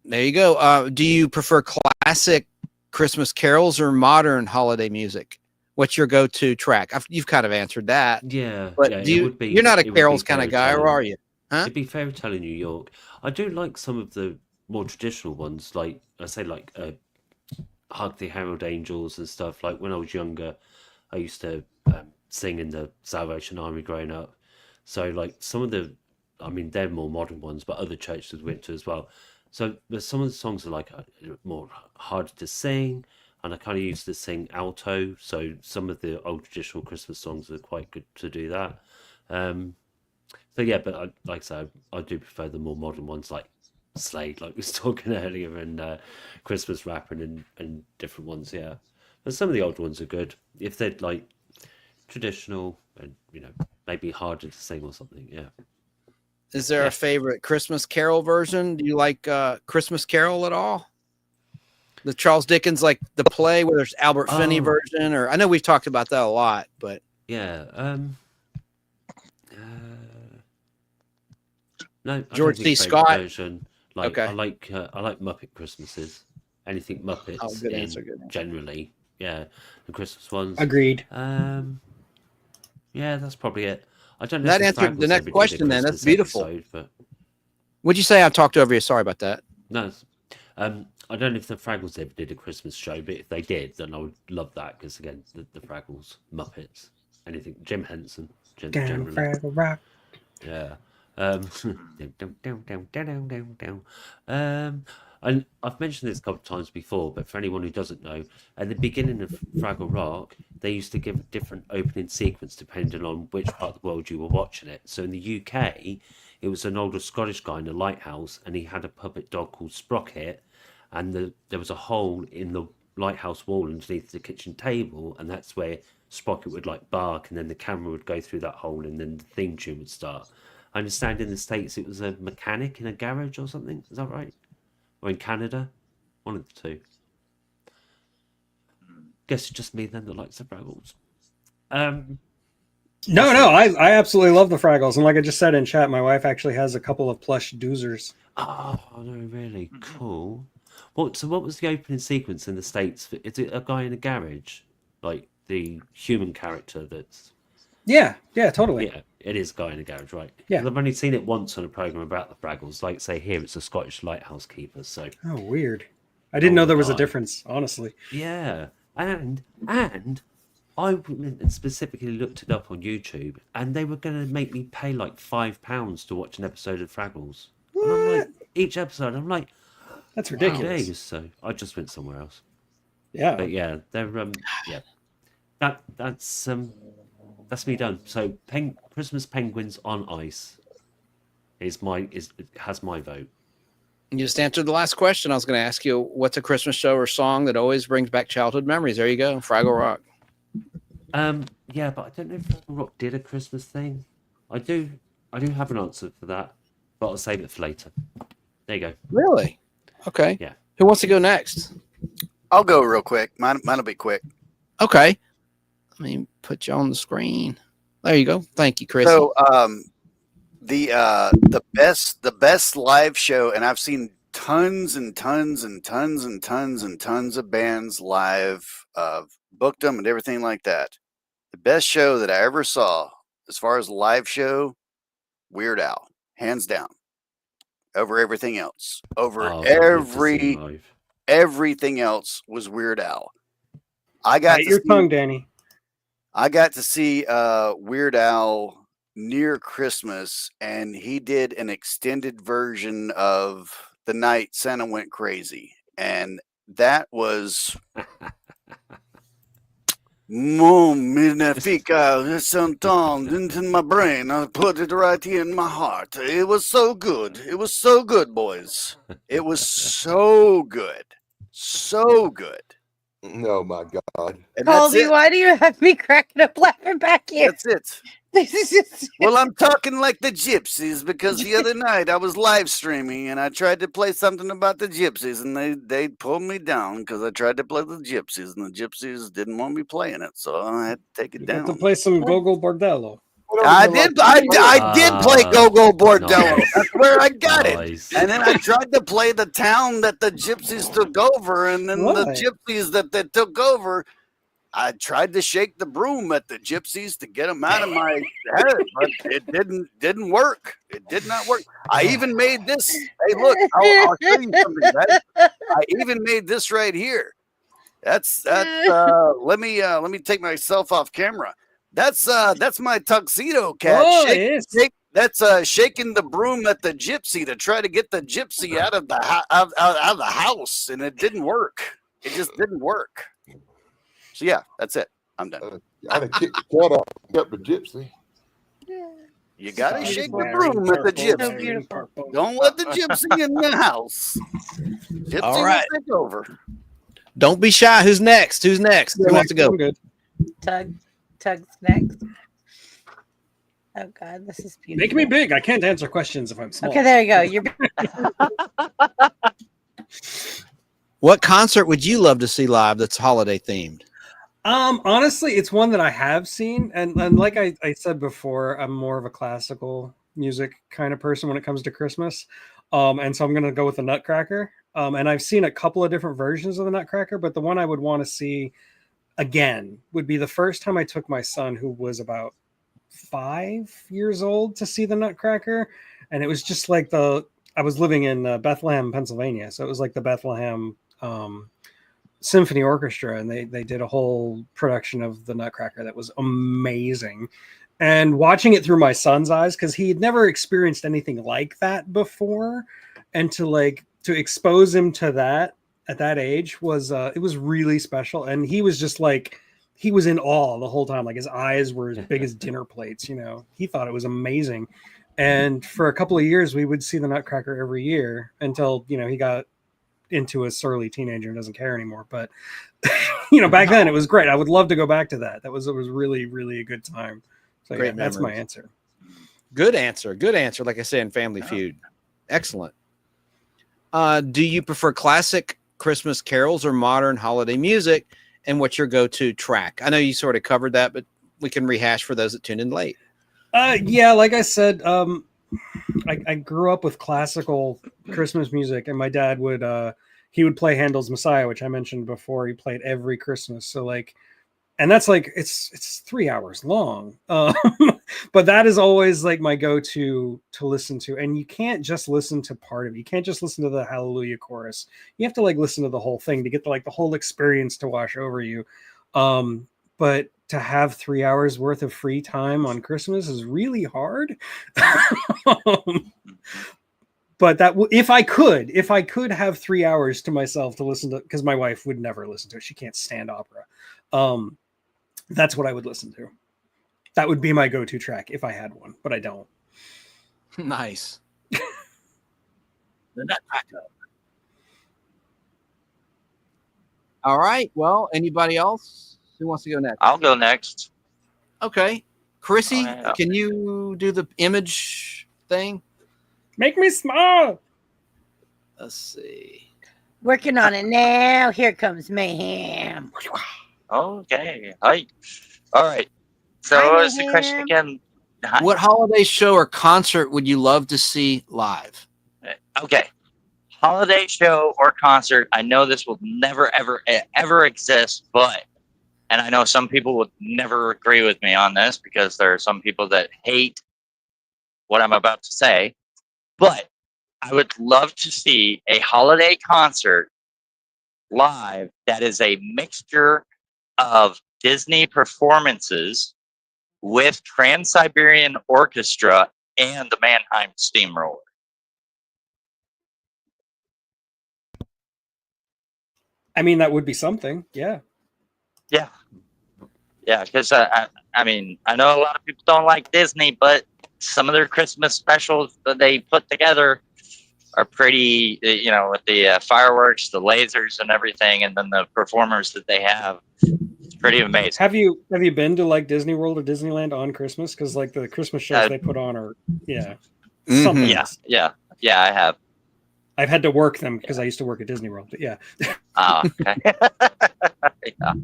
There you go. Do you prefer classic Christmas carols or modern holiday music? what's your go-to track? You've kind of answered that. Yeah, But yeah, do it you? would be. You're not a It would be carols kind of Fairy guy, or Tale. are you? Huh? It'd be Fairy Tale in New York. I do like some of the more traditional ones, like I say, like Hug the Herald Angels and stuff. Like when I was younger, I used to sing in the Salvation Army growing up. So like some of the, I mean, they're more modern ones, but other churches went to as well. So there's some of the songs are like more harder to sing, and I kind of used to sing alto. So some of the old traditional Christmas songs are quite good to do that. So yeah, but like I said, I do prefer the more modern ones like Slade, like we was talking earlier, and Christmas Rapping and different ones. Yeah, but some of the old ones are good if they're like traditional and maybe harder to sing or something. Yeah. Is there Yeah. a favorite Christmas Carol version? Do you like Christmas Carol at all? The Charles Dickens, like the play where there's Albert Finney Oh. version, or I know we've talked about that a lot, but Yeah. No, I don't George think C. favourite Scott. version. Like Okay. I like Muppet Christmases. Anything Muppets Oh, good answer, good answer. generally. Yeah, the Christmas ones. Agreed. Yeah, that's probably it. I don't know. That if answered the Fraggles next ever did a question then. That's Christmas beautiful. episode, but what'd you say? I talked over you. Sorry about that. no, I don't know if the Fraggles ever did a Christmas show, but if they did, then I would love that because again, the Fraggles, Muppets, anything, Jim Henson, Down generally. Fraggle Rock. Yeah. And I've mentioned this a couple of times before, but for anyone who doesn't know, at the beginning of Fraggle Rock, they used to give a different opening sequence depending on which part of the world you were watching it. So in the UK, it was an older Scottish guy in a lighthouse, and he had a puppet dog called Sprocket, and there was a hole in the lighthouse wall underneath the kitchen table, and that's where Sprocket would like bark, and then the camera would go through that hole, and then the theme tune would start. I understand in the States it was a mechanic in a garage or something. Is that right? Or in Canada? One of the two. Guess it's just me then that likes the Fraggles. No, I absolutely love the Fraggles, and like I just said in chat, my wife actually has a couple of plush doozers. Oh, no, really cool. So what was the opening sequence in the States? Is it a guy in a garage? Like the human character that's... Yeah, totally. Yeah, it is a guy in a garage, right? Yeah. 'Cause I've only seen it once on a program about the Fraggles. Like, say, here it's a Scottish lighthouse keeper, so... Oh, weird. I didn't know there was a God. difference, honestly. Yeah, and I specifically looked it up on YouTube, and they were going to make me pay like £5 to watch an episode of Fraggles. And I'm like, each episode, I'm like, That's wow, ridiculous. days. So I just went somewhere else. Yeah. But yeah, they're yeah, that's me done. So Christmas Penguins on Ice has my vote. You just answered the last question. I was going to ask you, what's a Christmas show or song that always brings back childhood memories? There you go, Fraggle Rock. Yeah, but I don't know if Fraggle Rock did a Christmas thing. I do have an answer for that, but I'll save it for later. There you go. Really? Okay. Yeah. Who wants to go next? I'll go real quick. Mine'll be quick. Okay. Let me put you on the screen. There you go. Thank you, Chris. So, the best live show, and I've seen tons and tons and tons and tons and tons of bands live, booked them and everything like that. The best show that I ever saw, as far as live show, Weird Al, hands down, over everything else. Everything else was Weird Al. Bite your tongue, Danny. I got to see Weird Al near Christmas, and he did an extended version of The Night Santa Went Crazy, and that was into my brain. I put it right here in my heart. It was so good. It was so good, boys. It was so good. So good. Oh my God. And that's Colby, it. why do you have me cracking up laughing back here? That's it. This is just Well, I'm talking like the gypsies because the other night I was live streaming and I tried to play something about the gypsies and they pulled me down because I tried to play the gypsies and the gypsies didn't want me playing it, so I had to take it You down. got to play some Gogo Bordello. I did play Go-Go Bordello. That's where I got it. Nice. And then I tried to play the town that the gypsies took over, and then the Why? gypsies that took over I tried to shake the broom at the gypsies to get them out of my head, but it didn't work. It did not work. I even made this. Hey, look, I'll show you something, guys. I even made this right here. That's let me take myself off camera. That's my tuxedo cat. Oh, That's shaking the broom at the gypsy to try to get the gypsy out of the out of the house, and it didn't work. It just didn't work. So yeah, that's it. I'm done. I'd have kicked the cat up the gypsy. You gotta So shake the beautiful. broom at the So gypsy. beautiful. Don't let the gypsy in the house. Gypsy All right. will take over. Don't be shy. Who's next? Who wants to go? I'm good. Tug's next. Oh God, this is beautiful. Make me big. I can't answer questions if I'm small. Okay, there you go. You're What concert would you love to see live that's holiday themed? Honestly, it's one that I have seen, and like I said before, I'm more of a classical music kind of person when it comes to Christmas. And so I'm gonna go with the Nutcracker. And I've seen a couple of different versions of the Nutcracker, but the one I would want to see again would be the first time I took my son, who was about 5 years old, to see the Nutcracker. And it was just like I was living in Bethlehem, Pennsylvania. So it was like the Bethlehem Symphony Orchestra. And they did a whole production of the Nutcracker that was amazing. And watching it through my son's eyes, because he had never experienced anything like that before. And to expose him to that at that age was it was really special. And he was just like, he was in awe the whole time. Like his eyes were as big as dinner plates, he thought it was amazing. And for a couple of years, we would see the Nutcracker every year until, he got into a surly teenager and doesn't care anymore. But, back then it was great. I would love to go back to that. It was really, really a good time. So Great that's my memories. answer. Good answer. Good answer. Like I said in Family Feud. Excellent. Do you prefer classic Christmas carols or modern holiday music? And what's your go-to track? I know you sort of covered that, but we can rehash for those that tuned in late. Yeah, like I said, I grew up with classical Christmas music, and my dad would he would play Handel's Messiah, which I mentioned before. He played every Christmas. So and that's it's 3 hours long. But that is always like my go-to to listen to. And you can't just listen to part of it. You can't just listen to the Hallelujah chorus. You have to listen to the whole thing to get the whole experience to wash over you. But to have 3 hours worth of free time on Christmas is really hard. But if I could have 3 hours to myself to listen to, because my wife would never listen to it. She can't stand opera. That's what I would listen to. That would be my go-to track if I had one, but I don't. Nice. The Nutcracker. All right. Well, anybody else who wants to go next? I'll go next. Okay. Chrissy, All right. can you do the image thing? Make me smile. Let's see. working on it now. Here comes mayhem. Okay. Hi. All right. So Hi, what was the question Mayhem. again? Hi. What holiday show or concert would you love to see live? Okay. Holiday show or concert. I know this will never, ever exist, but, and I know some people would never agree with me on this because there are some people that hate what I'm about to say, but I would love to see a holiday concert live that is a mixture of Disney performances with Trans-Siberian Orchestra and the Mannheim Steamroller. I mean, that would be something. Yeah. Yeah. Yeah, because I mean, I know a lot of people don't like Disney, but some of their Christmas specials that they put together are pretty, you know, with the fireworks, the lasers and everything, and then the performers that they have. It's pretty amazing. Have you been to like Disney World or Disneyland on Christmas? Because like the Christmas shows they put on are something. Yeah, I have. I've had to work them because I used to work at Disney World. But yeah. Okay. Yeah.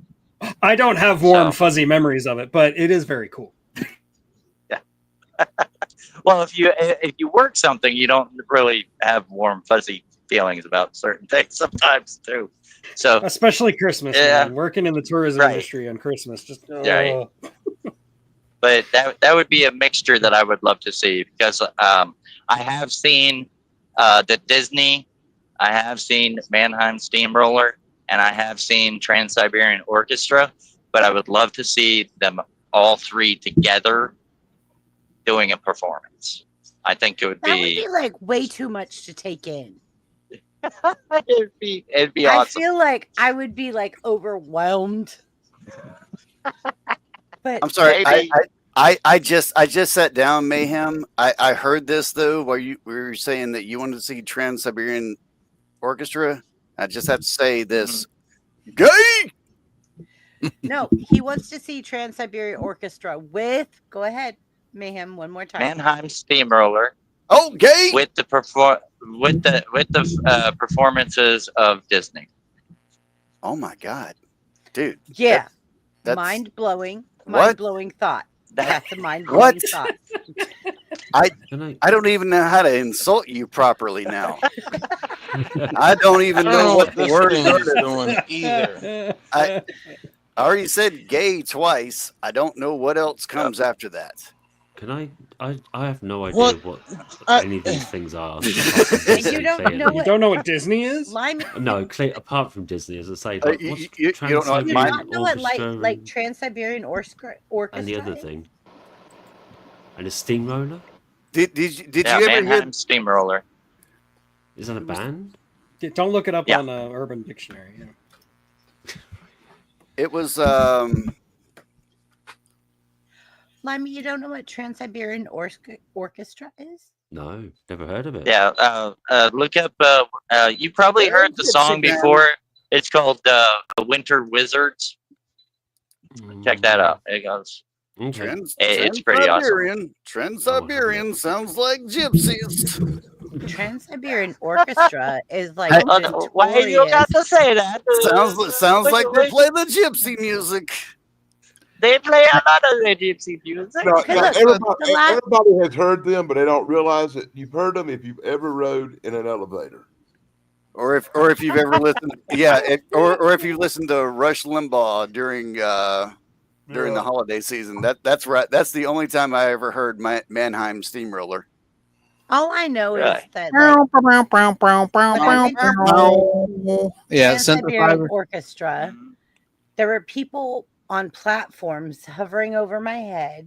I don't have warm, fuzzy memories of it, but it is very cool. Yeah. Well, if you work something, you don't really have warm, fuzzy feelings about certain things sometimes too. So Especially Christmas. Yeah. Man. Working in the tourism Right. industry on Christmas, just Right. but that would be a mixture that I would love to see because I have seen the Disney, I have seen Mannheim Steamroller, and I have seen Trans-Siberian Orchestra, but I would love to see them all three together doing a performance. I think it would That would be, be like way too much to take in. it'd be I awesome. feel like I would be like overwhelmed. But I'm sorry. Maybe. I just sat down, Mayhem. I heard this though, where you were saying that you wanted to see Trans-Siberian Orchestra. I just have to say this. Gay. no, he wants to see Trans-Siberian Orchestra with. Go ahead, Mayhem, one more time. Mannheim Steamroller Oh, gay. with the performances of Disney. Oh my God, dude. Yeah, That's mind blowing What? thought. That- That's a mind blowing What? thought. Can I? I don't even know how to insult you properly now. I don't even know what the this word thing is. is doing either. I already said gay twice. I don't know what else comes after that. Can I? I have no idea What? what I- any of these things are. You don't know You what don't know what Disney is? Lime. No, apart from Disney, as I say, Uh, like, you- what's you don't know what You do mine- not know what Orchestra like and- Trans-Siberian Orchestra and the other is? thing, and a steamroller. Did Yeah, you ever hear? Mannheim Steamroller. Is that a band? Don't look it up Yeah. on Urban Dictionary. Yeah. It was Lime, you don't know what Trans-Siberian Orchestra is? No, never heard of it. Yeah, look up. You probably heard the song before. It's called Winter Wizards. Check that out. It goes. Okay. It's pretty awesome. Trans-Siberian. Trans-Siberian sounds like gypsies. Trans-Siberian Orchestra is like Oh, no, why you got to say that? Sounds like they play the gypsy music. They play a lot of the gypsy music. No, Hey, no, look, everybody, the last- everybody has heard them, but they don't realize it. You've heard them if you've ever rode in an elevator. Or if you've ever listened, or if you listened to Rush Limbaugh during the holiday season. That's right. That's the only time I ever heard Mannheim Steamroller. All I know is Really? that Yeah, Trans-Siberian synthesizer. Orchestra, there were people on platforms hovering over my head,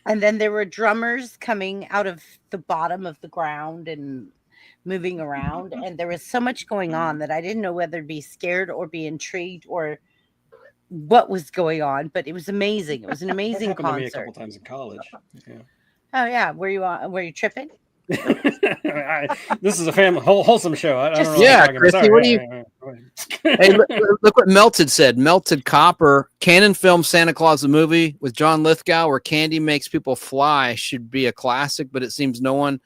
and then there were drummers coming out of the bottom of the ground and moving around, and there was so much going on that I didn't know whether to be scared or be intrigued or what was going on, but it was amazing. It was an That amazing happened to me a concert. couple times in college. Yeah. Oh yeah, were you tripping? This is a family wholesome show. I don't know. What Yeah, I'm talking about. Christy, Sorry. what do you- Go ahead. Hey, look what Melted said. Melted Copper, Canon film Santa Claus the movie with John Lithgow, where candy makes people fly, should be a classic, but it seems no one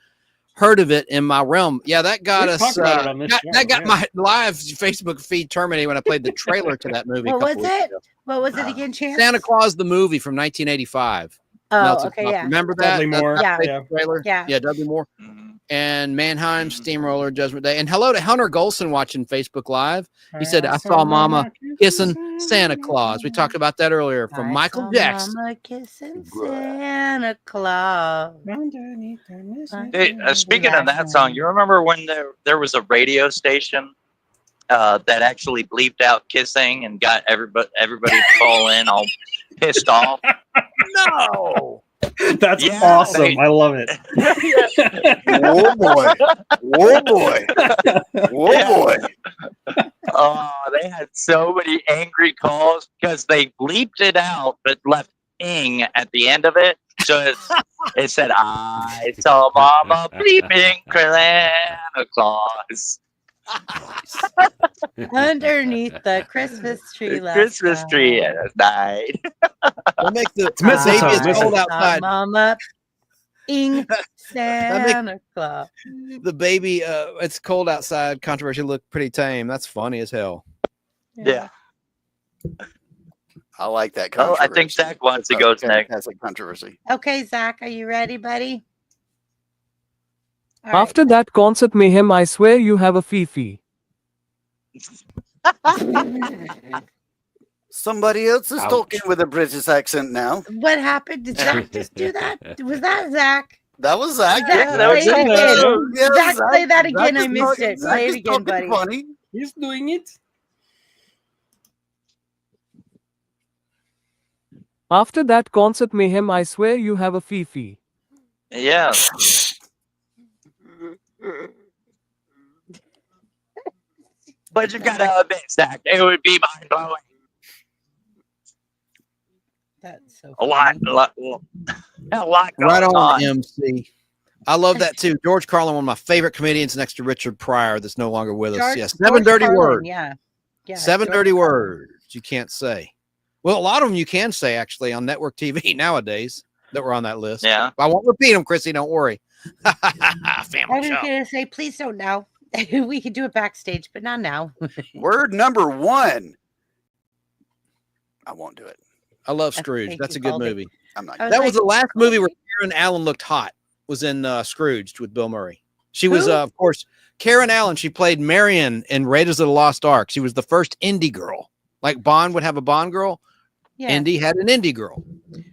heard of it in my realm. Yeah, that got We've us. talked about it on this show, That got yeah. my live Facebook feed terminated when I played the trailer to that movie. a What was couple weeks it? ago. What was it again, Chance? Santa Claus the movie from 1985. Oh, Melted okay, Copper. yeah. Remember that? Dudley Moore. Yeah. That Yeah. trailer. Yeah. Dudley Moore. Mhm. And Mannheim Steamroller Judgment Day. And hello to Hunter Golson watching Facebook Live. He said, I saw Mama kissing Santa Claus. We talked about that earlier from I Michael saw Jackson. Mama kissing Santa Claus. Hey, speaking of that song, you remember when there was a radio station that actually bleeped out kissing and got everybody to call in all pissed off? No. That's Yeah, awesome. they- I love it. Oh boy! Oh boy! Oh Yeah. boy! Oh, they had so many angry calls because they bleeped it out but left ing at the end of it. So it said, I saw Mama bleeping Santa Claus. Underneath the Christmas tree The last Christmas tree night. at night. We'll make the mistletoe, baby is mistletoe. cold I outside. saw Mama ing make- Santa Claus. The baby, it's cold outside. Controversy looked pretty tame. That's funny as hell. Yeah. I like that. Oh, I think Zach wants to go next. That's a controversy. Okay, Zach, are you ready, buddy? All right. After that concert mayhem, I swear you have a Fifi. Somebody else is Ouch. talking with a British accent now. What happened? Did Zach just do that? Was that Zach? That was Zach. Zach, that was play it him, again. Yes, Zach, play that Zach again. I is missed talking- it. Zach Play it is again, talking buddy. funny. He's doing it. After that concert mayhem, I swear you have a Fifi. Yeah. But you gotta admit, Zach, it would be mind blowing. That's so A lot funny. Right going on, on. MC. I love that too. George Carlin, one of my favorite comedians next to Richard Pryor, that's no longer with us. George- Yeah, seven George dirty Carlin, words. Yeah. Yeah. Seven George dirty Carlin. words you can't say. Well, a lot of them you can say actually on network TV nowadays that were on that list. Yeah. I won't repeat them, Chrissy. Don't worry. I Family was show. gonna say, please don't now. We could do it backstage, but not now. Word number 1. I won't do it. I love Thank Scrooge. you, That's a good Baldy. movie. I'm not. I was That was like, the last movie where Karen Allen looked hot. Was in Scrooged with Bill Murray. She was, Who? of course, Karen Allen. She played Marion in Raiders of the Lost Ark. She was the first indie girl. Like Bond would have a Bond girl. yeah. Indy had an indie girl,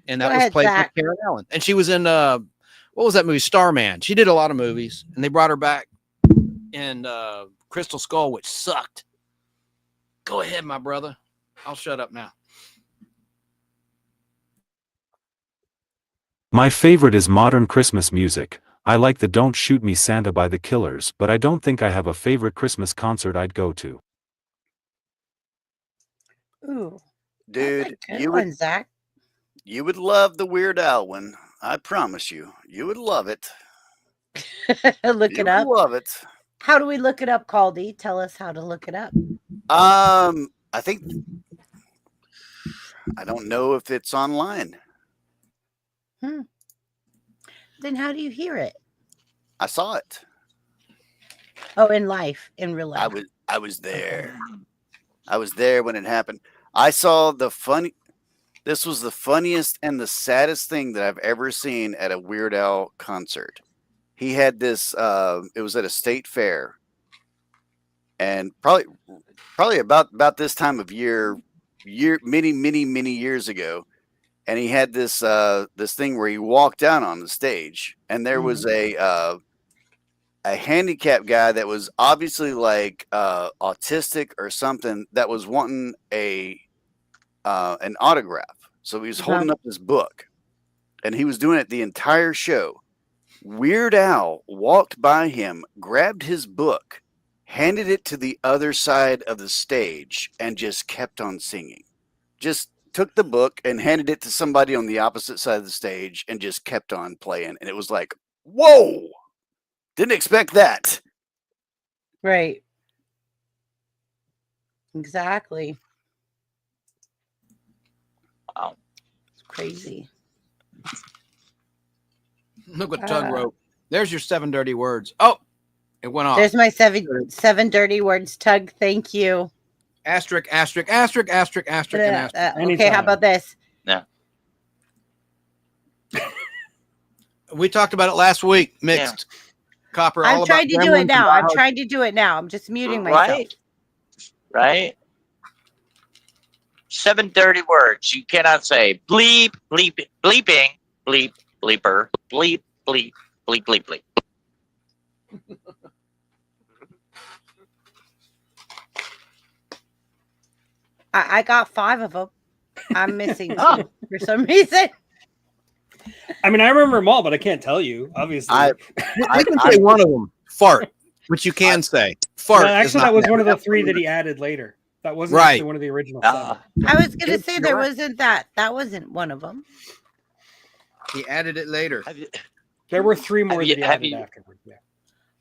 and that Go was ahead, played by Zach. Karen Allen. And she was in what was that movie? Starman. She did a lot of movies, and they brought her back in Crystal Skull, which sucked. Go ahead, my brother. I'll shut up now. My favorite is modern Christmas music. I like the Don't Shoot Me Santa by the Killers, but I don't think I have a favorite Christmas concert I'd go to. Ooh, Dude, that's a good you one, would Zach. you would love the Weird Al one. I promise you. You would love it. Look You it would up. love it. How do we look it up, Caldy? Tell us how to look it up. I think I don't know if it's online. Then how do you hear it? I saw it. Oh, in life, in real life. I was there. I was there when it happened. I saw this was the funniest and the saddest thing that I've ever seen at a Weird Al concert. He had this it was at a state fair. And probably about this time of year many years ago. And he had this this thing where he walked down on the stage, and there was a handicapped guy that was obviously like autistic or something that was wanting an autograph. So he was holding up his book, and he was doing it the entire show. Weird Al walked by him, grabbed his book, handed it to the other side of the stage, and just kept on singing. Just took the book and handed it to somebody on the opposite side of the stage and just kept on playing. And it was like, whoa, didn't expect that. Right. Exactly. Wow. It's crazy. Look what Tug wrote. There's your 7 dirty words. Oh, it went off. There's my seven dirty words, Tug. Thank you. Asterisk, asterisk, asterisk, asterisk, asterisk, and asterisk. Okay, how about this? Yeah. We talked about it last week. Mixed copper. I'm all trying about to do it gremlins now. and I'm Die trying to do it now. I'm just muting myself. Right? 7 dirty words you cannot say. Bleep, bleep, bleeping, bleep, bleeper, bleep, bleep, bleep, bleep, bleep. I got 5 of them. I'm missing 2 for some reason. I mean, I remember them all, but I can't tell you. Obviously, I can say one of them. Fart, which you can say. Fart. No, is actually, not that was bad. one of the 3 that he added later. That wasn't Right. actually one of the original 7. I was gonna Yes, say you're there right. wasn't that. That wasn't one of them. He added it later. There were 3 more Have you- that he have added you- afterward. Yeah.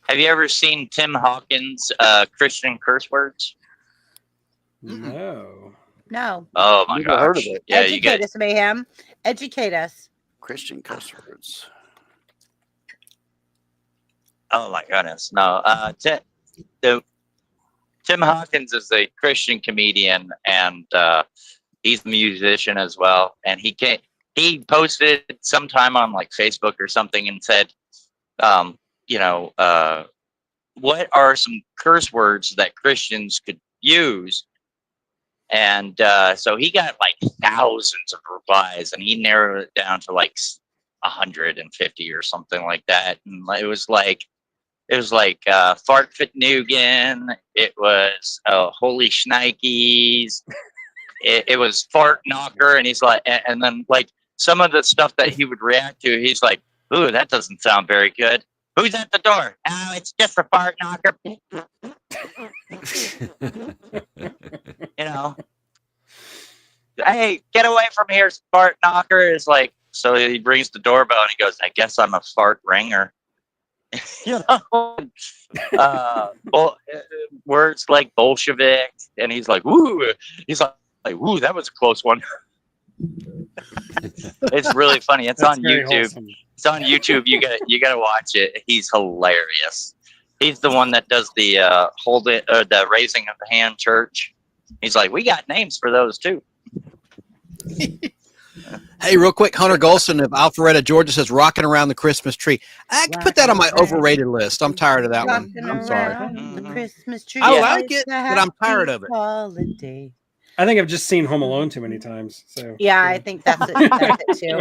Have you ever seen Tim Hawkins' Christian curse words? No. No. Oh my Never heard of gosh. it. Yeah, you Educate get us, Mayhem. Educate us. Christian curse words. Oh my goodness. No. Tim Hawkins is a Christian comedian, and he's a musician as well. And he posted sometime on like Facebook or something and said, what are some curse words that Christians could use? And so he got like thousands of replies, and he narrowed it down to like 150 or something like that. And it was like fart fit Nugan. It was holy shnikes. It was fart knocker, and he's like, and then like some of the stuff that he would react to, he's like, "Ooh, that doesn't sound very good. Who's at the door? Oh, it's just a fart knocker." Hey, get away from here, fart knocker. Is like, so he rings the doorbell and he goes, "I guess I'm a fart ringer." Words like Bolshevik, and he's like, "Woo!" He's like, "Woo, that was a close one." It's really funny. It's on YouTube. Wholesome. It's on YouTube. You gotta watch it. He's hilarious. He's the one that does the the raising of the hand church. He's like, "We got names for those too." Hey, real quick, Hunter Golson of Alpharetta, Georgia says "Rocking Around the Christmas Tree." I could put that on my overrated list. I'm tired of that one. I'm sorry. The Christmas tree. I like it, but I'm tired of it. Holiday. I think I've just seen Home Alone too many times. So Yeah, I think that's it. That's it too.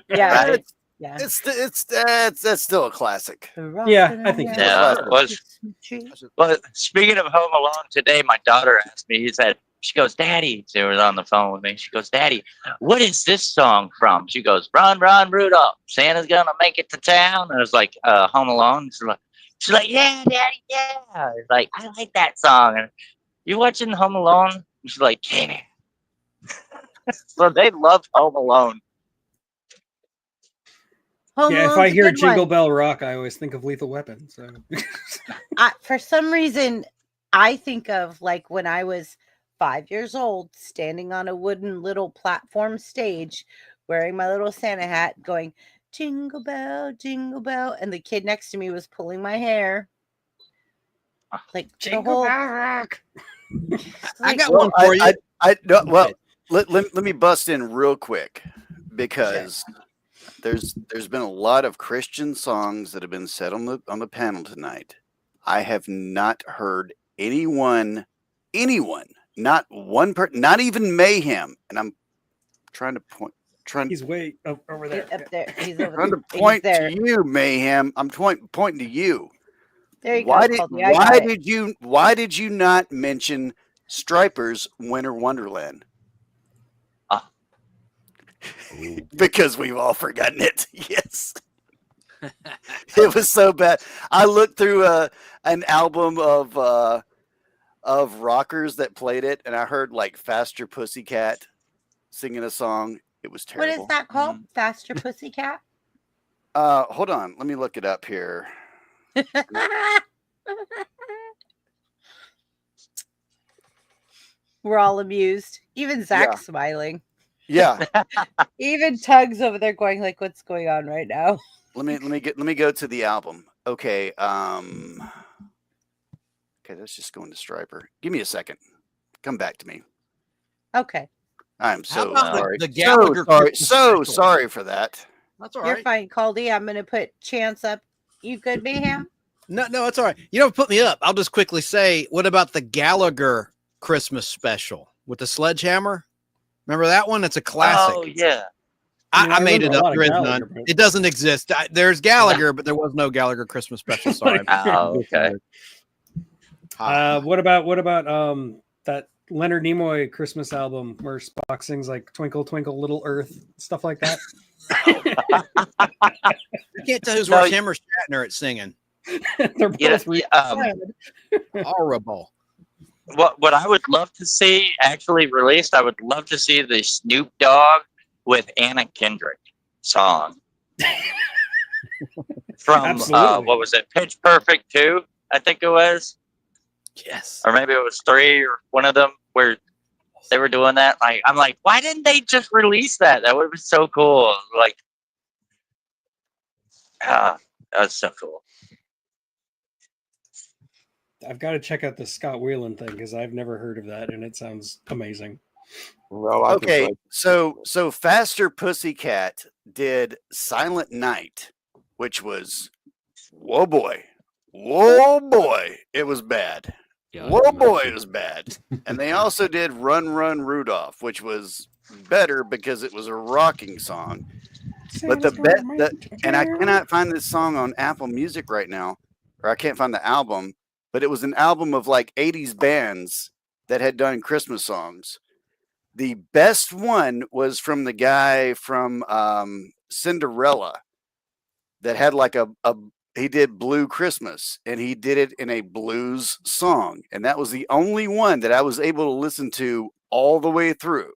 Yeah, Right. yeah. That's still a classic. Yeah, I think so. Yeah. But speaking of Home Alone, today my daughter asked me. She goes, "Daddy," she was on the phone with me. She goes, "Daddy, what is this song from?" She goes, "Run, run, Rudolph, Santa's gonna make it to town." And it was like Home Alone. She's like, "Yeah, Daddy, yeah." It's like, "I like that song." And you watching Home Alone? And she's like, "Yeah." So they love Home Alone. Home yeah, if Alone's I a hear good Jingle one. Bell Rock, I always think of Lethal Weapon. So For some reason, I think of like when I was 5 years old, standing on a wooden little platform stage, wearing my little Santa hat, going jingle bell, and the kid next to me was pulling my hair. Like Jingle the whole. Bell Rock. I got one for you. Let me bust in real quick because there's been a lot of Christian songs that have been said on the panel tonight. I have not heard anyone, not one person, not even Mayhem, and I'm trying to point. He's way over there. Up there. He's over Trying to there. point He's there. to you, Mayhem. I'm pointing to you. There you Why go. did Colby. I got it. why did you not mention Stryper's Winter Wonderland? Because we've all forgotten it. Yes. It was so bad. I looked through an album of rockers that played it, and I heard like Faster Pussycat singing a song. It was terrible. What is that called? Faster Pussycat? Hold on. Let me look it up here. We're all amused. Even Zach's smiling. Yeah. Even Tug's over there going like, "What's going on right now?" Let me go to the album. Okay. Okay, let's just go into Stryper. Give me a second. Come back to me. Okay. I'm How so about sorry. the Gallagher so sorry. Christmas So special? sorry for that. That's all You're right. fine, Caldy. I'm gonna put Chance up. You good, Mayhem? No, it's all right. You don't put me up. I'll just quickly say, what about the Gallagher Christmas special with the sledgehammer? Remember that one? It's a classic. Oh yeah. I made it remember a up. lot of There is Gallagher, none. but- It doesn't exist. There's Gallagher, but there was no Gallagher Christmas special. Sorry. Oh, okay. What about that Leonard Nimoy Christmas album where Spock sings like "Twinkle Twinkle Little Earth" stuff like that? You can't tell who's No, worse, him or Shatner at singing. They're You know, both really Horrible. what I would love to see actually released, I would love to see the Snoop Dogg with Anna Kendrick song from Absolutely. what was it, Pitch Perfect 2, I think it was, Yes. or maybe it was 3 or one of them where they were doing that. Like, I'm like, why didn't they just release that? That would have been so cool. Like, that's so cool. I've got to check out the Scott Weiland thing because I've never heard of that, and it sounds amazing. Well, I can Okay, say- so Faster Pussycat did Silent Night, which was Whoa boy, it was bad. Yeah, I Whoa can boy, it imagine. was bad. And they also did Run Run Rudolph, which was better because it was a rocking song. But the and I cannot find this song on Apple Music right now, or I can't find the album, but it was an album of like 80s bands that had done Christmas songs. The best one was from the guy from Cinderella that had like he did Blue Christmas, and he did it in a blues song. And that was the only one that I was able to listen to all the way through.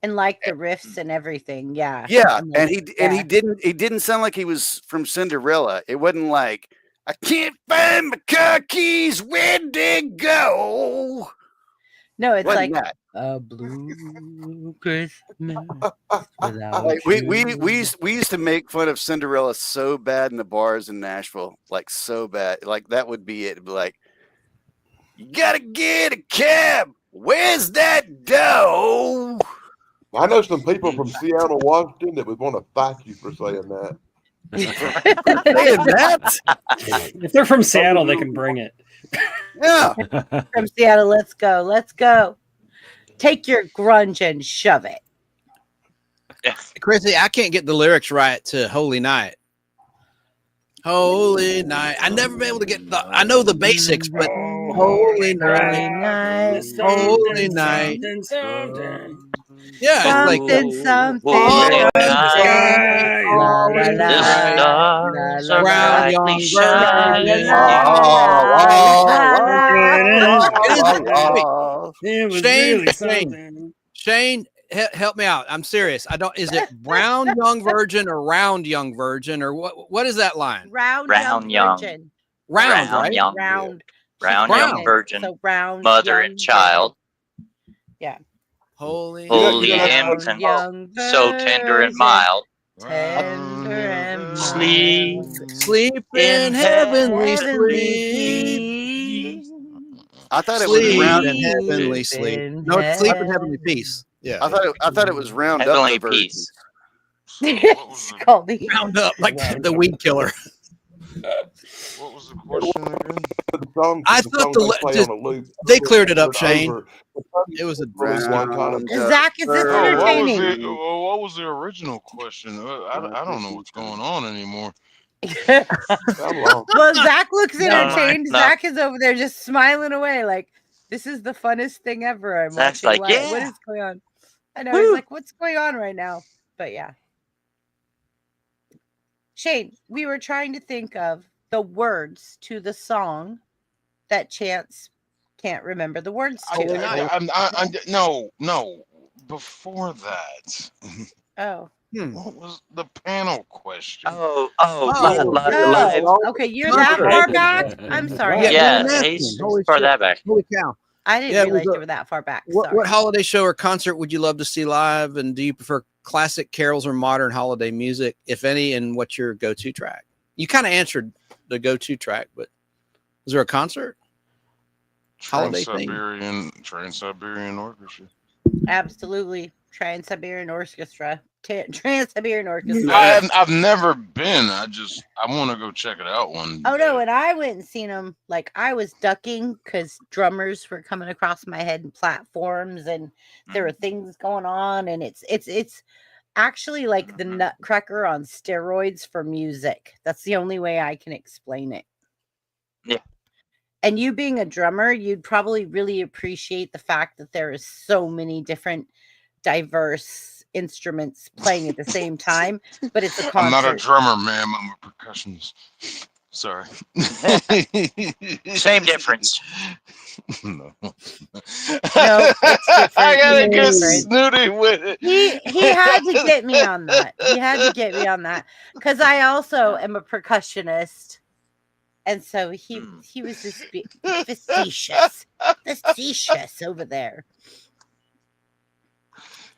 And like the riffs and everything. Yeah. Yeah. And And like, he didn't sound like he was from Cinderella. It wasn't like, I can't find my car keys, where'd they go? no, it's Wasn't like that. a blue Christmas without Like we you. used to make fun of Cinderella so bad in the bars in Nashville, like so bad. Like that would be it. It'd be like, you gotta get a cab. Where's that dough? I know some people from Seattle, Washington that would want to fight you for saying that. Saying that? If they're from Seattle, they can bring it. Yeah. From Seattle, let's go. Let's go. Take your grunge and shove it. Chrissy, I can't get the lyrics right to Holy Night. Holy Night. I never been able to get I know the basics, but Holy Night. Holy Night. Yeah, it's like something. Oh, The stars are Round brightly young shining. It was Shane, really Shane, something. Shane, help me out. I'm serious. I don't. Is it brown young virgin or round young virgin or what? What is that line? Round Brown young young. virgin. Round, Brown right? young. Round. Brown Brown. young virgin. So round. Mother young and child. Yeah. Holy, Holy Round infant. young So tender and virgin. mild. Tender and mild. Sleep. Sleep in in heavenly Heavenly sleep. peace. I thought it was Sleep round. in heavenly sleep. in No, it's sleep in heaven. heavenly peace. Yeah. I thought it was round Heavenly up the virgin. peace. It's called the Round up like the weed killer. What was the question again? The song, I the thought song the they play just- on a loop they over cleared it up, and Shane. over. It was a Really one kind of Zach, is this Oh, what was entertaining? what was the original question? I don't know what's going on anymore. How long? Well, Zach looks No, entertained. no. Zach is over there just smiling away like this is the funnest thing ever. I'm Zach's watching. like, What yeah. is going on? I know. He's like, what's going on right now? But yeah. Shane, we were trying to think of the words to the song that Chance can't remember the words to. No. Before that, Oh. what was the panel question? Oh, Oh, okay, you're that far back? I'm sorry. Yeah, Yeah, he's holy far shit. that back. Holy cow. I didn't Yeah, it was realize a- you were that far back. What Sorry. holiday show or concert would you love to see live? And do you prefer classic carols or modern holiday music, if any? And what's your go-to track? You kind of answered the go-to track, but is there a concert? Holiday thing? Trans-Siberian Orchestra. Absolutely. Trans-Siberian Orchestra. Trans-Siberian Orchestra. I've never been. I want to go check it out one Oh day. no, and I went and seen them. Like I was ducking because drummers were coming across my head and platforms, and there were things going on, and it's actually like the Nutcracker on steroids for music. That's the only way I can explain it. Yeah. And you being a drummer, you'd probably really appreciate the fact that there is so many different diverse instruments playing at the same time, but it's a concert. I'm not a drummer, ma'am. I'm a percussionist. Sorry. Same difference. No. No, it's different. I gotta It's get different. snooty with it. He had to get me on that. He had to get me on that because I also am a percussionist, and so he was just facetious over there.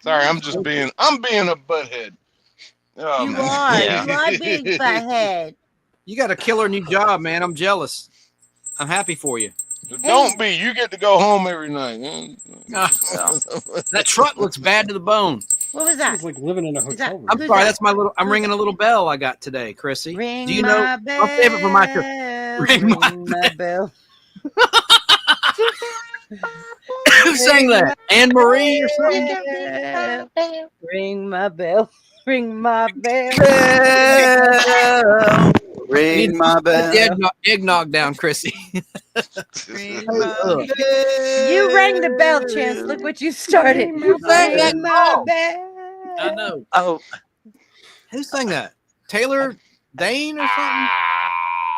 Sorry, I'm being a butthead. Oh, You man. are big butthead. You got a killer new job, man. I'm jealous. I'm happy for you. Don't be. You get to go home every night. That truck looks bad to the bone. What was that? It's like living in a hotel room. I'm sorry, that's my little. I'm ringing a little bell I got today, Chrissy. Ring Do you my know? bell. I'll save it for my turn. Ring my bell. Who sang that? Anne Marie or something? Ring my bell. Ring my bell. Ring my bell. Get the eggnog down, Chrissy. You rang the bell, Chance. Look what you started. Who sang that? Ring my bell. I know. Oh, Who sang that? Taylor Dane or something?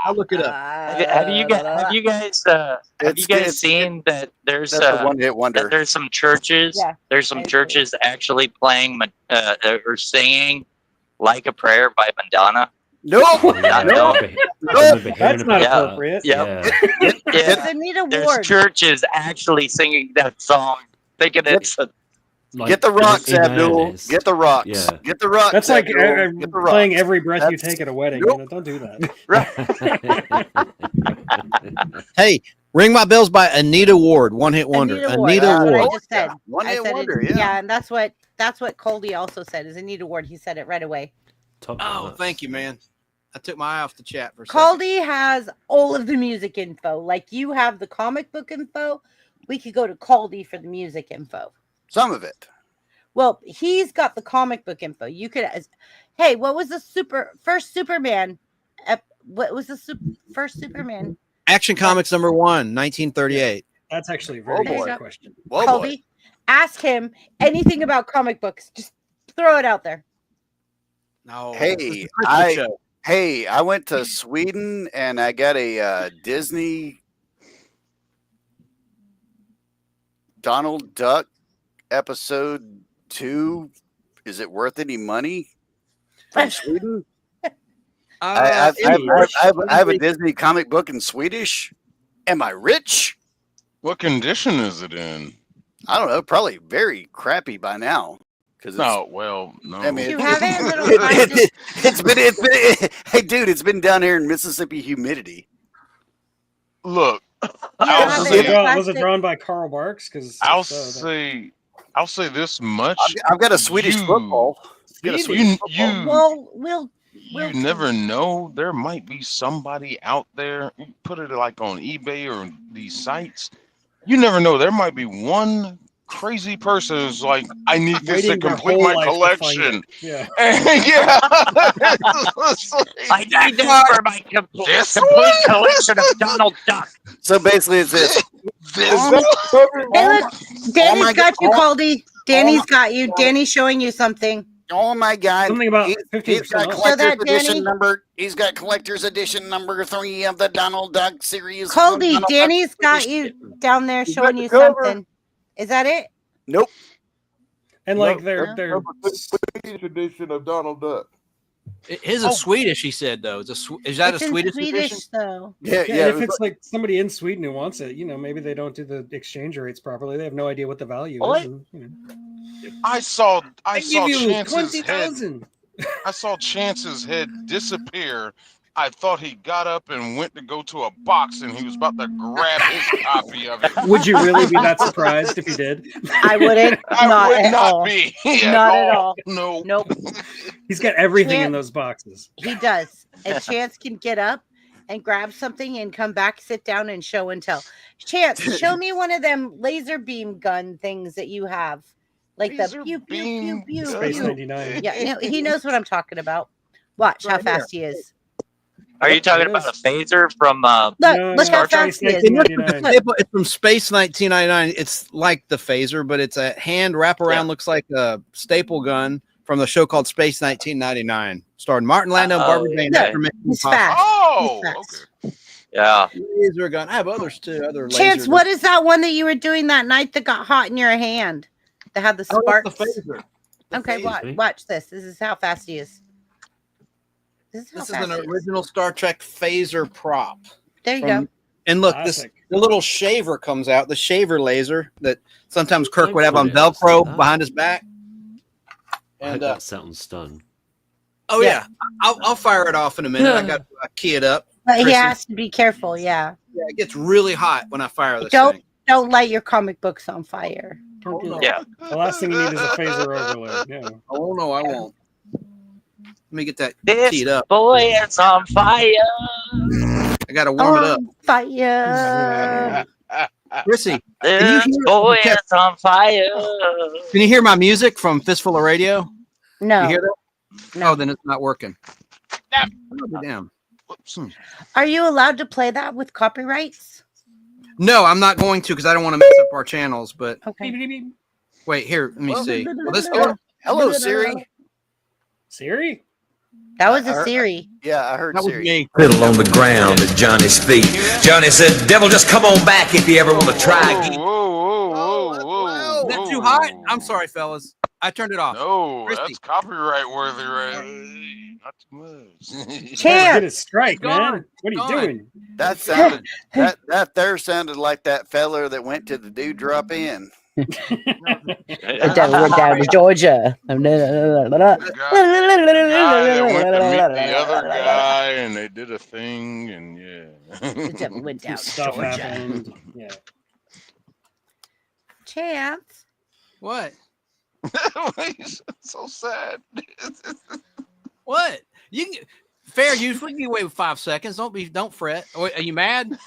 I'll look it up. have you guys seen that there's That's a one-hit wonder. that there's some churches Yeah. there's some churches actually playing or singing "Like a Prayer" by Madonna? Nope. No. That's not Yeah. appropriate. Yep. It's Anita There's Ward. churches actually singing that song, thinking it's a Get the rocks, in Abdul. earnest. Get the rocks. Yeah. Get the rocks. That's like Abdul. Get the playing rocks. every breath you That's- take at a wedding. Nope. You know, don't do that. Hey, Ring My Bells by Anita Ward, one hit wonder. Anita Ward. Anita That's what I Ward. just said. One I hit said wonder. it, Yeah. and that's what Coldy also said is Anita Ward. He said it right away. Top Oh, notch. thank you, man. I took my eye off the chat for a second. Coldy has all of the music info. Like you have the comic book info. We could go to Coldy for the music info. Some of it. Well, he's got the comic book info. You could, hey, what was the first Superman? What was the first Superman? Action Comics number 1, 1938. That's actually a very Oh, good boy. question. Whoa, boy. Colby, ask him anything about comic books. Just throw it out there. No. Hey, this is a Christmas show. Hey, I went to Sweden and I got a Disney Donald Duck episode 2. Is it worth any money from Sweden? I have a Disney comic book in Swedish. Am I rich? What condition is it in? I don't know. Probably very crappy by now. No, well, no. I mean, You haven't, little it's been, hey, dude, it's been down here in Mississippi humidity. Look, Yeah, Was have it, it in was it plastic. drawn by Karl Barks? Because I'll say this much. I've got a Swedish football. Got a Swedish football. Well, we'll You never know. There might be somebody out there. You put it like on eBay or these sites. You never know. There might be one crazy person who's like, I need this to waiting their complete whole my life to find collection. it. Yeah. Yeah. I need this for my complete collection of Donald Duck. So basically, it's this. Hey, look, Danny's got you, Caldy. Danny's got you. Danny's showing you something. Oh my God! Something about he's got 15% off. Show collector's that, edition Danny. number. He's got collector's edition number 3 of the Donald Duck series. Caldy, Donald Duck Danny's got edition. you down there He's showing got you the cover. something. Is that it? Nope. And like they're Swedish edition of Donald Duck. His is Swedish, he said, though. Is that It's a in Swedish Swedish, edition? though. Yeah, yeah, yeah. if it's like somebody in Sweden who wants it, you know, maybe they don't do the exchange rates properly. They have no idea what the value What? is. And, you know. I saw I give you Chance's head. 20,000. I saw Chance's head disappear. I thought he got up and went to go to a box and he was about to grab his copy of it. Would you really be that surprised if you did? I wouldn't. I not would at not all. be. Not at all. No. Nope. He's got everything in Can't- those boxes. He does. And Chance can get up and grab something and come back, sit down, and show and tell. Chance, show me one of them laser beam gun things that you have. Like Laser the pew, pew, pew, beam pew, Space pew. 99. Yeah, no, he knows what I'm talking about. Watch how Right here. fast he is. Are you Yep, talking there it about a is. phaser from Look, No, look how Star Trek fast he is. It looks 1999. it's from Space 1999. It's like the phaser, but it's a hand wraparound. Yeah. Looks like a staple gun from the show called Space 1999, starring Martin Landau and Barbara Jane. Look, after Mission he's Impossible. fast. Oh, He's fast. okay. Yeah. Laser gun. I have others too. Other Chance, laser what is that one that you were doing that night that got hot in your hand? That had the guns. Oh, that's sparks. the phaser. The Okay, phaser. watch this. This is how fast he is. This This is how an fast he is. original Star Trek phaser prop. There you from- go. And look, Classic. the little shaver comes out, the shaver laser that sometimes Kirk Don't would have put on it outside Velcro that. behind his back. I hope And that sounds stun. oh Yeah. yeah, I'll fire it off in a minute. I got to key it up. But he Chrissy. has to be careful. Yeah. Yeah, it gets really hot when I fire this Don't thing. don't light your comic books on fire. Don't do that. Yeah. The last thing you need is a phaser overload. Yeah. Oh no, I won't. Let me get that This teed up. boy is on fire. I gotta warm it up. On fire. Chrissy, This hear- boy okay. is on fire. can you hear my music from Fistful of Radio? No. You hear that? No. Oh, then it's not working. Oh, damn. Are you allowed to play that with copyrights? No, I'm not going to because I don't want to mess up our channels. But Okay. wait, here, let me see. Will this Hello, go? hello, Siri. Siri? That was I a heard- Siri. Yeah, I heard That was Siri. me. Fiddle on the ground at Johnny's feet. Johnny said, "Devil, just come on back if you ever want to try again." Is that too hot? I'm sorry, fellas. I turned it off. No, Christy. that's copyright worthy, right? Not too much. Get a strike, Gone. man. What are you Gone. doing? That sounded that there sounded like that feller that went to the Dewdrop Inn. The devil went down to Georgia. The guy that went to meet the other guy, and they did a thing, and yeah. The devil went down to Stuff Georgia. happened. Yeah. Chance. What? So sad. What? You can fair use. We can get away with 5 seconds. Don't fret. Are you mad?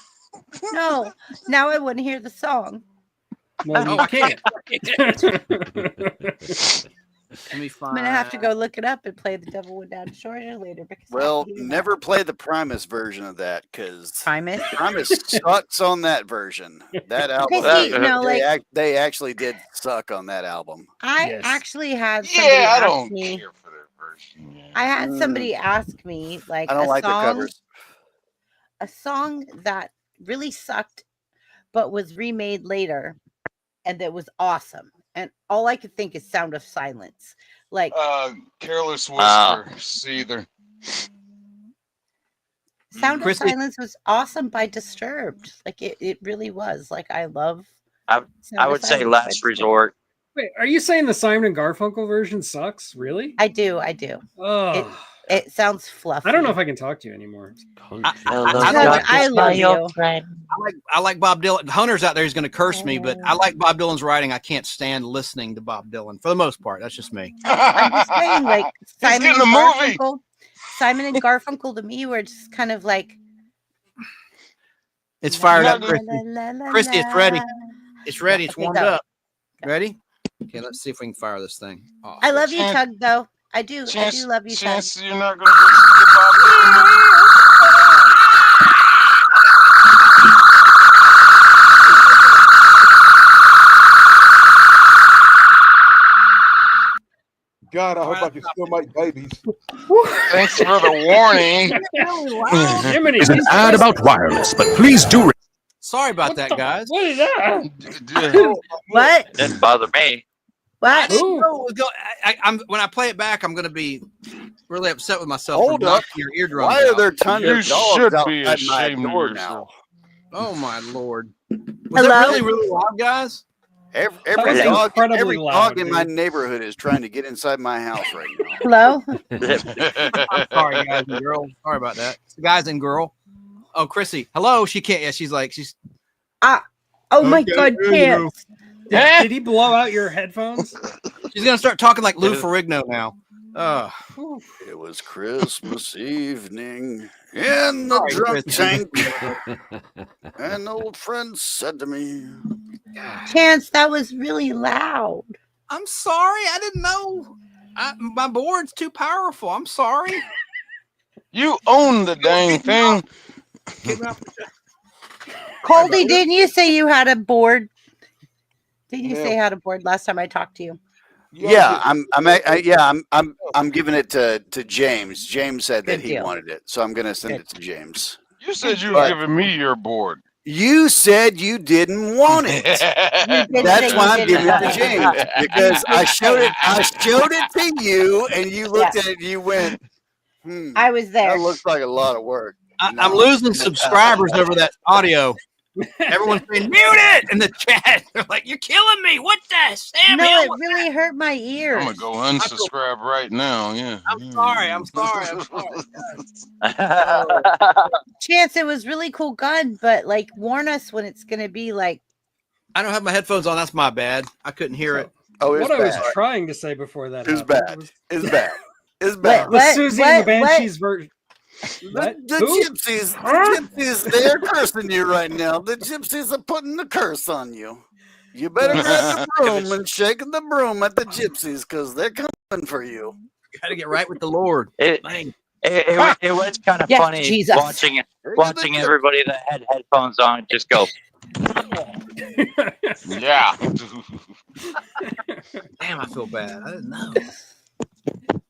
No. Now I wouldn't hear the song. Well, No, you I can't. Let me I'm find. gonna have to go look it up and play The Devil Went Down to Georgia later because I Well, have to hear never play the Primus version of that because Primus. Primus sucks on that version. That album, see, no, they, like- they actually did suck on that album. I Yes. actually had somebody Yeah, I ask don't me. care for their version. Yeah. I had somebody ask me like I don't a like their song, covers. a song that really sucked, but was remade later, and that was awesome. And all I could think is "Sound of Silence." Like Careless Whisper, Seether. "Sound Chrissy- of Silence" was awesome by Disturbed. Like it really was. Like I love. I Sound of would say Silence by Last Disturbed. Resort. Wait, are you saying the Simon and Garfunkel version sucks? Really? I do. I do. Oh, It sounds fluffy. I don't know if I can talk to you anymore. I love you. I like Bob Dylan. Hunter's out there. He's going to curse me, but I like Bob Dylan's writing. I can't stand listening to Bob Dylan for the most part. That's just me. I'm just saying, like Simon getting and a movie. Garfunkel. Simon and Garfunkel to me were just kind of like It's fired up, la, Christy. la, la, Christy, it's ready. It's ready. It's Okay, warmed go. up. Ready? Okay, let's see if we can fire this thing. Oh, I love you, Chance- Tug, though. I do. I Chance, do love you, Tug. Chance, you're not going to go see the Bob Dylan movie? God, I hope I can still make babies. Thanks for the warning. Jiminy, Is an ad about wireless, but please do. Sorry about that, guys. what is that? What? Didn't bother me. I What? didn't know it was I'm when I play it back, I'm going to be really upset with myself. Hold for up. knocking your eardrums Why are out. there tons You of dogs should outside be my ashamed of door yourself. now? Oh my lord! Was Hello? that really, really loud, guys? Every That was dog, incredibly every loud, dog in my dude. neighborhood is trying to get inside my house right now. Hello? I'm sorry, guys and girl. Sorry about that. Guys and girl. Oh, Chrissy. Hello. She can't. Yeah, she's like she's. Oh my Okay, God, there you Chance. Did he blow out your headphones? She's gonna start talking like Lou Ferrigno now. It was Christmas evening in the Sorry, drunk Chrissy. tank. An old friend said to me, Chance, that was really loud. I'm sorry. I didn't know. My board's too powerful. I'm sorry. You own the dang thing. Coldy, didn't you say you had a board? Didn't you say you had a board last time I talked to you? "Yeah, I'm giving it to James. James said that Good he deal. wanted it, so I'm going to send it to James." You said you were giving me your board. You said you didn't want it. did That's say why you I'm giving it to didn't. James because I showed it to you, and you looked at it and you went, I was there. "That looks like a lot of work." I'm losing subscribers over that audio. Everyone's saying, mute it in the chat. They're like, you're killing me. What the? Sam No, Hill? it really hurt my ears. I'm gonna go unsubscribe right now. Yeah. I'm sorry. I'm sorry. Chance, it was really cool gun, but like warn us when it's gonna be like. I don't have my headphones on. That's my bad. I couldn't hear it. Oh, it's What I was bad. trying to say before that. It's happened bad. was- It's bad. It's bad. The Susie and the Banshees version. The gypsies, they're cursing you right now. The gypsies are putting the curse on you. You better grab the broom and shake the broom at the gypsies because they're coming for you. Got to get right with the Lord. It was kind of Yes, funny Jesus. watching everybody that had headphones on just go. Yeah. Damn, I feel bad. I didn't know.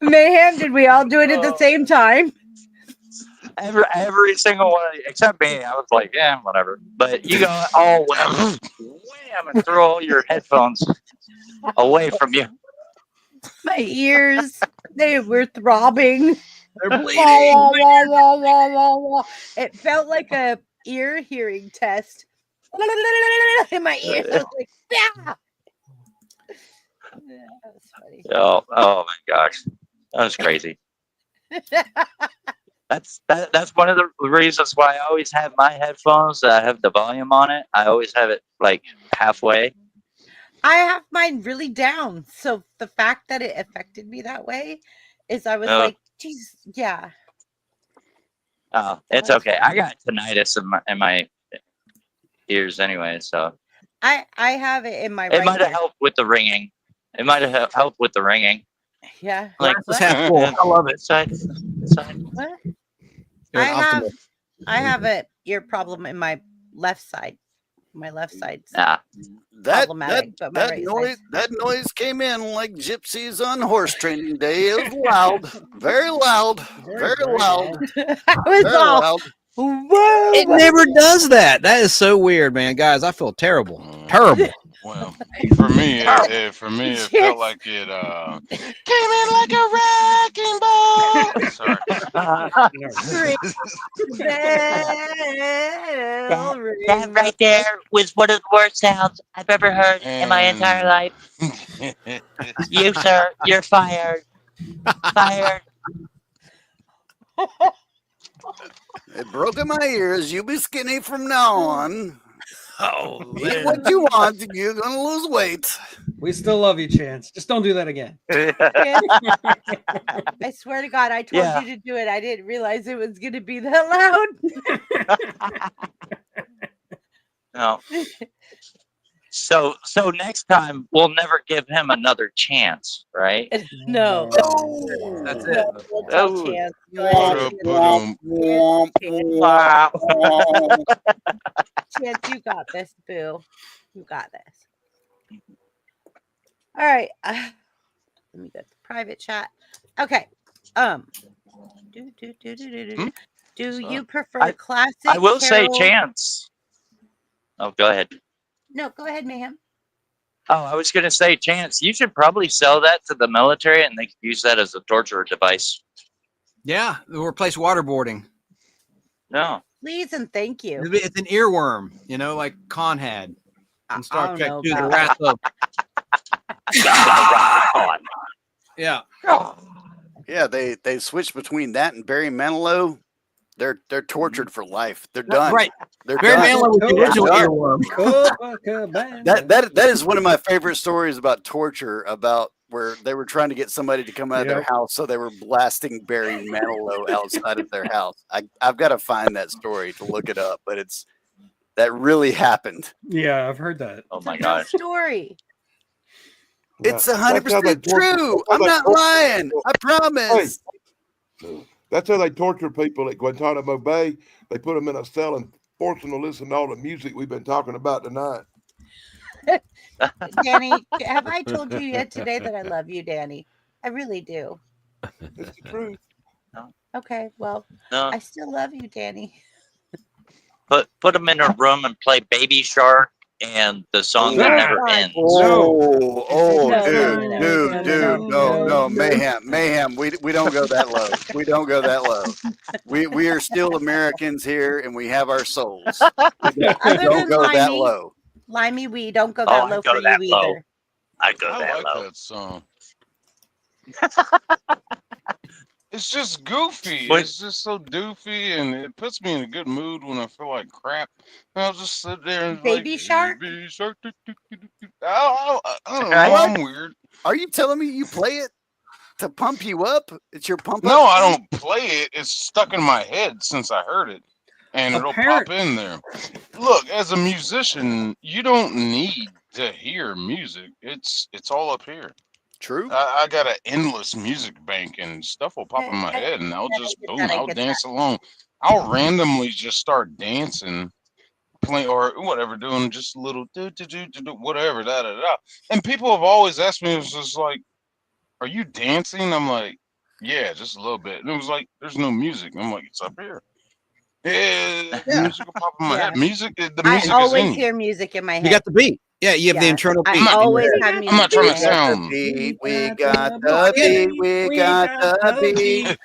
Mayhem, did we all do it at the same time? Every single one of you, except me. I was like, yeah, whatever. But you go all wham and throw all your headphones away from you. My ears, they were throbbing. They're bleeding. It felt like a ear hearing test in my ears. I was like, yeah. That was funny. Oh my gosh, that was crazy. That's one of the reasons why I always have my headphones that I have the volume on it. I always have it like halfway. I have mine really down. So the fact that it affected me that way is I was like, geez, yeah. Oh, it's okay. I got tinnitus in my ears anyway, so I have it in my it right might have ear. helped with the ringing. It might have helped with the ringing. Yeah. Like Glass is half full. I love it. Side. What? You're I an have optimist. I have a ear problem in my left side. My left side's Nah. problematic, but my right side's That noise came in like gypsies on horse training day. It was loud, very loud, very loud. I was Very all, loud. whoa. It never does that. That is so weird, man. Guys, I feel terrible. Terrible. Well, for me, it felt like it came in like a wrecking ball. Sorry. That right there was one of the worst sounds I've ever heard in my entire life. You, sir, you're fired. Fired. It broke in my ears. You be skinny from now on. Oh, Eat what you want. You're gonna lose weight. We still love you, Chance. Just don't do that again. I swear to God, I told Yeah. you to do it. I didn't realize it was going to be that loud. No. So next time we'll never give him another chance, right? No. That's it. Oh. Chance. Chance, you got this, boo. You got this. All right. Let me go to the private chat. Okay. Do you prefer classic? I will say Carol- chance. Oh, go ahead. No, go ahead, Mayhem. Oh, I was going to say, Chance, you should probably sell that to the military and they could use that as a torture device. Yeah, we'll replace waterboarding. No. Please and thank you. It's an earworm, you know, like Khan had in Star don't Trek know 2, the about Wrath of. Yeah. Yeah, they switched between that and Barry Manilow. They're tortured for life. They're done. Right. They're Barry done. Manilow was the original They're earworm. That is one of my favorite stories about torture, about where they were trying to get somebody to come out of their house, so they were blasting Barry Manilow outside of their house. I've got to find that story to look it up, but that really happened. Yeah, I've heard that. Oh my Good gosh. story. It's 100% true. I'm not lying. I promise. That's how they torture people at Guantanamo Bay. They put them in a cell and force them to listen to all the music we've been talking about tonight. Danny, have I told you yet today that I love you, Danny? I really do. It's the truth. Okay, well, No. I still love you, Danny. Put them in a room and play Baby Shark and the song that Oh, never ends. No, mayhem. We don't go that low. We don't go that low. We are still Americans here, and we have our souls. We Other don't than go that Limey, low. Limey, we don't go Oh, that I low go for you that low. either. I go I that like low. that song. It's just goofy. What? It's just so doofy, and it puts me in a good mood when I feel like crap. And I'll just sit there and Baby like, Shark? Baby Shark. I don't know. Right? I'm weird. Are you telling me you play it to pump you up? It's your pump up? No, I don't play it. It's stuck in my head since I heard it, and it'll Apparent- pop in there. Look, as a musician, you don't need to hear music. It's all up here. True. I got an endless music bank, and stuff will pop in my head, and I'll just boom, I'll dance along. I'll randomly just start dancing, playing or whatever, doing just a little do whatever, da da da. And people have always asked me, it was just like, "Are you dancing?" I'm like, "Yeah, just a little bit." And it was like, "There's no music." I'm like, "It's up here." Yeah, music will pop in my head. Music, the music I is in always you. hear music in my head. You got the beat. Yeah, you have the internal beat. I always have I'm music. not trying to in my head. sound. We got the beat. We got the beat.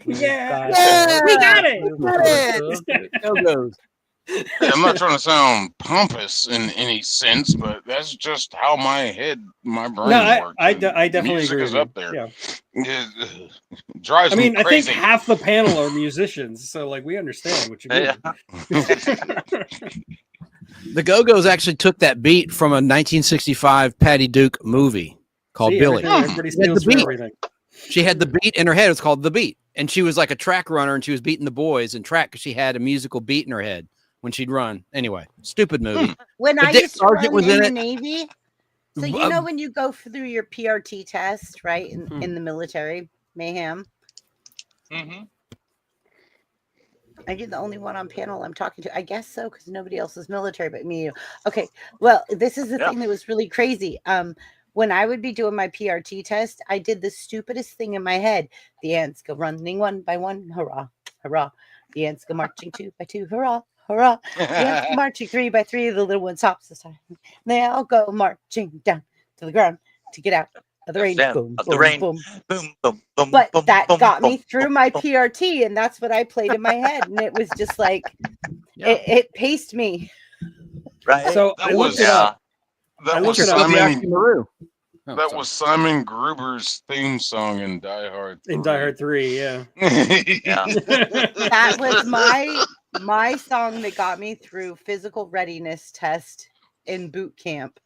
Yeah, we got it. Go-Go's. Yeah, I'm not trying to sound pompous in any sense, but that's just how my brain No, works. I definitely Music agree is with up you. there. Yeah. It drives I mean, me I think crazy. half the panel are musicians, so like we understand what you mean. The Go-Go's actually took that beat from a 1965 Patty Duke movie called See, Billy. everybody She had steals the from beat. everything. She had the beat in her head. It was called The Beat. And she was like a track runner, and she was beating the boys in track because she had a musical beat in her head when she'd run. Anyway, stupid movie. When I Dick used to Sargent run was in in the it. Navy, so you know when you go through your PRT test, right, in the military, mayhem. Mm-hmm. Are you the only one on panel I'm talking to? I guess so, because nobody else is military but me. Okay, well, this is the thing that was really crazy. When I would be doing my PRT test, I did the stupidest thing in my head. The ants go running one by one, hurrah, hurrah. The ants go marching two by two, hurrah, hurrah. The ants go marching three by three, the little one stops this time. They all go marching down to the ground to get out of the rain. Boom, Of boom, the rain. boom. Boom, boom, boom. But boom, that boom, got boom, me through my PRT, and that's what I played in my head. And it was just like, it paced me. Right. So I looked it up. That I was looked it up. Simon. That was Simon Gruber's theme song in Die Hard 3. In Die Hard 3, yeah. That was my song that got me through physical readiness test in boot camp.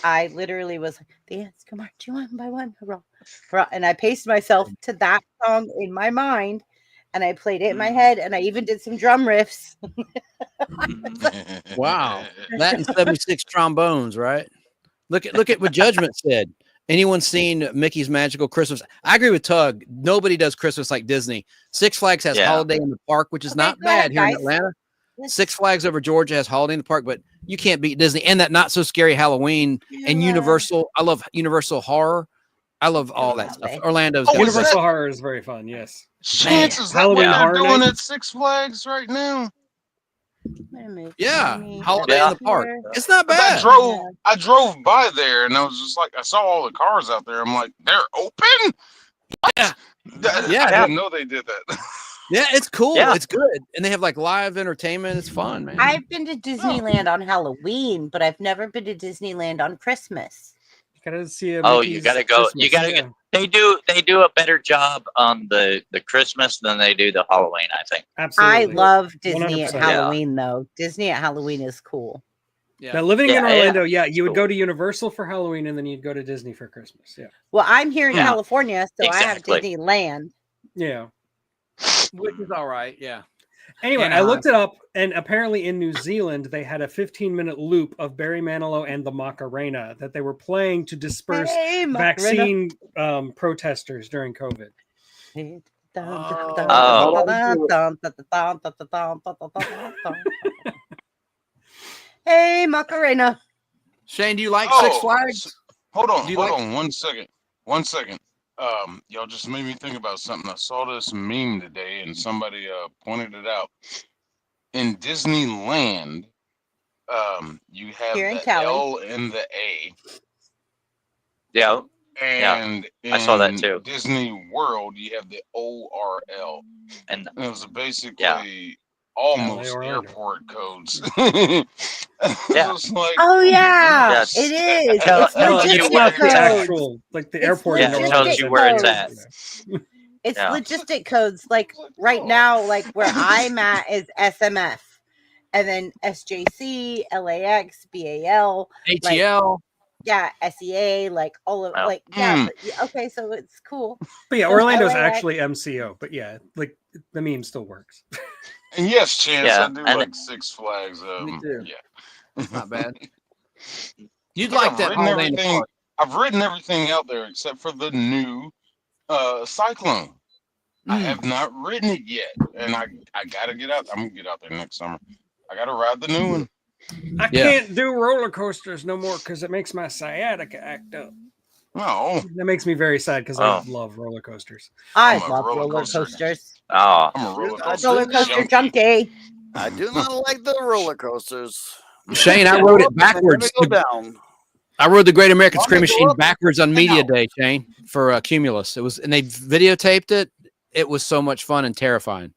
I literally was like, the ants come marching one by one, hurrah, hurrah. And I paced myself to that song in my mind, and I played it in my head, and I even did some drum riffs. Wow. That and 76 trombones, right? Look at what Judgment said. Anyone seen Mickey's Magical Christmas? I agree with Tug. Nobody does Christmas like Disney. Six Flags has Holiday in the Park, which is not bad here in Atlanta. Six Flags over Georgia has Holiday in the Park, but you can't beat Disney. And that Not So Scary Halloween and Universal. I love Universal Horror. I love all that stuff. Orlando's got Universal Horror is very fun. Yes. Chances that what they're doing at Six Flags right now? Yeah, Holiday in the Park. It's not bad. I drove by there, and I was just like, I saw all the cars out there. I'm like, they're open? Yeah. I didn't know they did that. Yeah, it's cool. Yeah. It's good. And they have like live entertainment. It's fun, man. I've been to Disneyland on Halloween, but I've never been to Disneyland on Christmas. You gotta see you gotta go. You gotta get. They do a better job on the Christmas than they do the Halloween, I think. Absolutely. I love Disney 100%. at Halloween, though. Disney at Halloween is cool. Now, living in Orlando, you would go to Universal for Halloween, and then you'd go to Disney for Christmas. Yeah. Well, I'm here in Yeah. California, so Exactly. I have Disneyland. Yeah. Which is all right. Yeah. Anyway, And, I looked it up, and apparently in New Zealand, they had a 15-minute loop of Barry Manilow and the Macarena that they were playing to disperse Hey, Macarena. vaccine protesters during COVID. Hey, Macarena. Shane, do you like Oh, Six Flags? Hold on, Do you hold like- on 1 second. 1 second. Y'all just made me think about something. I saw this meme today, and somebody pointed it out. In Disneyland, You have Here in the Cali. L and the A. Yeah. And I saw that in too. Disney World, you have the ORL. And it was basically almost airport codes. Yeah. It's like, Oh yeah, Yes. it is. Tell- It's tells you logistic where Not the it's at. codes. actual, like the It's airport in Yeah, it Orlando. tells you said where it's codes, at. It's Yeah. logistic codes. Like right now, like where I'm at is SMF, and then SJC, LAX, BAL, like ATL. yeah, SEA, like all of Well, like yeah. But, yeah, okay, so it's cool. But yeah, So Orlando's LAX actually MCO. But yeah, like the meme still works. and yes, Chance, Yeah, I do and- like Six Flags. Me too. Yeah. It's not bad. You'd But like I've that written holiday in the everything. park. I've written everything out there except for the new Cyclone. I have not written it yet, and I gotta get out. I'm gonna get out there next summer. I gotta ride the new one. I Yeah. can't do roller coasters no more because it makes my sciatica act up. No, That makes me very sad because Oh. I love roller coasters. I I'm a love roller roller coaster. coasters. Oh, I'm a roller coaster Roller coaster junkie. junkie. I do not like the roller coasters. Shane, I wrote it They never backwards. go down. I rode the Great American Long Scream as they go Machine up, backwards on they Media go Day, Shane, for Cumulus. It was, and they videotaped it. It was so much fun and terrifying.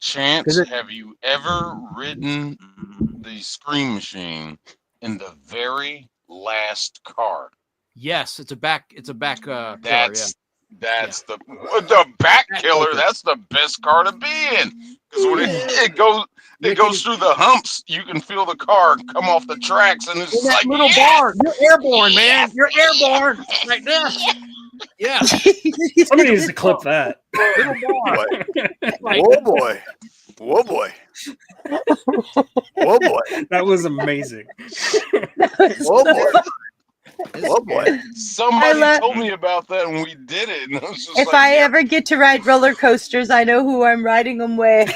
Chance, have you ever ridden the Scream Machine in the very last car? Yes, it's a back killer, That's the back killer. That's the best car to be in, because when it goes through the humps, you can feel the car come off the tracks, and it's In that like little bar, you're airborne, man. You're airborne right there. Yeah, Somebody needs to clip that. little bar. Whoa boy. Whoa boy. Whoa boy. That was amazing. Whoa boy. Whoa boy. Somebody love- told me about that, and we did it. And I was just If like, I yeah, ever get to ride roller coasters, I know who I'm riding them with.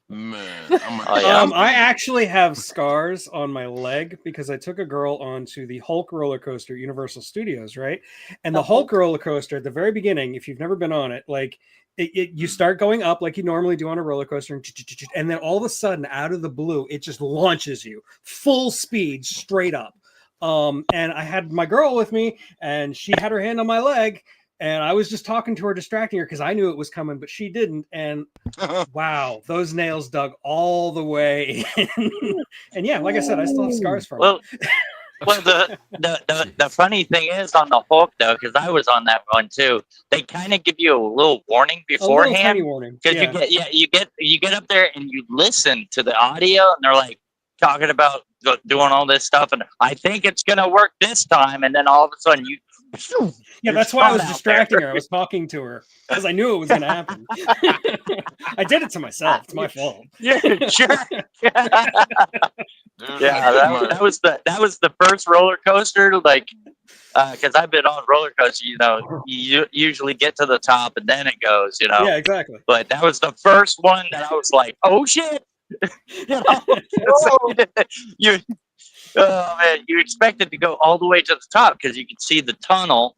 man, Oh, yeah. I actually have scars on my leg because I took a girl onto the Hulk roller coaster at Universal Studios, right? And the Hulk roller coaster at the very beginning, if you've never been on it, like you start going up like you normally do on a roller coaster, and then all of a sudden, out of the blue, it just launches you full speed straight up. And I had my girl with me, and she had her hand on my leg. And I was just talking to her, distracting her because I knew it was coming, but she didn't. And wow, those nails dug all the way. And yeah, like I said, I still have scars from Well, it. well, the funny thing is on the Hulk though, because I was on that one too. They kind of give you a little warning A little tiny beforehand, warning. because Yeah. you get up there and you listen to the audio, and they're like talking about doing all this stuff, and I think it's gonna work this time, and then all of a sudden you. Yeah, that's why I was distracting her. I was talking to her because I knew it was going to happen. I did it to myself. It's my fault. Yeah, sure. dude, Yeah, that was the first roller coaster, like, because I've been on roller coasters. You know, you usually get to the top and then it goes. You know. Yeah, exactly. But that was the first one that I was like, oh shit. You know? Oh man, you expect it to go all the way to the top because you can see the tunnel,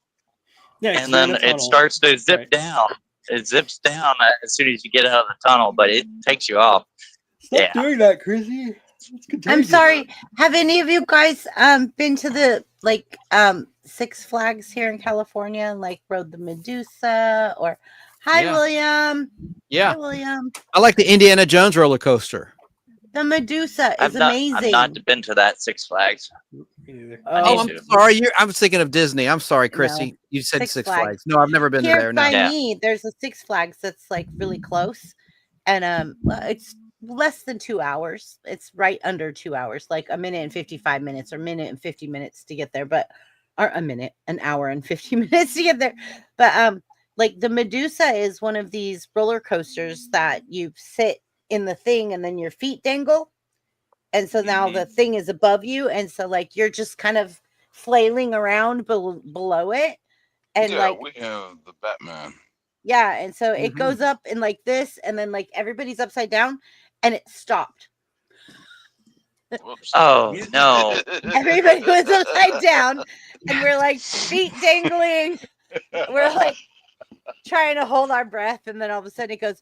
Yeah, and then it starts to zip down. It zips down as soon as you get out of the tunnel, but it takes you off. Stop doing that, Chrissy. I'm sorry. Have any of you guys been to the Six Flags here in California and like rode the Medusa or Hi Yeah. William? Yeah. Hi William. I like the Indiana Jones roller coaster. The Medusa is I've amazing. not been to that Six Flags. Oh, I'm sorry. I was thinking of Disney. I'm sorry, Chrissy. No. You said Six Six Flags. Flags. No, I've never been to Here there. No. by me, there's a Six Flags that's like really close, and it's less than 2 hours. It's right under 2 hours, like a minute and 55 minutes, or minute and 50 minutes to get there, or an hour and 50 minutes to get there. But like the Medusa is one of these roller coasters that you sit in the thing and then your feet dangle. And so now the thing is above you. And so like you're just kind of flailing around below it. And yeah, like we have the Batman. yeah, and so it goes up in like this, and then like everybody's upside down, and it stopped. Oh no! Everybody was upside down, and we're like feet dangling. We're like trying to hold our breath, and then all of a sudden it goes,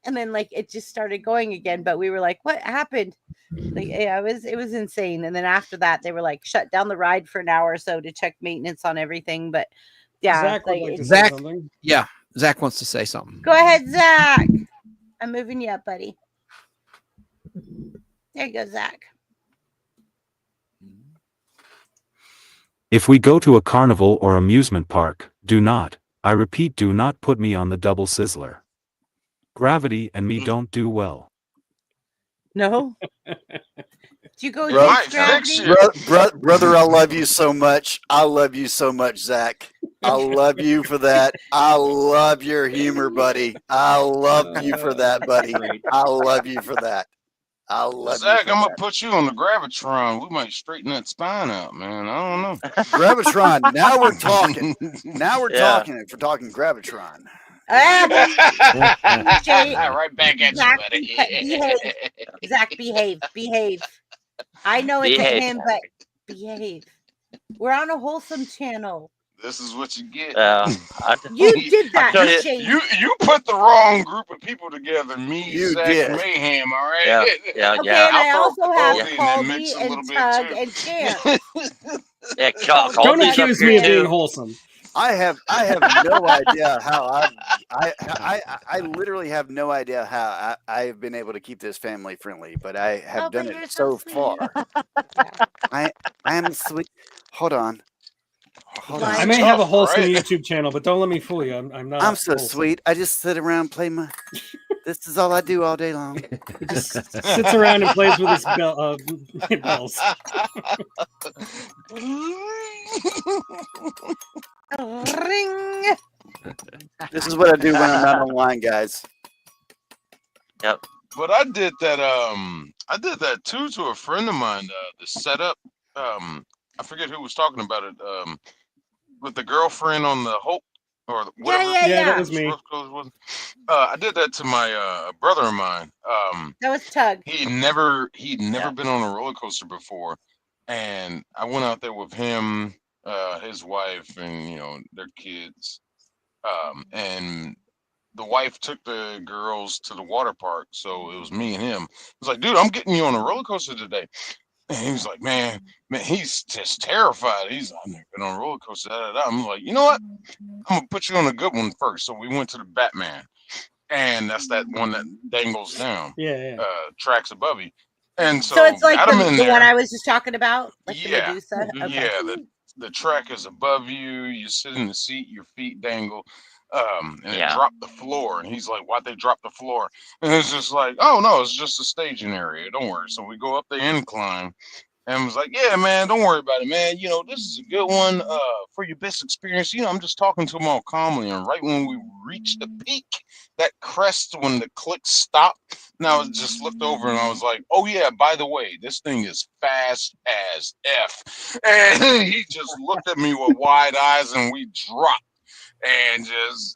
and then like it just started going again. But we were like, what happened? Like, yeah, it was insane. And then after that, they were like shut down the ride for an hour or so to check maintenance on everything. But yeah, Zach would like, like to say Zach, something. yeah, Zach wants to say something. go ahead, Zach. I'm moving you up, buddy. There you go, Zach. If we go to a carnival or amusement park, do not, I repeat, do not put me on the double sizzler. Gravity and me don't do well. No. Do you go Bro- against gravity? brother, I love you so much. I love you so much, Zach. I love you for that. I love your humor, buddy. I love you for that, buddy. I love you for that. I love Zach, you. For I'm that. gonna put you on the gravitron. We might straighten that spine out, man. I don't know. Gravitron. Now we're talking. Now we're Yeah. talking. If we're talking Gravitron. Jay, Right back at Zach, you, buddy. behave. Zach, behave. I know it's Behave. at him, but behave. We're on a wholesome channel. This is what you get. You did that, tell you- Jay. You put the wrong group of people together. Me, You Zach, did. Mayhem. All right. Yeah, Okay, yeah. and I I'll also throw have Cody in that Colby mix a little and bit, Tug too. and Champ. Yeah, Don't Colby's up accuse here me of being too. wholesome. I have no idea how I literally have no idea how I've been able to keep this family friendly, but I have Oh, but done you're it so so far. I am sweet. Hold on. I may have a Tough, wholesome right? YouTube channel, but don't let me fool you. I'm not. I'm so wholesome. sweet. I just sit around and play my. This is all I do all day long. He just sits around and plays with his bells. Ring. This is what I do when I'm not online, guys. Yep. But I did that. I did that too to a friend of mine. The setup. I forget who was talking about it. With the girlfriend on the Hope or whatever. Yeah, that was me. I did that to my brother of mine. That was Tug. He'd never been on a roller coaster before, and I went out there with him, his wife, and their kids. And the wife took the girls to the water park, so it was me and him. I was like, dude, I'm getting you on a roller coaster today. And he was like, man, he's just terrified. He's like, I've never been on a roller coaster. Da, da, da. I'm like, you know what? I'm gonna put you on a good one first. So we went to the Batman, and that's that one that dangles down, Yeah. tracks above you. And so, So it's like got him in the there. one I was just talking about, like the Yeah. Medusa. Okay. Yeah, the track is above you. You sit in the seat, your feet dangle, and it dropped the floor. And he's like, "Why'd they drop the floor?" And it's just like, "Oh no, it's just a staging area. Don't worry." So we go up the incline, and was like, "Yeah, man, don't worry about it, man. This is a good one for your best experience." I'm just talking to him all calmly, and right when we reached the peak, that crest when the click stopped, and I was just looked over and I was like, "Oh yeah, by the way, this thing is fast as F." And he just looked at me with wide eyes, and we dropped. And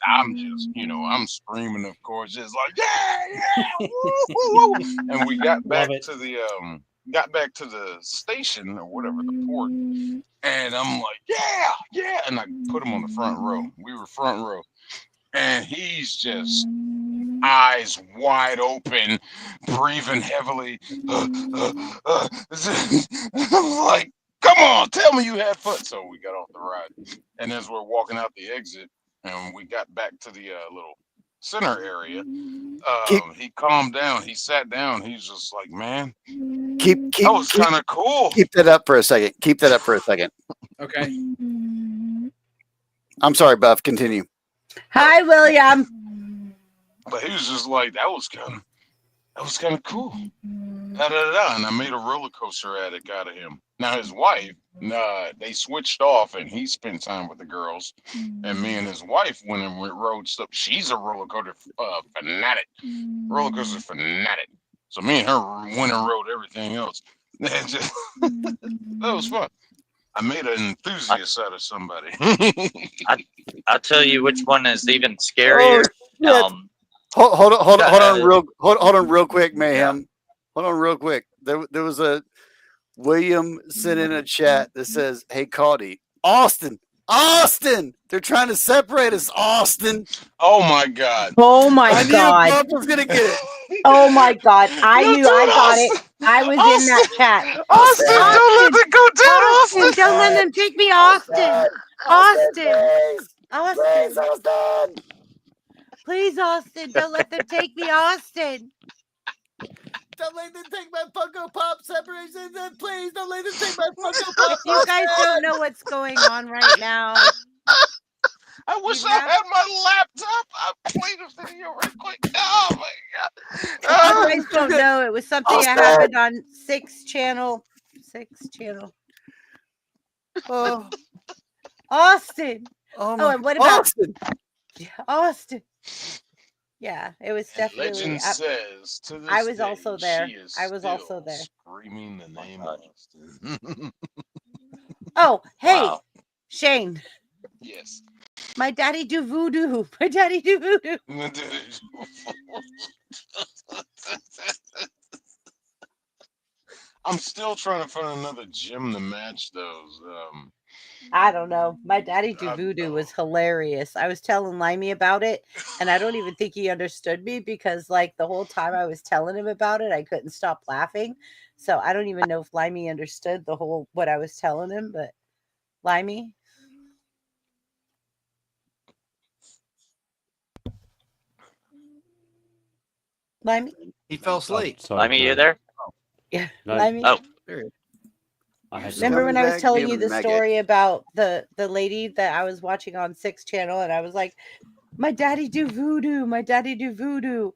I'm screaming, of course, just like, yeah, woo, woo, woo. And we got back to the station or whatever, the port, and I'm like, yeah, and I put him on the front row. We were front row, and he's just eyes wide open, breathing heavily. I'm like, come on, tell me you had fun. So we got off the ride, and as we're walking out the exit, and we got back to the little center area, he calmed down. He sat down. He's just like, man, that was kind of cool. Keep that up for a second. Okay. I'm sorry, Buff. Continue. Hi, William. But he was just like, that was kind of cool. Da, da, da. And I made a roller coaster addict out of him. Now his wife, they switched off, and he spent time with the girls. And me and his wife went and rode stuff. She's a roller coaster fanatic. Roller coaster fanatic. So me and her went and rode everything else. That was fun. I made an enthusiast out of somebody. I'll tell you which one is even scarier. Hold on real quick, Mayhem. Hold on real quick. There was a William sent in a chat that says, "Hey, Cody, Austin, Austin, they're trying to separate us, Austin. Oh my God. Oh my I knew God. Bump was gonna get it. Oh my God. I Don't knew do I it, got it. Austin. I was in that Austin. chat. Austin, don't let it go down, Austin. Don't let them take me, Austin. Austin. Please, Austin. Please, Austin. Don't let them take me, Austin. Don't let them take my Funko Pop separation. Please don't let them take my Funko Pop. You guys don't know what's going on right now. I wish I had my laptop. I played a video right quick. Oh my God. You guys don't know. It was something that happened on 6 channel. 6 channel. Oh, Austin. oh, and what about Austin? Austin? Yeah, it was definitely. Legend says to this I was day, also there. she is I was also still there. Screaming the name of Austin. Oh, hey, Wow. Shane. Yes. My daddy do voodoo. My daddy do voodoo. I'm still trying to find another gym to match those. I don't know. My daddy do voodoo was hilarious. I was telling Limey about it, and I don't even think he understood me because, like, the whole time I was telling him about it, I couldn't stop laughing. So I don't even know if Limey understood the whole what I was telling him. But Limey, Limey, He fell asleep. Sorry, Limey, you no. there? yeah, No. Limey. Oh, I had Remember when I was Scumbag, telling you you the maggot. story about the lady that I was watching on 6 channel, and I was like, my daddy do voodoo. My daddy do voodoo.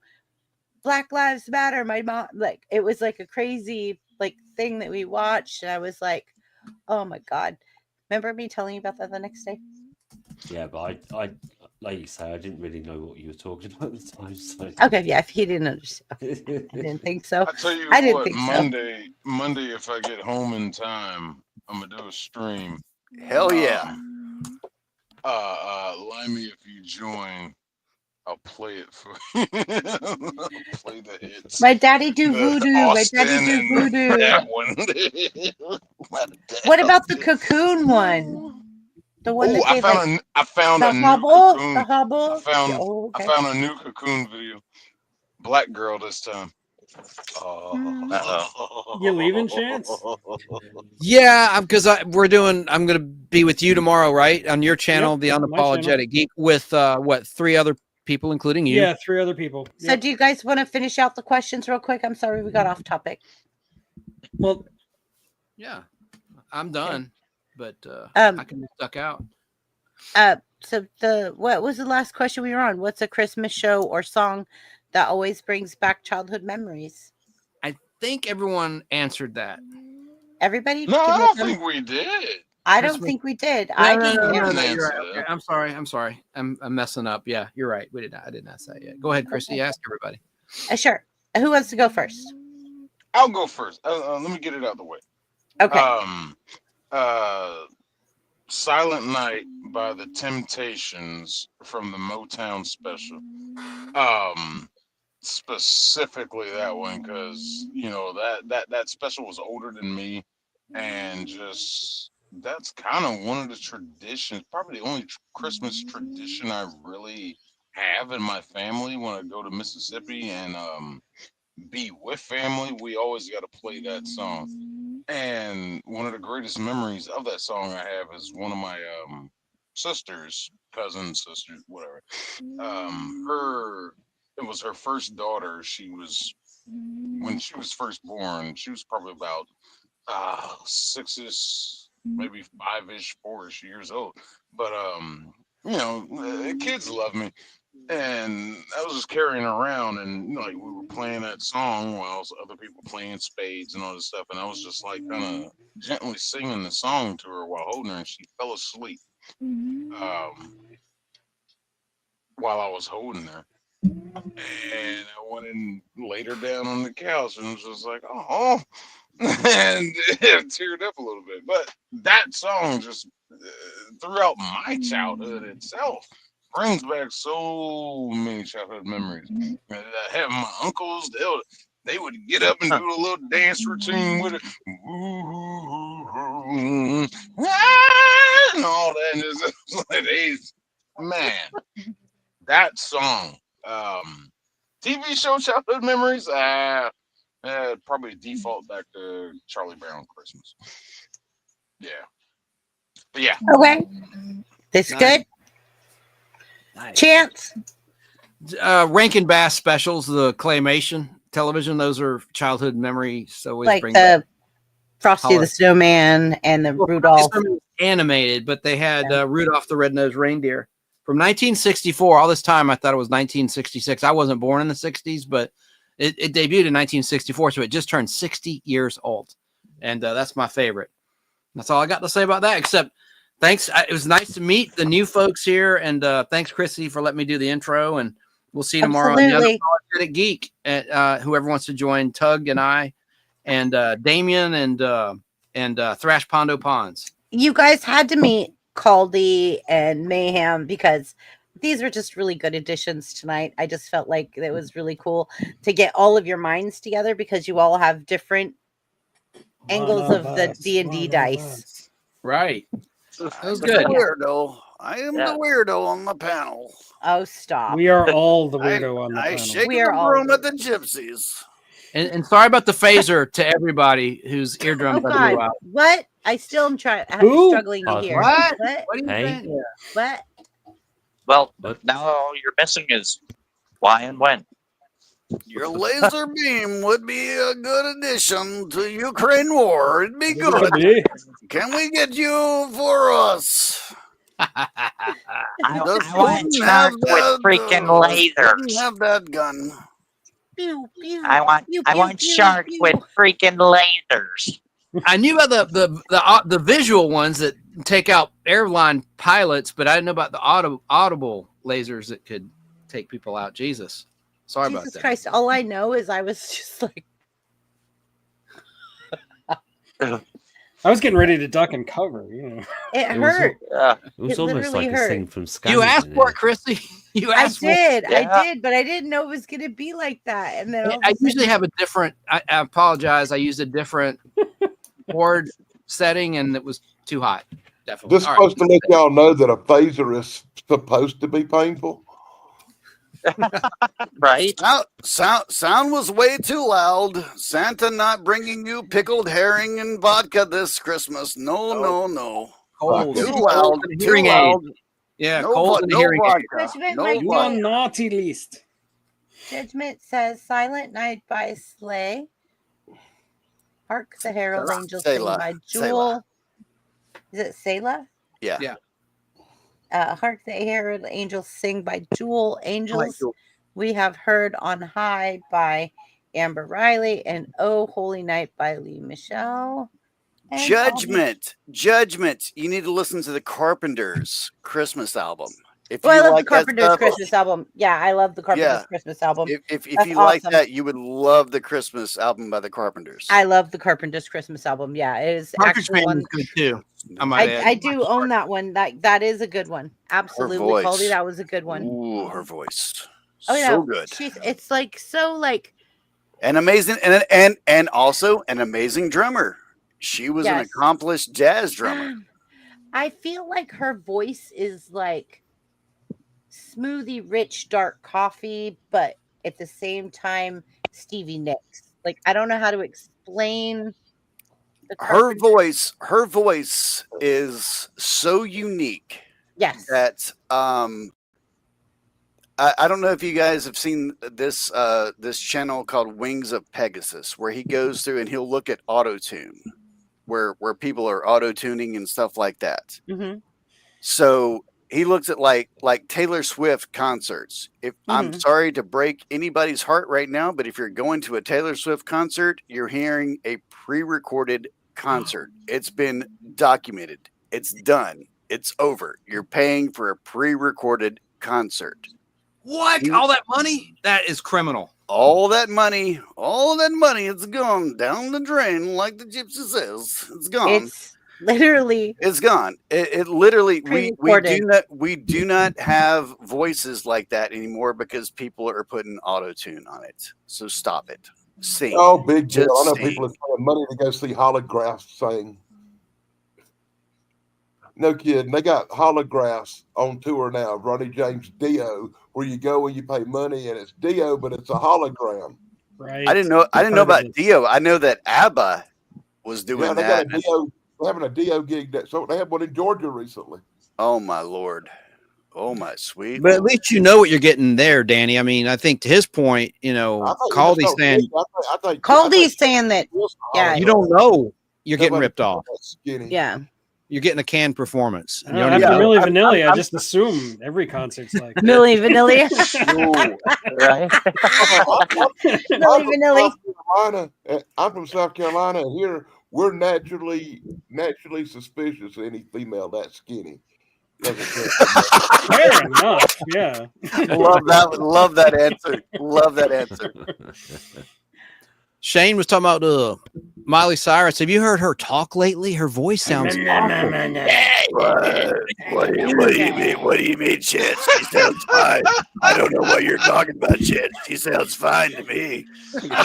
Black Lives Matter. My mom, like, it was like a crazy like thing that we watched, and I was like, oh my God. Remember me telling you about that the next day? Yeah, but I like you say, I didn't really know what you were talking about at the time. So. Okay, yeah, if he didn't understand, I didn't think so. I tell you I didn't what, think so. Monday, if I get home in time, I'm gonna do a stream. Hell yeah. Limey, if you join, I'll play it for you. I'll play the hits. My daddy do The voodoo. My Austin daddy do and voodoo. that one. What about the cocoon one? The one Oh, that they like. I found The a new hobble. cocoon. The hobble. I Okay. found a new cocoon video. Black girl this time. You leaving, Chance? Yeah, because I'm going to be with you tomorrow, right? On your channel, Yep, The on my channel. Unapologetic Geek, with what, 3 other people, including you? Yeah, 3 other people. So, do you guys want to finish out the questions real quick? I'm sorry we got off topic. Well, yeah, I'm done, but Um, I can be stuck out. So what was the last question we were on? What's a Christmas show or song that always brings back childhood memories? I think everyone answered that. Everybody? No, give I me a don't thumbs- think we did. I don't Christmas- think we did. No, I no, gave no, no, everybody. no, you're right. answer Okay, that. I'm sorry. I'm messing up. Yeah, you're right. We did not. I did not say it yet. Go ahead, Chrissy. Okay. Ask everybody. Sure. Who wants to go first? I'll go first. Let me get it out of the way. Okay. Silent Night by the Temptations from the Motown special. Specifically that one, because that special was older than me, and just that's kind of one of the traditions, probably the only Christmas tradition I really have in my family. When I go to Mississippi and be with family, we always got to play that song. And one of the greatest memories of that song I have is one of my cousins, sisters, whatever. It was her first daughter. When she was first born, she was probably about 6ish, maybe 5ish, 4ish years old. But kids love me. And I was just carrying her around, and like we were playing that song while other people playing spades and all this stuff, and I was just like kind of gently singing the song to her while holding her, and she fell asleep while I was holding her. And I went and laid her down on the couch and was just like, oh, and teared up a little bit. But that song just throughout my childhood itself brings back so many childhood memories. I have my uncles, they would get up and do a little dance routine with it. and all that. And it's like, man, that song. TV show childhood memories. Probably default back to Charlie Brown Christmas. Yeah. But yeah. Okay. This good? Chance? Rankin Bass specials, the claymation television, those are childhood memories. Always Like bring the back Frosty the Snowman and the Rudolph. animated, but they had Rudolph the Red-Nosed Reindeer from 1964. All this time I thought it was 1966. I wasn't born in the 60s, but it debuted in 1964, so it just turned 60 years old. And that's my favorite. That's all I got to say about that, except thanks. It was nice to meet the new folks here, and thanks, Chrissy, for letting me do the intro. And we'll see you tomorrow on the Unapologetic Geek. Whoever wants to join, Tug and I, and Damien and Thrash Pondo Ponds. You guys had to meet Caldy and Mayhem because these were just really good additions tonight. I just felt like it was really cool to get all of your minds together because you all have different angles of the D&D dice. Right. That was I'm good. the weirdo. I am the weirdo on the panel. Oh, stop. We are all the weirdo on the I panel. shake We the are all broom at the gypsies. And sorry about the phaser to everybody whose Oh, eardrums I blew God. out. What? I still am struggling to hear. What? What? What do you Hey. think? What? Well, now all you're missing is why and when. Your laser beam would be a good addition to Ukraine war. It'd be good. Can we get you for us? I want charged with freaking lasers. Have that gun. Pew, pew, I want pew, pew, sharks pew. with freaking lasers. I knew about the visual ones that take out airline pilots, but I didn't know about the audible lasers that could take people out. Jesus. Sorry about Jesus that. Christ. All I know is I was just like, I was getting ready to duck and cover. You know, it hurt. It was It almost literally like a hurt. scene from Scam. You asked for it, Chrissy. You I asked for it. did, Yeah. but I didn't know it was going to be like that. And then all of a I sudden- usually have a different, I apologize. I used a different board setting and it was too hot. Definitely. Just All supposed to let y'all know that a phaser is supposed to be painful. Right? Sound was way too loud. Santa not bringing you pickled herring and vodka this Christmas. No. Cold. Too Cold loud. and Too hearing aid. loud. Yeah, No, cold and no hearing aid. vodka. Judgment No might you vodka. on naughty list. Judgment says Silent Night by Slay. Hark the Herald Angels Sing Selah. by Selah. Jewel. Is it Selah? Yeah. Yeah. Hark the Herald Angels Sing by Jewel. Angels Jewel. We Have Heard on High by Amber Riley. And Oh Holy Night by Lee Michelle. And Judgment. You need to listen to the Carpenters Christmas album. If Well, you I love like the that Carpenter's stuff, Christmas album. Yeah, I love the Carpenter's Yeah. Christmas album. if That's you like awesome. that, you would love the Christmas album by the Carpenters. I love the Carpenter's Christmas album. Yeah, it is Partridge actually Man one. is good too. I might add. I do own that one. That is a good one. Absolutely, voice. Caldy, that was a good one. Ooh, her voice. Oh yeah, So good. It's like so like And amazing and also an amazing drummer. She was an Yes. accomplished jazz drummer. I feel like her voice is like smoothie, rich, dark coffee, but at the same time, Stevie Nicks. Like I don't know how to explain the Her voice is so unique Yes. that I don't know if you guys have seen this this channel called Wings of Pegasus, where he goes through and he'll look at auto tune, where people are auto tuning and stuff like that. Mm-hmm. So he looks at like Taylor Swift concerts. If I'm sorry to break anybody's heart right now, but if you're going to a Taylor Swift concert, you're hearing a pre-recorded concert. It's been documented. It's done. It's over. You're paying for a pre-recorded concert. What? All that money? That is criminal. All that money, it's gone down the drain, like the gypsy says. It's gone. It's literally It's gone. It literally Pre-recorded. we do not have voices like that anymore because people are putting auto tune on it. So stop it. Sing. Oh, big deal. I know Just people are sing. paying money to go see holographs sing. No kidding. They got holographs on tour now of Ronnie James Dio, where you go and you pay money and it's Dio, but it's a hologram. Right. I didn't know about Dio. I know that ABBA was doing Yeah, they that. got a Dio. They're having a Dio gig. So they had one in Georgia recently. Oh my Lord. Oh my sweet. But at least you know what you're getting there, Danny. I mean, I think to his point, Caldy's saying Caldy's saying that, yeah, you don't know you're getting Nobody ripped off. yeah. You're getting a canned performance. And you don't After even know. Milli Vanilli, I just assume every concert's like that. Milli Vanilli. Right? Milli Vanilli. I'm from South Carolina, and here we're naturally suspicious of any female that skinny. Fair enough. Yeah. Love that answer. Love that answer. Shane was talking about Miley Cyrus. Have you heard her talk lately? Her voice sounds awful. What do you mean? What do you mean, Chance? She sounds fine. I don't know what you're talking about, Chance. She sounds fine to me.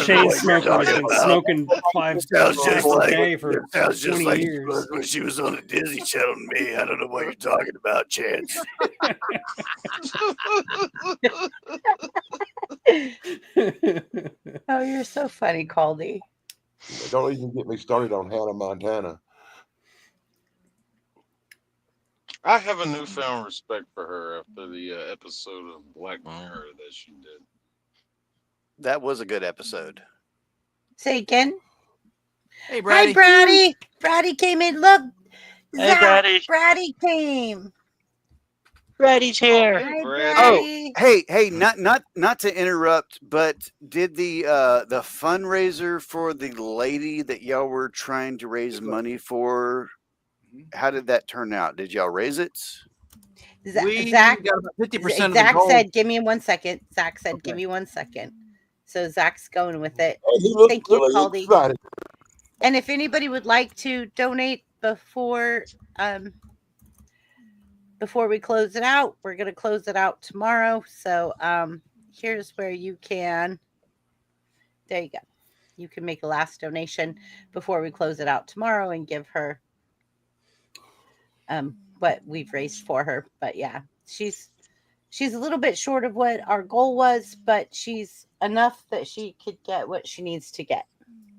Shane's smoking 5 sounds just like day for sounds just 20 like years. when she was on the Disney Channel to me. I don't know what you're talking about, Chance. Oh, you're so funny, Caldy. Don't even get me started on Hannah Montana. I have a newfound respect for her after the episode of Black Mirror that she did. That was a good episode. Say again. Hey, Brady. Hi, Brady. Brady came in. Look. Hey, Zach, Brady. Brady came. Brady's here. Hi, Oh, Brady. hey, not to interrupt, but did the fundraiser for the lady that y'all were trying to raise money for, how did that turn out? Did y'all raise it? We Zach got about 50% of the Zach goal. said, "Give me 1 second." Zach said, "Give me 1 second." So Zach's going with it. He looked Thank you, really Caldy. excited. And if anybody would like to donate before we close it out, we're going to close it out tomorrow. So here's where you can. There you go. You can make a last donation before we close it out tomorrow and give her what we've raised for her. But yeah, she's a little bit short of what our goal was, but she's enough that she could get what she needs to get.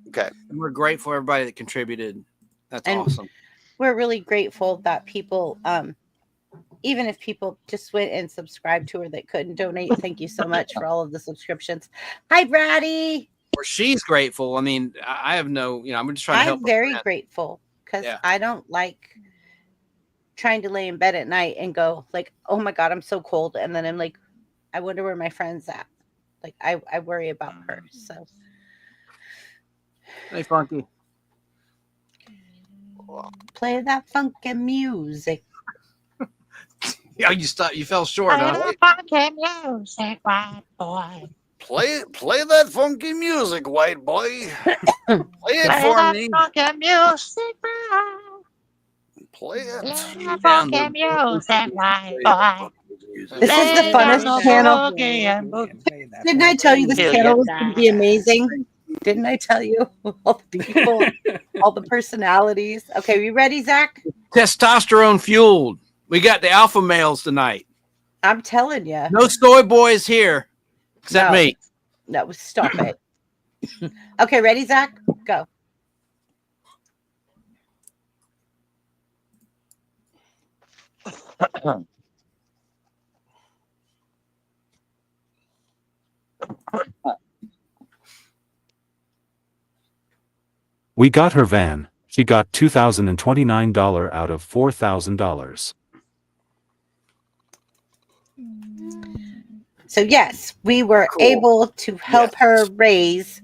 Okay. And we're grateful for everybody that contributed. That's And awesome. We're really grateful that people, even if people just went and subscribed to her that couldn't donate, thank you so much for all of the subscriptions. Hi, Brady. Or she's grateful. I mean, I have no, I'm just trying to help. I'm very grateful because Yeah. I don't like trying to lay in bed at night and go like, oh my God, I'm so cold. And then I'm like, I wonder where my friend's at. Like I worry about her. So Hey, Funky. play that funky music. Yeah, you fell short, huh? Funky music, white boy. Play that funky music, white boy. Play it for me. Funky music, Play it. funky music, white boy. This is the funnest channel. Didn't I tell you this channel was going to be amazing? Didn't I tell you? All the people, all the personalities. Okay, we ready, Zach? Testosterone fueled. We got the alpha males tonight. I'm telling you. No soy boys here, except No. me. No, stop it. Okay, ready, Zach? Go. We got her van. She got $2,029 out of $4,000. So yes, we were able to help her raise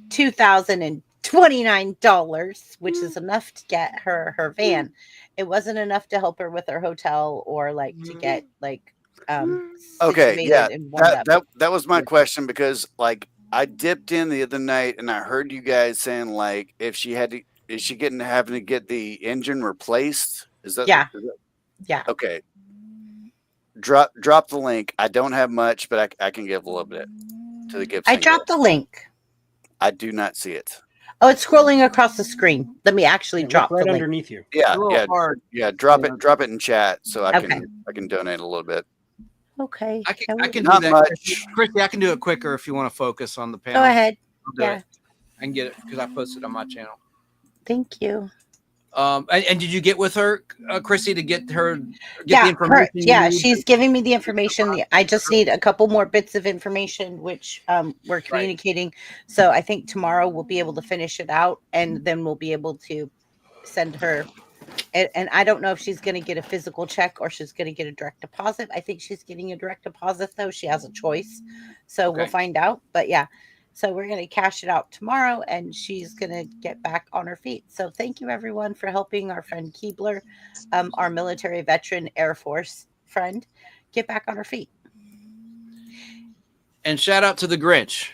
$2,029, which is enough to get her van. It wasn't enough to help her with her hotel or like to get like Okay, situated yeah, and warmed up. that was my question, because like I dipped in the other night and I heard you guys saying like is she having to get the engine replaced? Is that Yeah. Yeah. Okay. Drop the link. I don't have much, but I can give a little bit to the Gibson. I dropped the link. I do not see it. Oh, it's scrolling across the screen. Let me actually drop right the link. underneath you. Yeah, a little yeah, hard. yeah. Drop it in chat so I Okay. can donate a little bit. Okay. I can do Not that. much. Chrissy, I can do it quicker if you want to focus on the Go panel. ahead. I'll do Yeah. it. I can get it because I posted on my channel. Thank you. And did you get with her, Chrissy, to get the Yeah, information? you need? she's giving me the information. I just need a couple more bits of information, which we're communicating. So I think tomorrow we'll be able to finish it out, and then we'll be able to send her. And I don't know if she's going to get a physical check or she's going to get a direct deposit. I think she's getting a direct deposit, though. She has a choice. So we'll find out. But yeah, so we're going to cash it out tomorrow, and she's going to get back on her feet. So thank you, everyone, for helping our friend Keebler, our military veteran Air Force friend, get back on her feet. And shout out to the Grinch,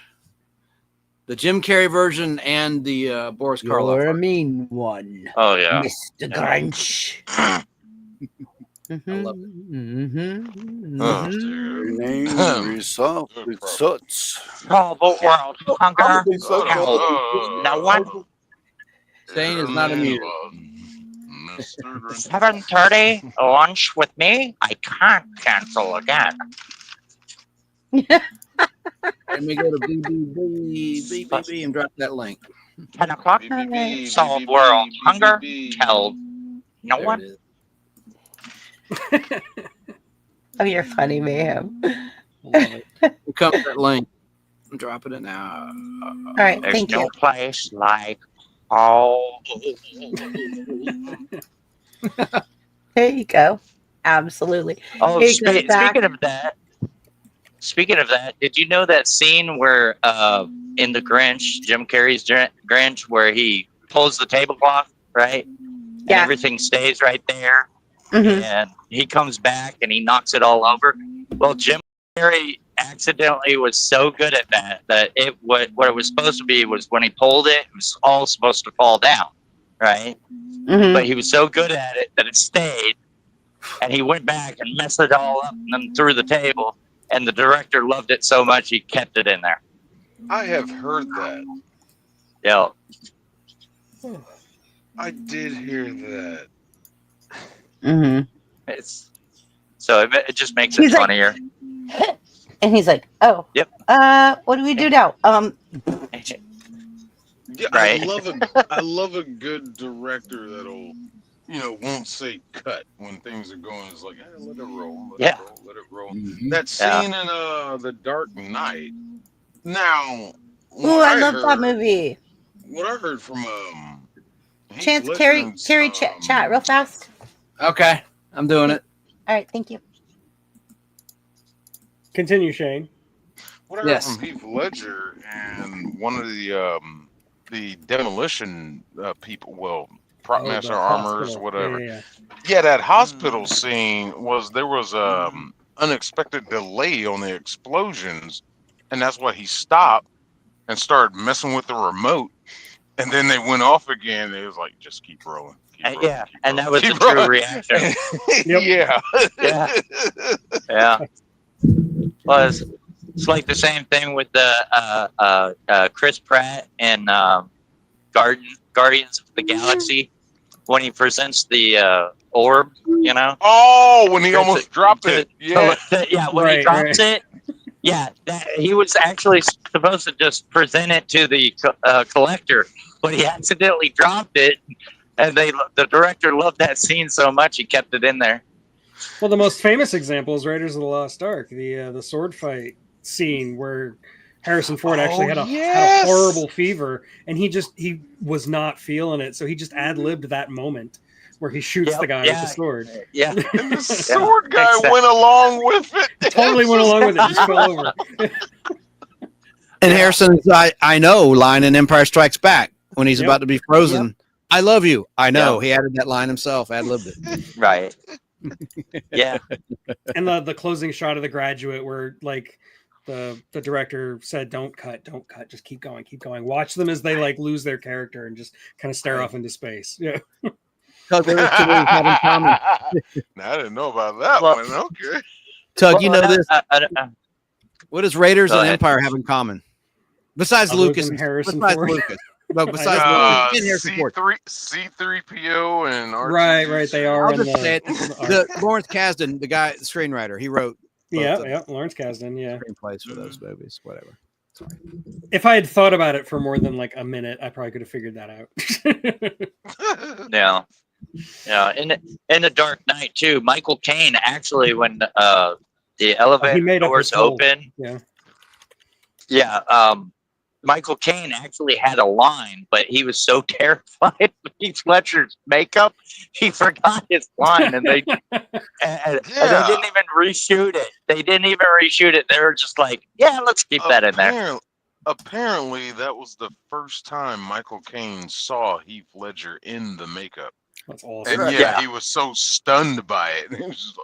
the Jim Carrey version and the Boris Karloff. You're a mean one. Oh yeah. Mr. Grinch. I love it. Your name is soft with such. Oh, the world hunger. No one. Shane is not amused. 7:30 lunch with me. I can't cancel again. Let me go to BBB and drop that link. 10 o'clock. Solid world hunger. Tell no There one. it is. Oh, you're funny, ma'am. Here comes that link. I'm dropping it now. All right, There's thank no you. place like home. There you go. Absolutely. Oh, Here you go, Zach. speaking of that, did you know that scene where in the Grinch, Jim Carrey's Grinch, where he pulls the tablecloth, right? And Yeah. everything stays right there. Mhm. And he comes back and he knocks it all over. Well, Jim Carrey accidentally was so good at that what it was supposed to be was when he pulled it, it was all supposed to fall down, right? Mhm. But he was so good at it that it stayed, and he went back and messed it all up and then threw the table. And the director loved it so much he kept it in there. I have heard that. Yeah. I did hear that. Mm-hmm. It's so it just makes it He's like- funnier. And he's like, "Oh, Yep. What do we do now?" Yeah, Right. I love a good director that'll, won't say cut when things are going. It's like, let it roll, let it roll. That scene in The Dark Knight. Now, Ooh, I love that movie. What I heard from Heath Chance, Ledger's, Carrie, chat real fast. Okay, I'm doing it. All right, thank you. Continue, Shane. What I heard Yes. from Heath Ledger and one of the demolition people, prop Oh, master the armors, hospital. whatever. Yeah. Yeah, that hospital scene there was unexpected delay on the explosions, and that's why he stopped and started messing with the remote, and then they went off again. It was like, just keep rolling. Yeah, and that was the Keep true rolling. reaction. Yeah. Yeah. Yeah. Well, it's like the same thing with the Chris Pratt and Guardians of the Galaxy when he presents the orb, Oh, when he almost dropped it. Yeah. Yeah, when he drops it. Yeah, he was actually supposed to just present it to the collector, but he accidentally dropped it, and the director loved that scene so much he kept it in there. Well, the most famous example is Raiders of the Lost Ark, the sword fight scene where Harrison Ford actually had a horrible fever, and he was not feeling it, so he just ad-libbed that moment where he shoots the guy with the sword. Yeah, and the sword guy went along with it. Totally went along with it, just fell over. And Harrison's I know line in Empire Strikes Back when he's about to be frozen. I love you. I know. He added that line himself, ad-libbed it. Right. Yeah. And the closing shot of The Graduate where like the director said, don't cut, just keep going. Watch them as they like lose their character and just kind of stare off into space. Yeah. Tug, there was two movies have in common. Now, I didn't know about that one. Okay. Tug, you know this? What does Raiders and Empire have in common? Besides Other Lucas than Harrison besides Ford. Lucas. But besides, C3PO and R2. Right. They are. I'll in just the, say it. The Lawrence Kasdan, the guy, the screenwriter, he wrote. Yeah, Lawrence Kasdan. Yeah, screenplays for those movies. Whatever. Sorry. If I had thought about it for more than like a minute, I probably could have figured that out. Yeah. In the Dark Knight too, Michael Caine actually, when the elevator doors open, Michael Caine actually had a line, but he was so terrified of Heath Ledger's makeup, he forgot his line, and they didn't even reshoot it. They were just like, yeah, let's keep that in there. Apparently, that was the first time Michael Caine saw Heath Ledger in the makeup. That's awesome. And he was so stunned by it. He was just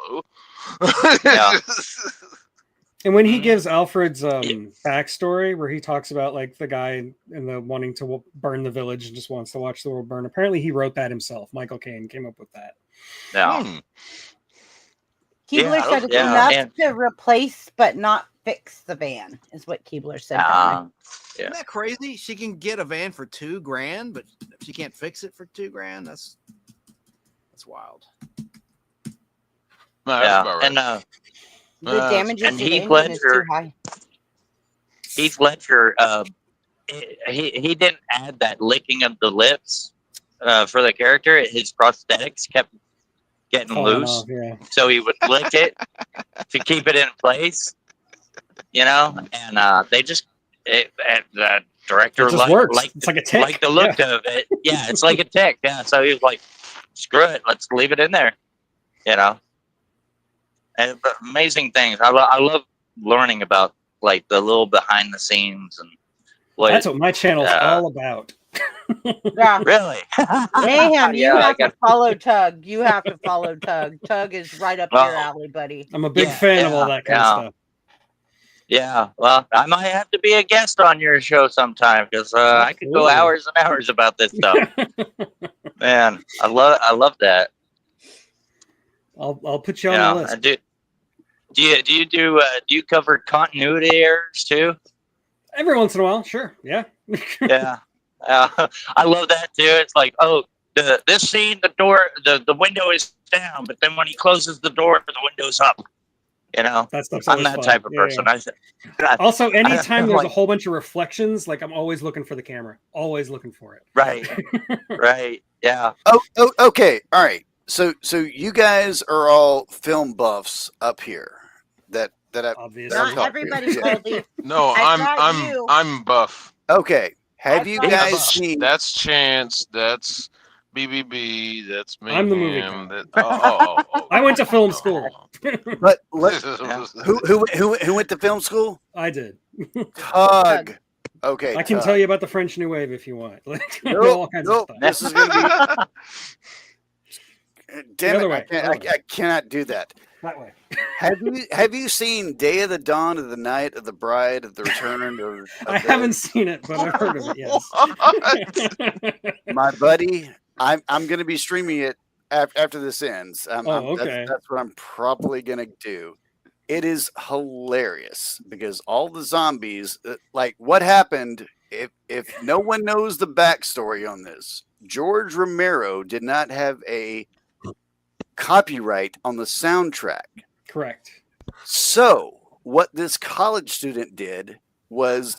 like, And when he gives Alfred's backstory, where he talks about like the guy and the wanting to burn the village and just wants to watch the world burn, apparently he wrote that himself. Michael Caine came up with that. Yeah. Keebler said it's enough to replace but not fix the van, is what Keebler said. Isn't that crazy? She can get a van for $2,000, but if she can't fix it for $2,000, that's wild. And the damages and to Heath the engine is too Ledger. high. Heath Ledger, he didn't add that licking of the lips for the character. His prosthetics kept getting loose, so he would lick it to keep it in place. And they just the director it's like a tick. like the look of it. Yeah, it's like a tick. Yeah, so he was like, "Screw it, let's leave it in there." And amazing things. I love learning about like the little behind the scenes and that's what my channel's all about. Yeah. Really? Mayhem, you have to follow Tug. You have to follow Tug. Tug is right up your alley, buddy. I'm a big fan of all that kind of stuff. Yeah, well, I might have to be a guest on your show sometime because I could go hours and hours about this stuff. Man, I love that. I'll put you on the list. Do you cover continuity errors too? Every once in a while, sure. Yeah. Yeah. I love that too. It's like, this scene, the window is down, but then when he closes the door, the window's up. That's I'm that type of person. Also, anytime there's a whole bunch of reflections, like I'm always looking for the camera, always looking for it. Right. Right. Yeah. Oh, okay. All right. So you guys are all film buffs up here. That obviously not everybody's holding. No, I'm buff. Okay. Have you guys seen? That's Chance. That's BBB. That's me. I'm the movie guy. I went to film school. But who went to film school? I did. Tug. Okay. I can tell you about the French New Wave if you want. Nope. This is gonna be. Damn it! I cannot do that. That way. Have you seen Day of the Dawn of the Night of the Bride of the Return? I haven't seen it, but I've heard of it. Yes. My buddy, I'm going to be streaming it after this ends. Okay. That's what I'm probably going to do. It is hilarious because all the zombies, like what happened. If no one knows the backstory on this, George Romero did not have a copyright on the soundtrack. Correct. So what this college student did was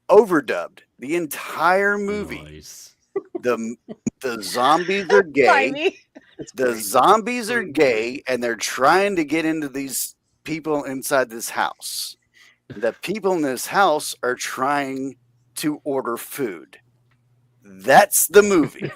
overdubbed the entire movie. Nice. The zombies are gay. The zombies are gay, and they're trying to get into these people inside this house. The people in this house are trying to order food. That's the movie,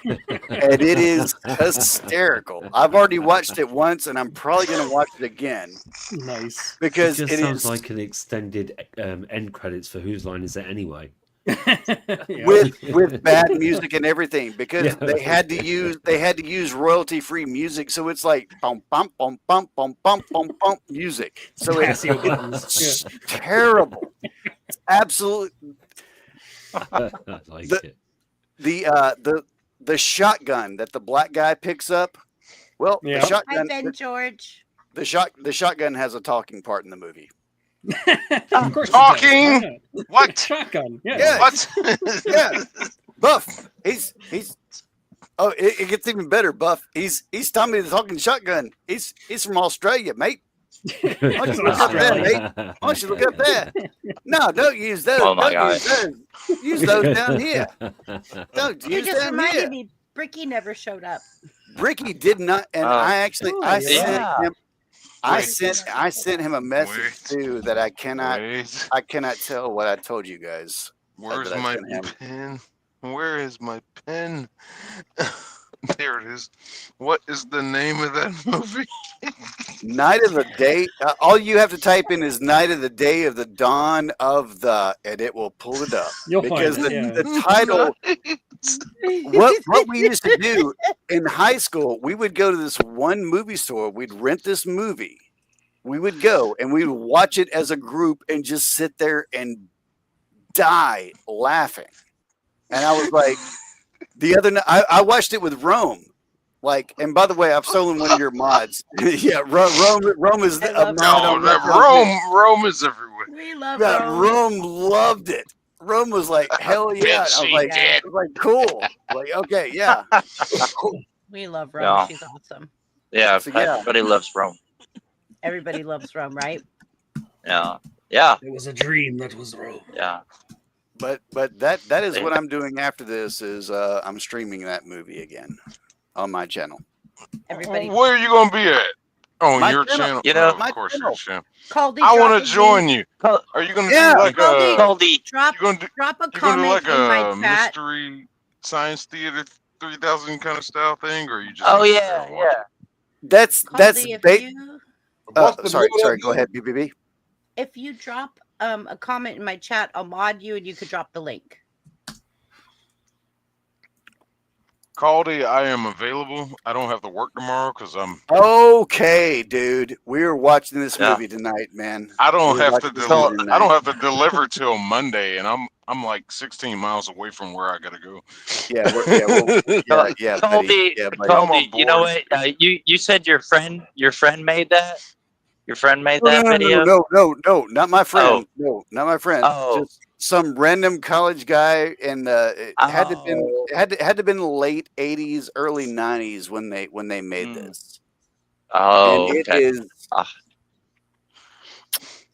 and it is hysterical. I've already watched it once, and I'm probably going to watch it again. Nice, because it it sounds is like an extended end credits for Whose Line Is It Anyway? with bad music and everything, because they had to use royalty free music, so it's like bum bum bum bum bum bum bum bum music. So it's terrible. It's absolutely. I like it. The shotgun that the black guy picks up. Well, the shotgun. Hi, Ben George. The shotgun has a talking part in the movie. Of course talking. What shotgun? Yeah. What? Yeah. Buff. He's. Oh, it gets even better, Buff. He's Tommy the Talking Shotgun. He's from Australia, mate. Why don't you look up that, mate? Why don't you look up that? No, don't use those. Oh my Don't God. use those down here. Don't You use just down reminded here. me, Bricky never showed up. Bricky did not, and I yeah. sent him a message too that I cannot tell what I told you guys. Where's that I my sent him. pen? Where is my pen? There it is. What is the name of that movie? Night of the Day. All you have to type in is Night of the Day of the Dawn of the, and it will pull it up. You'll because find it, the title. What we used to do in high school, we would go to this one movie store. We'd rent this movie. We would go and we would watch it as a group and just sit there and die laughing. And I was like, the other night, I watched it with Rome. Like, and by the way, I've stolen one of your mods. Yeah, Rome is a mod. Rome is everywhere. We love Rome loved it. Rome was like, hell yeah. I was like, cool. Like, okay, yeah. We love Rome. Yeah. She's awesome. Yeah, So, yeah. everybody loves Rome. Everybody loves Rome, right? Yeah. Yeah. It was a dream that was Rome. Yeah. But that is what I'm doing after this is I'm streaming that movie again on my channel. Everybody. Where are you gonna be at? On My your channel. channel? You know, of course, your channel. Caldy, I want drop to join you. Are you gonna do like a? Caldy, drop You gonna do? drop a You gonna do comment like in my a chat. mystery science theater 3000 kind of style thing, or are you just? Oh gonna sit there yeah, and watch yeah. That's Caldy, sorry, go ahead, BBB. if you drop a comment in my chat, I'll mod you and you could drop the link. Caldy, I am available. I don't have to work tomorrow because I'm. Okay, dude. We're watching this movie tonight, man. I don't We're have to watching this deliver. movie I don't tonight. have to deliver till Monday, and I'm like 16 miles away from where I gotta go. Yeah, yeah, Caldy, yeah, buddy. Caldy, you know what? You said your friend made that. Your friend made that video. No, not my friend. Oh. No, not my friend. Oh. Just some random college guy, and it had to been the late '80s, early '90s when they made this. Oh, and it okay. is.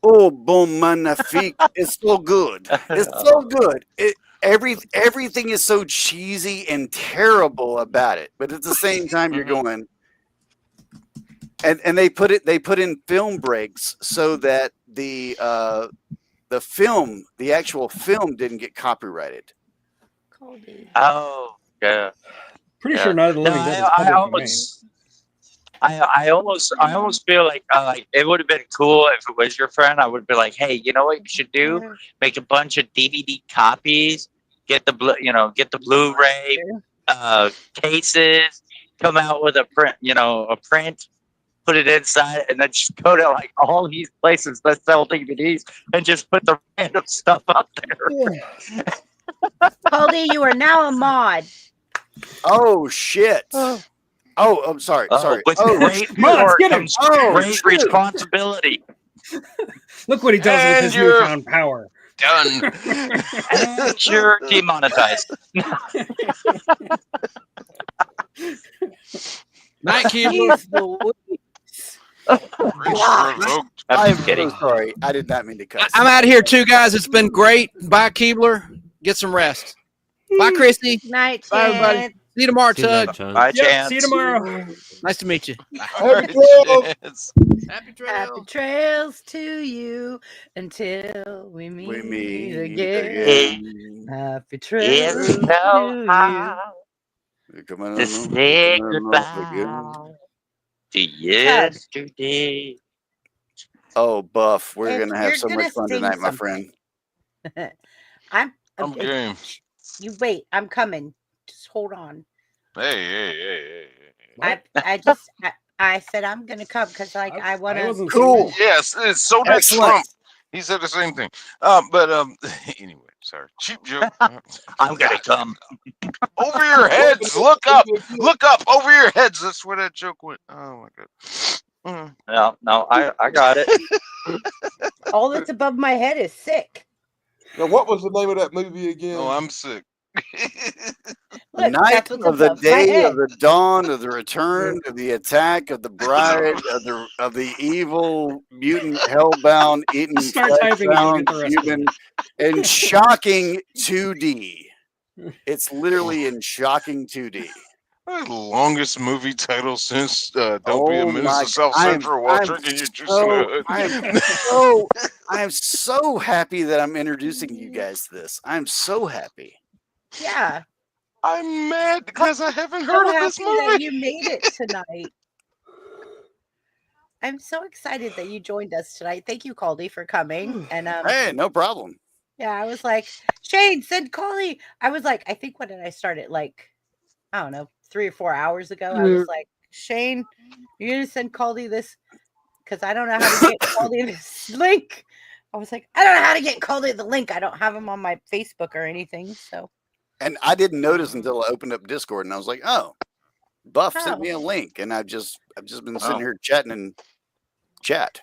Oh, bon magnifique! It's so good. It's so good. Everything is so cheesy and terrible about it, but at the same time, you're going. And they put in film breaks so that the actual film didn't get copyrighted. Oh, yeah. Pretty sure Night of the Living Dead is public domain. I almost feel like it would have been cool if it was your friend. I would be like, hey, you know what you should do? Make a bunch of DVD copies. Get the Blu-ray cases. Come out with a print. Put it inside, and then just go to like all these places that sell DVDs and just put the random stuff up there. Caldy, you are now a mod. Oh shit! Oh, I'm sorry. Sorry. With Oh, great Mods, get him. great shoot. responsibility. Look what he does with his newfound power. Done. And you're demonetized. Night, Keebler. I'm kidding. so sorry. I did not mean to cut. I'm out of here too, guys. It's been great. Bye, Keebler. Get some rest. Bye, Christy. Night, Bye, everybody. Chance. See you tomorrow, See you later, Tug. Chance. Bye, Yep, Chance. see you tomorrow. Nice to meet you. Happy trails. Happy Happy trails to you until we meet again. Happy trails to It's so hard Come on, to say goodbye to yesterday. Oh, Buff, we're If gonna have you're so gonna much fun sing tonight, my something. friend. I'm game. You wait, I'm coming. Just hold on. Hey. I said I'm gonna come because I want to. Cool. Yes, it's so does Excellent. Trump. He said the same thing. But anyway, sorry. Cheap joke. I'm gonna come. Over your heads. Look up. Look up over your heads. That's where that joke went. Oh my god. No, I got it. All that's above my head is sick. Now, what was the name of that movie again? Oh, I'm sick. Look, Night that's what's of the above my day head. of the dawn of the return of the attack of the bride of the evil mutant hellbound eating Start typing it, you'll get flesh-bound the rest of human in shocking 2D. It's literally in shocking 2D. The longest movie title since Don't Be a Oh Menace my! to South Central while drinking your juice in the hood. I am so happy that I'm introducing you guys to this. I'm so happy. Yeah. I'm mad because I haven't So heard of this happy that movie. you made it tonight. I'm so excited that you joined us tonight. Thank you, Caldy, for coming. And Hey, no problem. yeah, I was like, Shane, send Caldy. I was like, I think when did I start it? Like, I don't know, 3 or 4 hours ago. I was like, Shane, you're gonna send Caldy this because I don't know how to get Caldy this link. I was like, I don't know how to get Caldy the link. I don't have him on my Facebook or anything. So And I didn't notice until I opened up Discord, and I was like, "Oh, Buff sent me a link," and I've just been sitting here chatting in chat.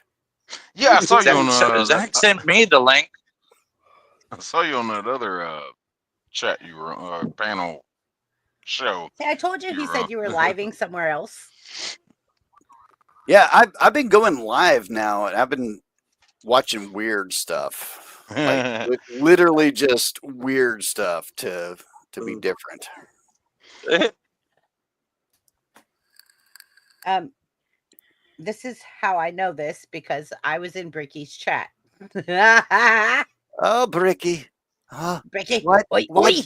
Yeah, I saw you on Zach sent me the link. I saw you on that other chat you were panel show. I told you he said you were living somewhere else. Yeah, I've been going live now, and I've been watching weird stuff, like literally just weird stuff to be different. This is how I know this because I was in Bricky's chat. Oh, Bricky. Oh, Bricky. What? Oi, What? oi.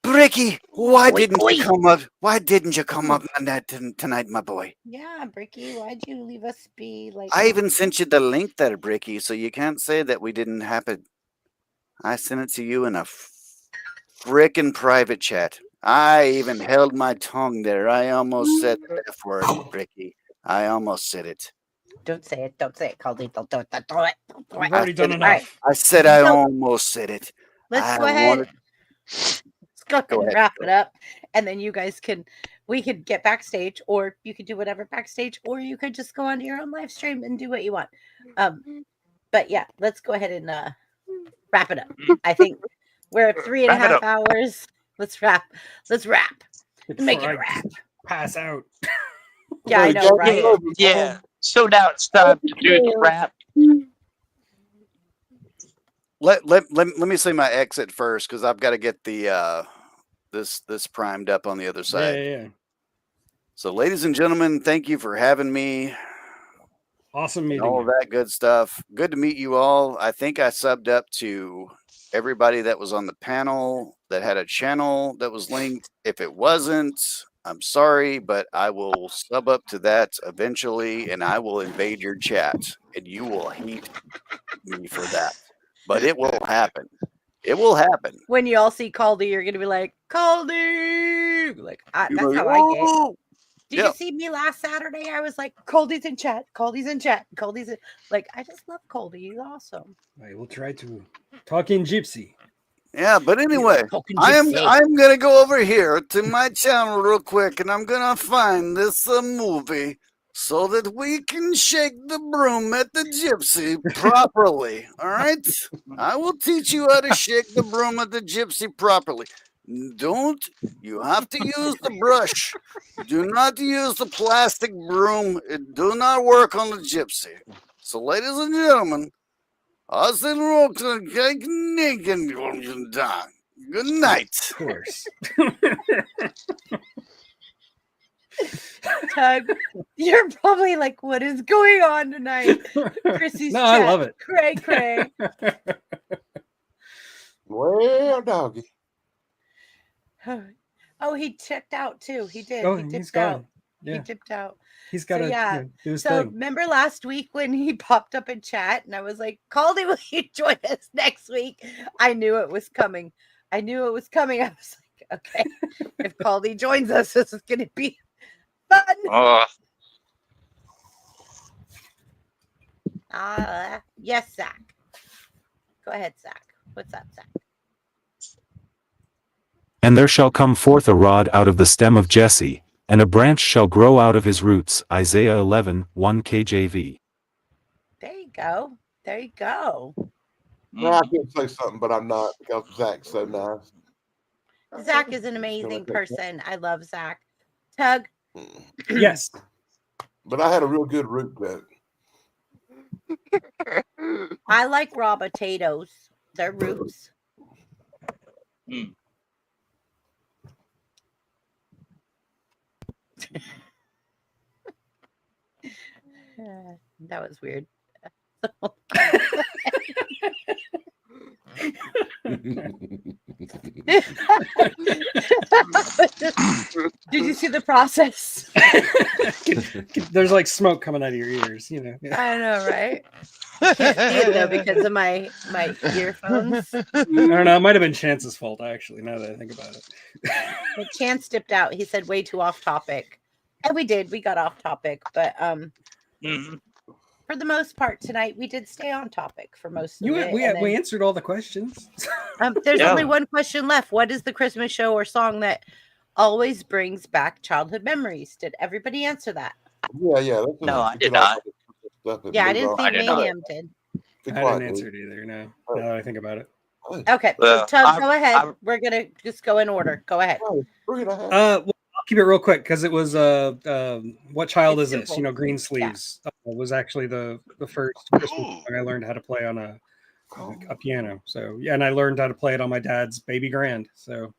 Bricky, why Oi, didn't oi. you come up? Why didn't you come up on that tonight, my boy? Yeah, Bricky, why'd you leave us be like I even sent you the link there, Bricky, so you can't say that we didn't happen. I sent it to you in a frickin' private chat. I even held my tongue there. I almost said the F word, Bricky. I almost said it. Don't say it. Don't say it, Caldy. Don't do it. Don't do it. Don't do it. We've already done All right, enough. I said I So- almost said it. let's I go ahead. wanted- Let's go ahead and ahead, wrap go. it up. And then you guys we could get backstage, or you could do whatever backstage, or you could just go onto your own live stream and do what you want. But yeah, let's go ahead and wrap it up. I think we're at 3.5 hours. Let's wrap. Let's wrap. Make it a wrap. Pass out. Yeah, I know, right? Yeah. So now it's time to do the rap. Let me say my exit first because I've got to get the this primed up on the other side. Yeah. So, ladies and gentlemen, thank you for having me. Awesome and meeting all you. of that good stuff. Good to meet you all. I think I subbed up to everybody that was on the panel that had a channel that was linked. If it wasn't, I'm sorry, but I will sub up to that eventually, and I will invade your chat, and you will hate me for that. But it will happen. It will happen. When you all see Caldy, you're gonna be like, Caldy! Like that's You're like, how I get. "Whoa!" Did Yeah. you see me last Saturday? I was like, Caldy's in chat. Caldy's in chat. Caldy's in like I just love Caldy. He's awesome. I will try to talk in gypsy. Yeah, but anyway, Talking I'm gypsy. gonna go over here to my channel real quick, and I'm gonna find this movie so that we can shake the broom at the gypsy properly. All right, I will teach you how to shake the broom at the gypsy properly. You have to use the brush. Do not use the plastic broom. It do not work on the gypsy. So, ladies and gentlemen, good night. Of course. Tug, you're probably like, what is going on tonight? Chrissy's No, chat. I love it. Cray cray. Well, doggy. Oh, he checked out too. He did. Oh, he dipped he's gone. out. Yeah. He dipped out. He's got to yeah. do his So thing. remember last week when he popped up in chat and I was like, Caldy, will you join us next week? I knew it was coming. I was like, okay, if Caldy joins us, this is gonna be fun. Yes, Zach. Go ahead, Zach. What's up, Zach? And there shall come forth a rod out of the stem of Jesse, and a branch shall grow out of his roots. Isaiah 11:1 KJV. There you go. There you go. No, I could say something, but I'm not because Zach's so nice. Zach is an amazing person. I love Zach. Tug. Yes. But I had a real good root cut. I like raw potatoes. They're roots. That was weird. Did you see the process? There's like smoke coming out of your ears, you know. I know, right? Can't see it though because of my earphones. I don't know. It might have been Chance's fault, actually. Now that I think about it. But Chance dipped out. He said way too off topic, and we did. We got off topic, but for the most part tonight, we did stay on topic for most of it. We answered all the questions. There's only one question left. What is the Christmas show or song that always brings back childhood memories? Did everybody answer that? Yeah. No, I did not. Yeah, I didn't think Mayhem did. I didn't answer it either. No, now that I think about it. Okay, so Tug, go ahead. We're gonna just go in order. Go ahead. Well, I'll keep it real quick because it was what child is this? simple. You know, Green Sleeves was actually the first Christmas song I learned how to play on a piano. So yeah, and I learned how to play it on my dad's Baby Grand. So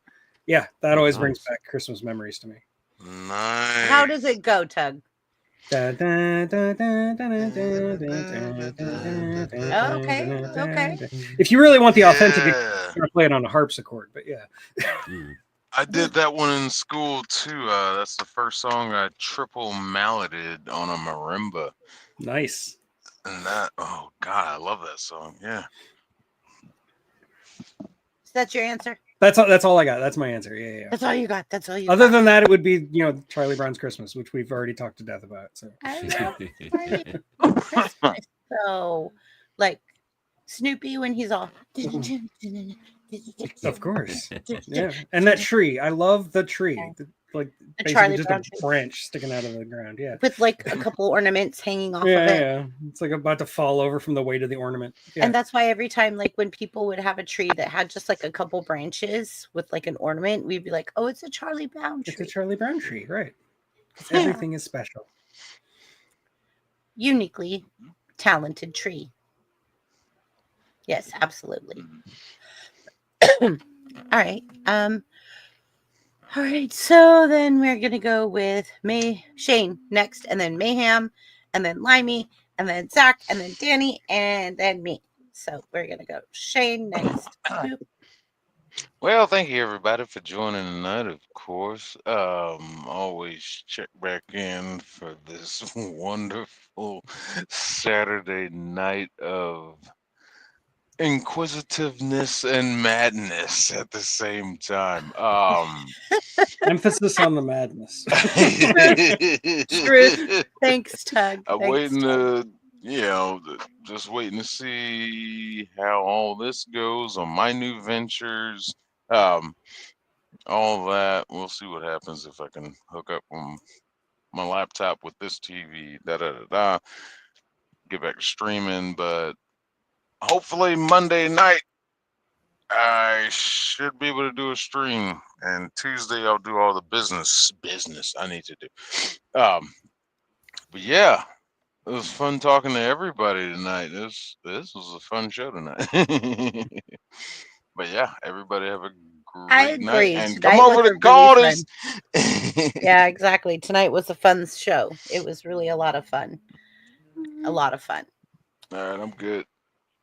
yeah, that always brings back Christmas memories to me. Nice. How does it go, Tug? Okay. If you really want the authentic, you can play it on a harpsichord. But yeah. I did that one in school too. That's the first song I triple malleted on a marimba. Nice. And that, oh God, I love that song. Yeah. Is that your answer? That's all I got. That's my answer. Yeah. That's all you got. That's all you Other got. than that, it would be, you know, Charlie Brown's Christmas, which we've already talked to death about. So I love Christmas. So, like Snoopy when he's all. Of course. Yeah. And that tree. I love the tree. Like basically Charlie just Brown a branch sticking out of the ground. Yeah. With like a couple ornaments hanging off Yeah, of it. yeah. It's like about to fall over from the weight of the ornament. Yeah. And that's why every time, like when people would have a tree that had just like a couple branches with like an ornament, we'd be like, oh, it's a Charlie Brown tree. It's a Charlie Brown tree, right? Everything is special. Uniquely talented tree. Yes, absolutely. All right. All right. So then we're gonna go with Shane next, and then Mayhem, and then Limey, and then Zach, and then Danny, and then me. So we're gonna go Shane next. Well, thank you everybody for joining tonight, of course. Always check back in for this wonderful Saturday night of inquisitiveness and madness at the same time. Emphasis on the madness. Truth. Thanks, Tug. I'm Thanks, waiting Tug. to, you know, just waiting to see how all this goes on my new ventures. All that. We'll see what happens if I can hook up my laptop with this TV. Get back to streaming, but hopefully Monday night I should be able to do a stream, and Tuesday I'll do all the business I need to do. But yeah, it was fun talking to everybody tonight. This was a fun show tonight. But yeah, everybody have a great night, and Tonight come over was to a Calder's. really Yeah, exactly. Tonight was a fun show. It was really a lot of fun. A lot of fun. All right, I'm good.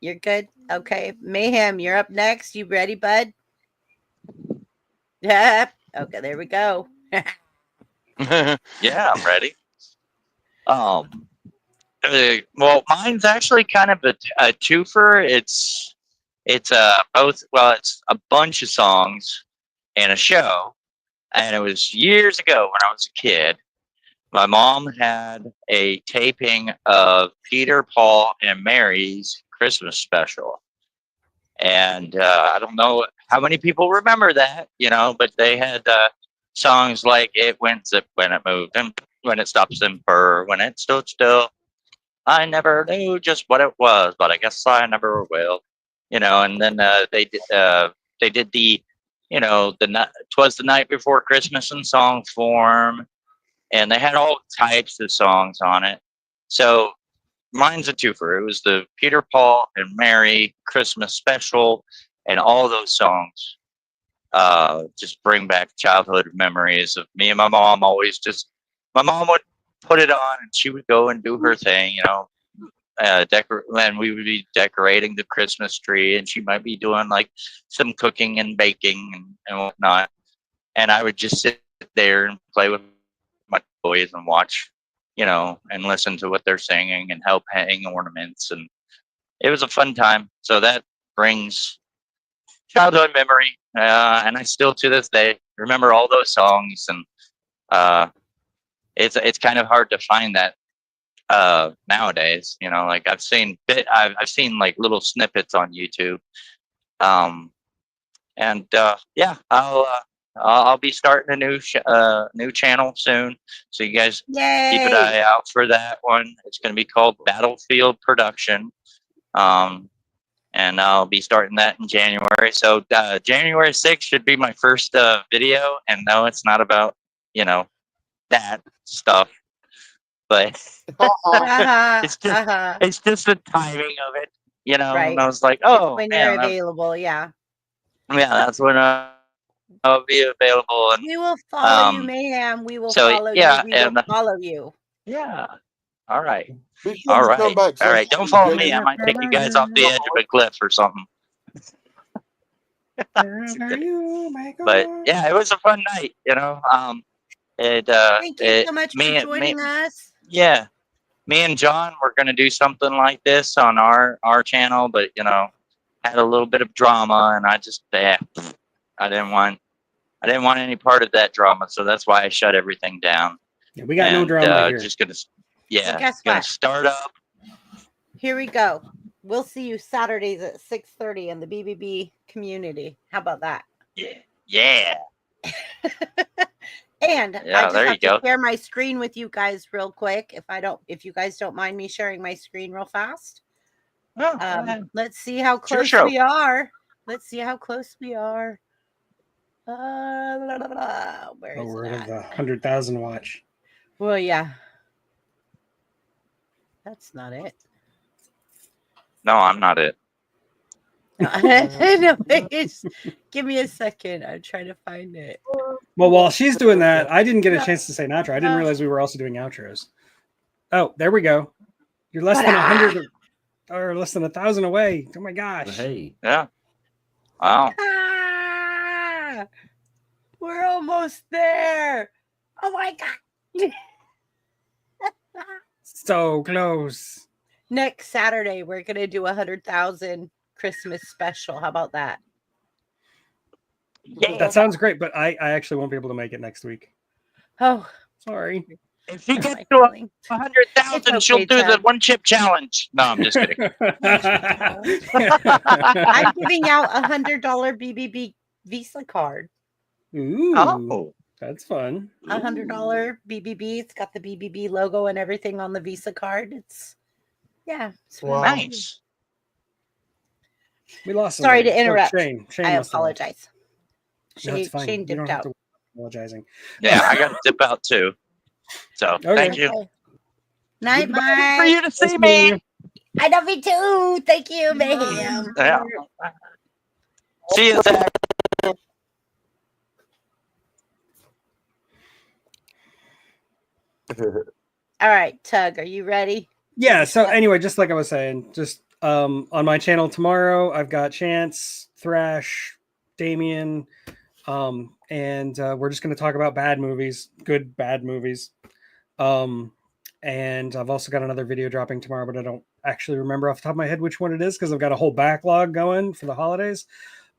You're good? Okay. Mayhem, you're up next. You ready, bud? Yeah. Okay, there we go. Yeah, I'm ready. Well, mine's actually kind of a twofer. It's both. Well, it's a bunch of songs and a show, and it was years ago when I was a kid. My mom had a taping of Peter, Paul, and Mary's Christmas special, and I don't know how many people remember that, you know, but they had songs like "It Went Zip When It Moved," and "When It Stops and Purr, When It Stood Still." I never knew just what it was, but I guess I never will, you know. And then they did the you know, "'Twas the Night Before Christmas" in song form, and they had all types of songs on it. So mine's a twofer. It was the Peter, Paul, and Mary Christmas special, and all those songs just bring back childhood memories of me and my mom. My mom would put it on, and she would go and do her thing, you know. And we would be decorating the Christmas tree, and she might be doing like some cooking and baking and whatnot. And I would just sit there and play with my toys and watch, you know, and listen to what they're singing and help hang ornaments. And it was a fun time. So that brings childhood memory. And I still to this day remember all those songs. And it's kind of hard to find that nowadays, you know. Like I've seen like little snippets on YouTube. Yeah, I'll be starting a new channel soon, so you guys keep an eye out for that one. It's going to be called Battlefield Production, and I'll be starting that in January. So January 6th should be my first video, and no, it's not about, you know, that stuff, but it's just the timing of it, you know. Right. And I was like, It's oh, when man, you're available, yeah. that's when I'll be available. And we will follow you, Mayhem. We will follow you. We will follow you. Yeah. All right. Be sure All to right. come back All right. sometime, Don't follow Jimmy. me. I might take you guys off the edge of a cliff or something. But yeah, it was a fun night, you know. Thank you so much for joining us. Yeah. Me and John were gonna do something like this on our channel, but you know, had a little bit of drama, and I just I didn't want any part of that drama, so that's why I shut everything down. Yeah, we got no drama here. Just gonna So guess gonna what? start up. Here we go. We'll see you Saturdays at 6:30 in the BBB community. How about that? Yeah. And Yeah, I just there have you to go. share my screen with you guys real quick. If you guys don't mind me sharing my screen real fast. Let's see how close we are. Let's see how close we are. Where is We're it at at? the 100,000 watch. Well, yeah. That's not it. No, I'm not it. No, give me a second. I'm trying to find it. Well, while she's doing that, I didn't get a chance to say an outro. I didn't realize we were also doing outros. Oh, there we go. You're less than 100 or less than 1,000 away. Oh my gosh. Hey. Yeah. Wow. Ah, we're almost there. Oh my god. So close. Next Saturday, we're gonna do 100,000 Christmas special. How about that? Yeah. That sounds great, but I actually won't be able to make it next week. Oh, sorry. If she gets to 100,000, she'll do the one chip challenge. No, I'm just kidding. I'm giving out $100 BBB Visa card. Ooh, oh, that's fun. $100 BBB. It's got the BBB logo and everything on the Visa card. It's wow. Nice. We lost. Sorry somebody. to interrupt. Oh, Shane I must have left. apologize. No, it's fine. Shane You don't dipped have out. to apologizing. Yeah, I got to dip out too. So thank you. Okay. Night, For bye. you to see me. I love you too. Thank you, Mayhem. Yeah. See you, Zach. All right, Tug, are you ready? Yeah. So anyway, just like I was saying, just on my channel tomorrow, I've got Chance, Thrash, Damien, and we're just going to talk about bad movies, good bad movies. And I've also got another video dropping tomorrow, but I don't actually remember off the top of my head which one it is because I've got a whole backlog going for the holidays.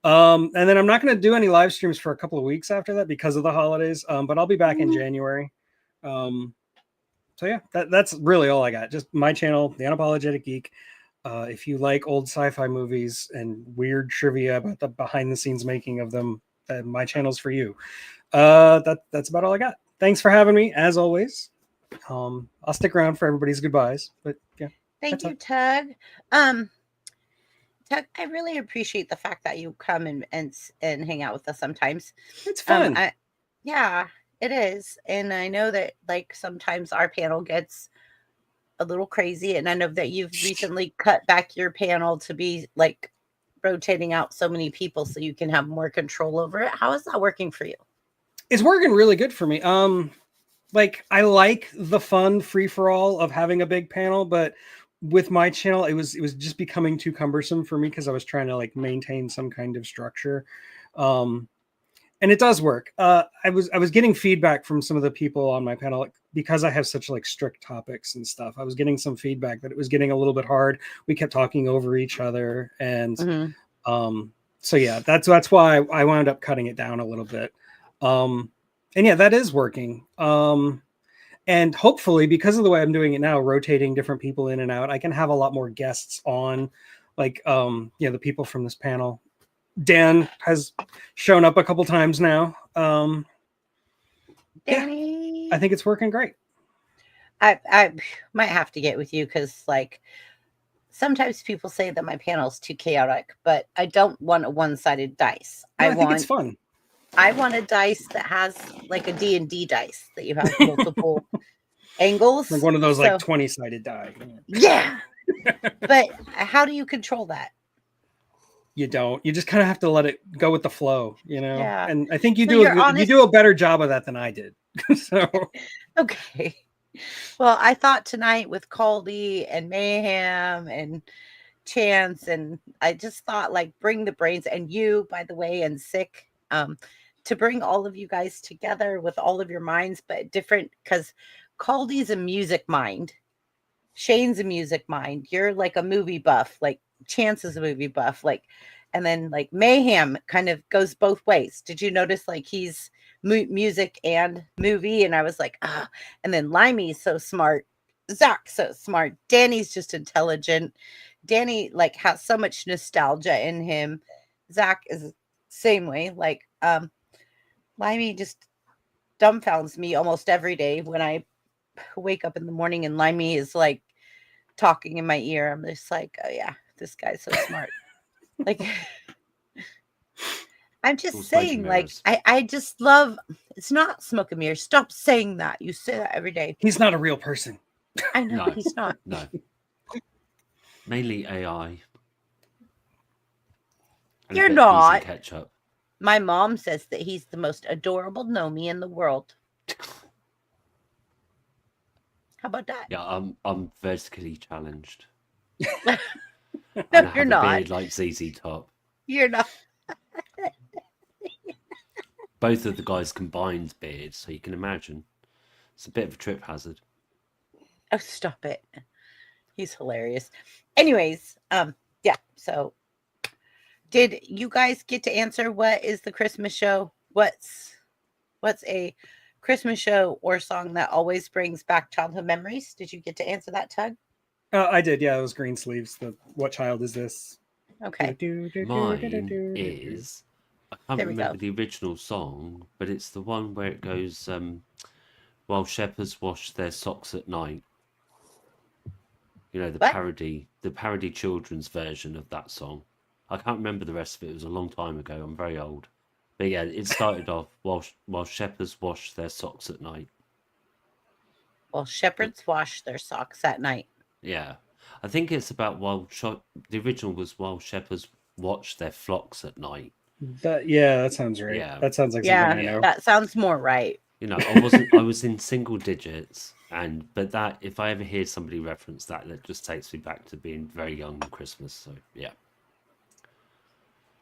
And then I'm not going to do any live streams for a couple of weeks after that because of the holidays. But I'll be back in January. So yeah, that's really all I got. Just my channel, The Unapologetic Geek. If you like old sci-fi movies and weird trivia about the behind-the-scenes making of them, my channel's for you. That's about all I got. Thanks for having me, as always. I'll stick around for everybody's goodbyes, but yeah. Thank you, Tug. Tuck, I really appreciate the fact that you come and hang out with us sometimes. It's fun. Yeah, it is. And I know that like sometimes our panel gets a little crazy, and I know that you've recently cut back your panel to be like rotating out so many people so you can have more control over it. How is that working for you? It's working really good for me. Like I like the fun free for all of having a big panel, but with my channel, it was just becoming too cumbersome for me because I was trying to like maintain some kind of structure. And it does work. I was getting feedback from some of the people on my panel like, because I have such like strict topics and stuff. I was getting some feedback that it was getting a little bit hard. We kept talking over each other, and so yeah, that's why I wound up cutting it down a little bit. And yeah, that is working. And hopefully, because of the way I'm doing it now, rotating different people in and out, I can have a lot more guests on, like the people from this panel. Dan has shown up a couple times now. Danny, I think it's working great. I might have to get with you because like sometimes people say that my panel is too chaotic, but I don't want a one-sided dice. No, I think it's fun. I want a dice that has like a D&D dice that you have multiple angles. Like one of those like 20-sided die. Yeah. But how do you control that? You don't. You just kind of have to let it go with the flow, you know? Yeah. And I think you So do you do a better job of that than I did. So okay. Well, I thought tonight with Caldy and Mayhem and Chance, and I just thought like bring the brains, and you, by the way, and Sick, to bring all of you guys together with all of your minds, but different, because Caldy's a music mind. Shane's a music mind. You're like a movie buff, like Chance is a movie buff, like, and then like Mayhem kind of goes both ways. Did you notice like he's music and movie? And I was like, and then Limey's so smart. Zach's so smart. Danny's just intelligent. Danny like has so much nostalgia in him. Zach is same way. Like Limey just dumbfounds me almost every day when I wake up in the morning and Limey is like talking in my ear. I'm just like, oh yeah, this guy's so smart. Like I'm just saying, like I just love, it's not smoke and mirrors. Stop saying that. You say that every day. He's not a real person. I know No. he's not. No. Mainly AI. And a You're bit of not. easy ketchup. My mom says that he's the most adorable Nomi in the world. How about that? Yeah, I'm vertically challenged. No, And I have you're a not. beard like ZZ Top. You're not. Both of the guys combined beards, so you can imagine. It's a bit of a trip hazard. Oh, stop it. He's hilarious. Anyways, yeah, so did you guys get to answer what is the Christmas show? What's a Christmas show or song that always brings back childhood memories? Did you get to answer that, Tug? I did, yeah. It was Green Sleeves. The What Child Is This? Okay. Mine is, I can't There we remember go. the original song, but it's the one where it goes, while shepherds wash their socks at night. You know, the What? parody children's version of that song. I can't remember the rest of it. It was a long time ago. I'm very old. But yeah, it started off while shepherds wash their socks at night. Well, shepherds wash their socks at night. Yeah. I think it's about the original was while shepherds watch their flocks at night. That sounds right. Yeah. That sounds like something I Yeah, know. that sounds more right. You know, I was in single digits, but that if I ever hear somebody reference that just takes me back to being very young on Christmas. So yeah.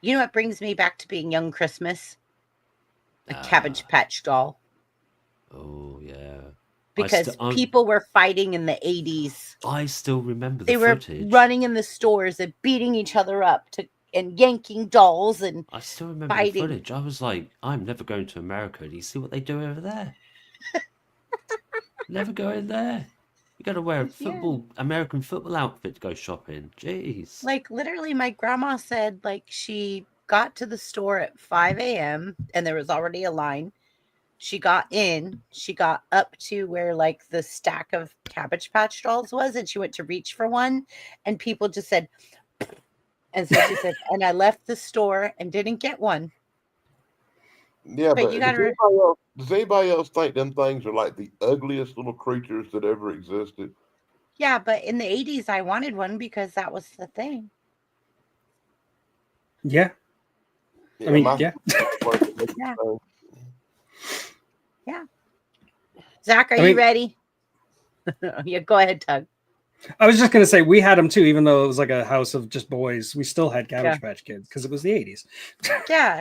You know what brings me back to being young Christmas? A Cabbage Patch doll. Oh yeah. Because people were fighting in the 80s. I still remember They the were footage. running in the stores and beating each other up and yanking dolls and I still remember fighting. the footage. I was like, I'm never going to America. Do you see what they do over there? Never go in there. You got to wear a American football outfit to go shopping. Jeez. Like literally my grandma said like she got to the store at 5 a.m. and there was already a line. She got in, she got up to where like the stack of Cabbage Patch dolls was, and she went to reach for one, and people just said, And so she said, and I left the store and didn't get one. Yeah, But but you does gotta anybody else think them things are like the ugliest little creatures that ever existed? Yeah, but in the 80s I wanted one because that was the thing. Yeah. Yeah, I mean, my yeah. Yeah. Yeah. Zach, are I you mean- ready? Yeah, go ahead, Tug. I was just gonna say we had them too, even though it was like a house of just boys. We still had Cabbage Patch Kids because it was the 80s. Yeah.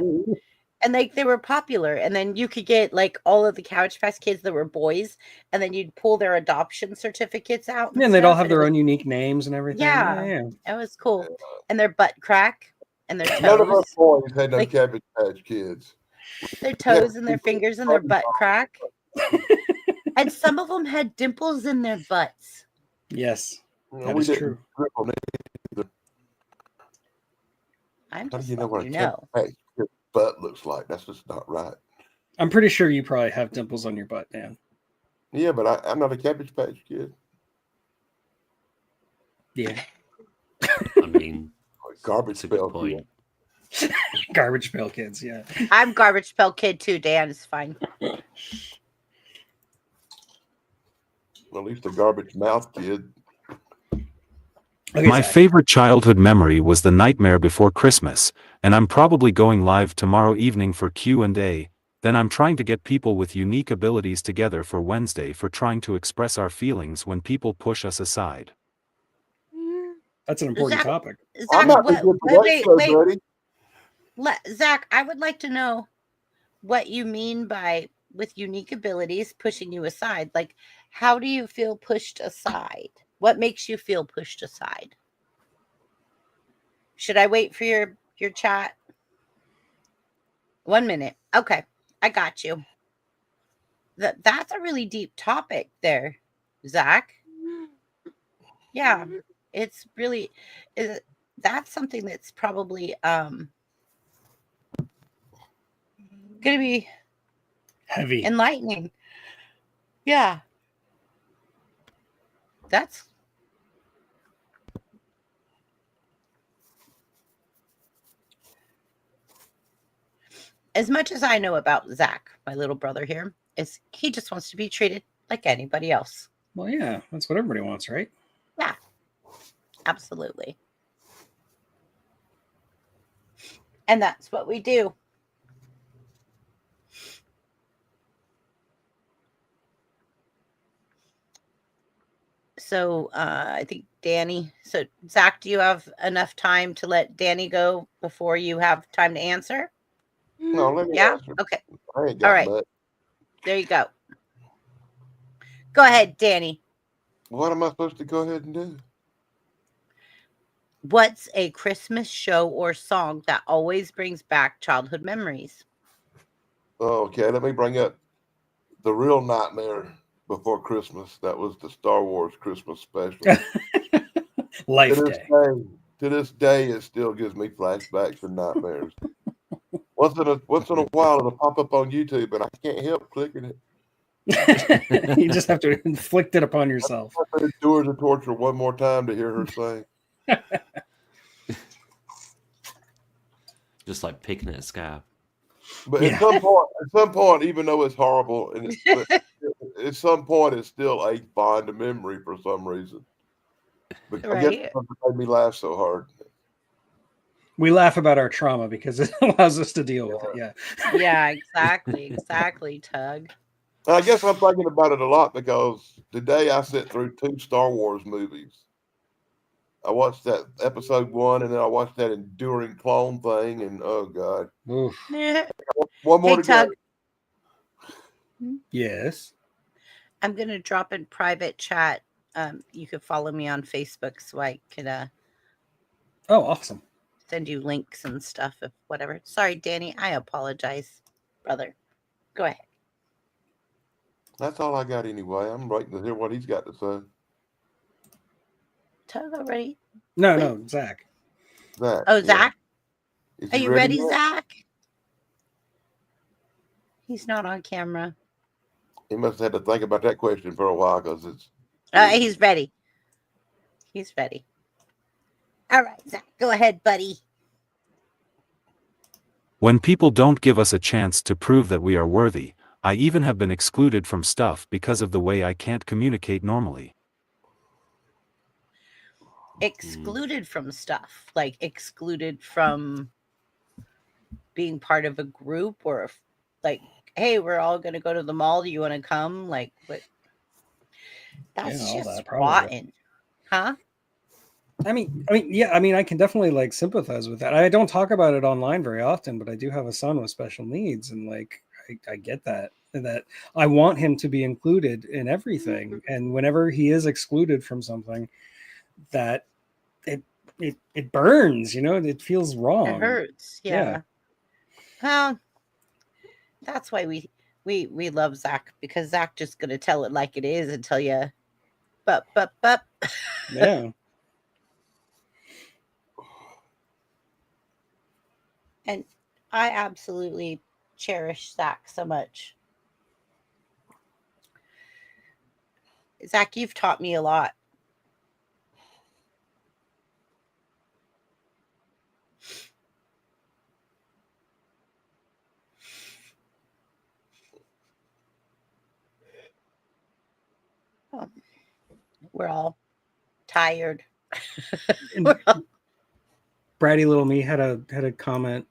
And like they were popular. And then you could get like all of the Cabbage Patch Kids that were boys, and then you'd pull their adoption certificates out. Yeah, and they'd all stuff, have and it their was- own unique names and everything. Yeah, yeah. it was cool. And their butt crack and their None of us toes. boys had no Like- Cabbage Patch Kids. Their toes and their fingers and their butt crack. And some of them had dimples in their butts. Yes, that we is didn't true. grip on it either. I'm How do just you know what a letting you Cabbage know. Patch Kid butt looks like? That's just not right. I'm pretty sure you probably have dimples on your butt, Dan. Yeah, but I'm not a Cabbage Patch Kid. Yeah. I mean, Garbage that's a good Pail point. Kid. Garbage Pail Kids, yeah. I'm Garbage Pail Kid too, Dan. It's fine. At least a Garbage Mouth Kid. Okay, My Zach. favorite childhood memory was The Nightmare Before Christmas, and I'm probably going live tomorrow evening for Q&A. Then I'm trying to get people with unique abilities together for Wednesday for trying to express our feelings when people push us aside. That's an important Zach- topic. I'm Zach, not what, good for that wait, show, wait. buddy. Zach, I would like to know what you mean by with unique abilities pushing you aside. Like, how do you feel pushed aside? What makes you feel pushed aside? Should I wait for your chat? 1 minute. Okay, I got you. That's a really deep topic there, Zach. Yeah, it's really that's something that's probably gonna be Heavy. enlightening. Yeah. That's as much as I know about Zach, my little brother here, is he just wants to be treated like anybody else. Well, yeah, that's what everybody wants, right? Yeah. Absolutely. And that's what we do. So I think Danny. So Zach, do you have enough time to let Danny go before you have time to answer? No, let me Yeah. answer. Okay. I ain't got All right. much. There you go. Go ahead, Danny. What am I supposed to go ahead and do? What's a Christmas show or song that always brings back childhood memories? Okay, let me bring up the real Nightmare Before Christmas. That was the Star Wars Christmas special. Life to this Day. To this day, it still gives me flashbacks and nightmares. Once in a while, it'll pop up on YouTube, and I can't help clicking it. You just have to inflict it upon yourself. I have to endure the torture one more time to hear her sing. Just like picking at a scab. But Yeah. at some point, even though it's horrible, at some point, it's still a fond memory for some reason. But I guess Right. it's something that made me laugh so hard. We laugh about our trauma because it allows us to deal with it. Yeah. Yeah, exactly, Tug. And I guess I'm thinking about it a lot because today I sat through 2 Star Wars movies. I watched that episode 1, and then I watched that enduring clone thing, and oh god, Oof. one more Hey, to go. Tug. Yes. I'm gonna drop in private chat. You could follow me on Facebook so I could Oh, awesome. send you links and stuff if whatever. Sorry, Danny. I apologize, brother. Go ahead. That's all I got anyway. I'm waiting to hear what he's got to say. Tug already. No, Zach. Zach. Oh, yeah. Zach. Is Are he you ready, yet? Zach? He's not on camera. He must have had to think about that question for a while because it's. He's ready. He's ready. All right, Zach, go ahead, buddy. When people don't give us a chance to prove that we are worthy, I even have been excluded from stuff because of the way I can't communicate normally. Excluded from stuff, like excluded from being part of a group, or like, hey, we're all going to go to the mall. Do you want to come? Like, what? That's Yeah, all just that, probably. rotten, huh? I can definitely like sympathize with that. I don't talk about it online very often, but I do have a son with special needs, and like I get that I want him to be included in everything. And whenever he is excluded from something, that it burns, it feels wrong. It hurts. Yeah. Well, that's why we love Zach, because Zach just gonna tell it like it is and tell you, but. Yeah. And I absolutely cherish Zach so much. Zach, you've taught me a lot. We're all tired. Bratty little me had a comment.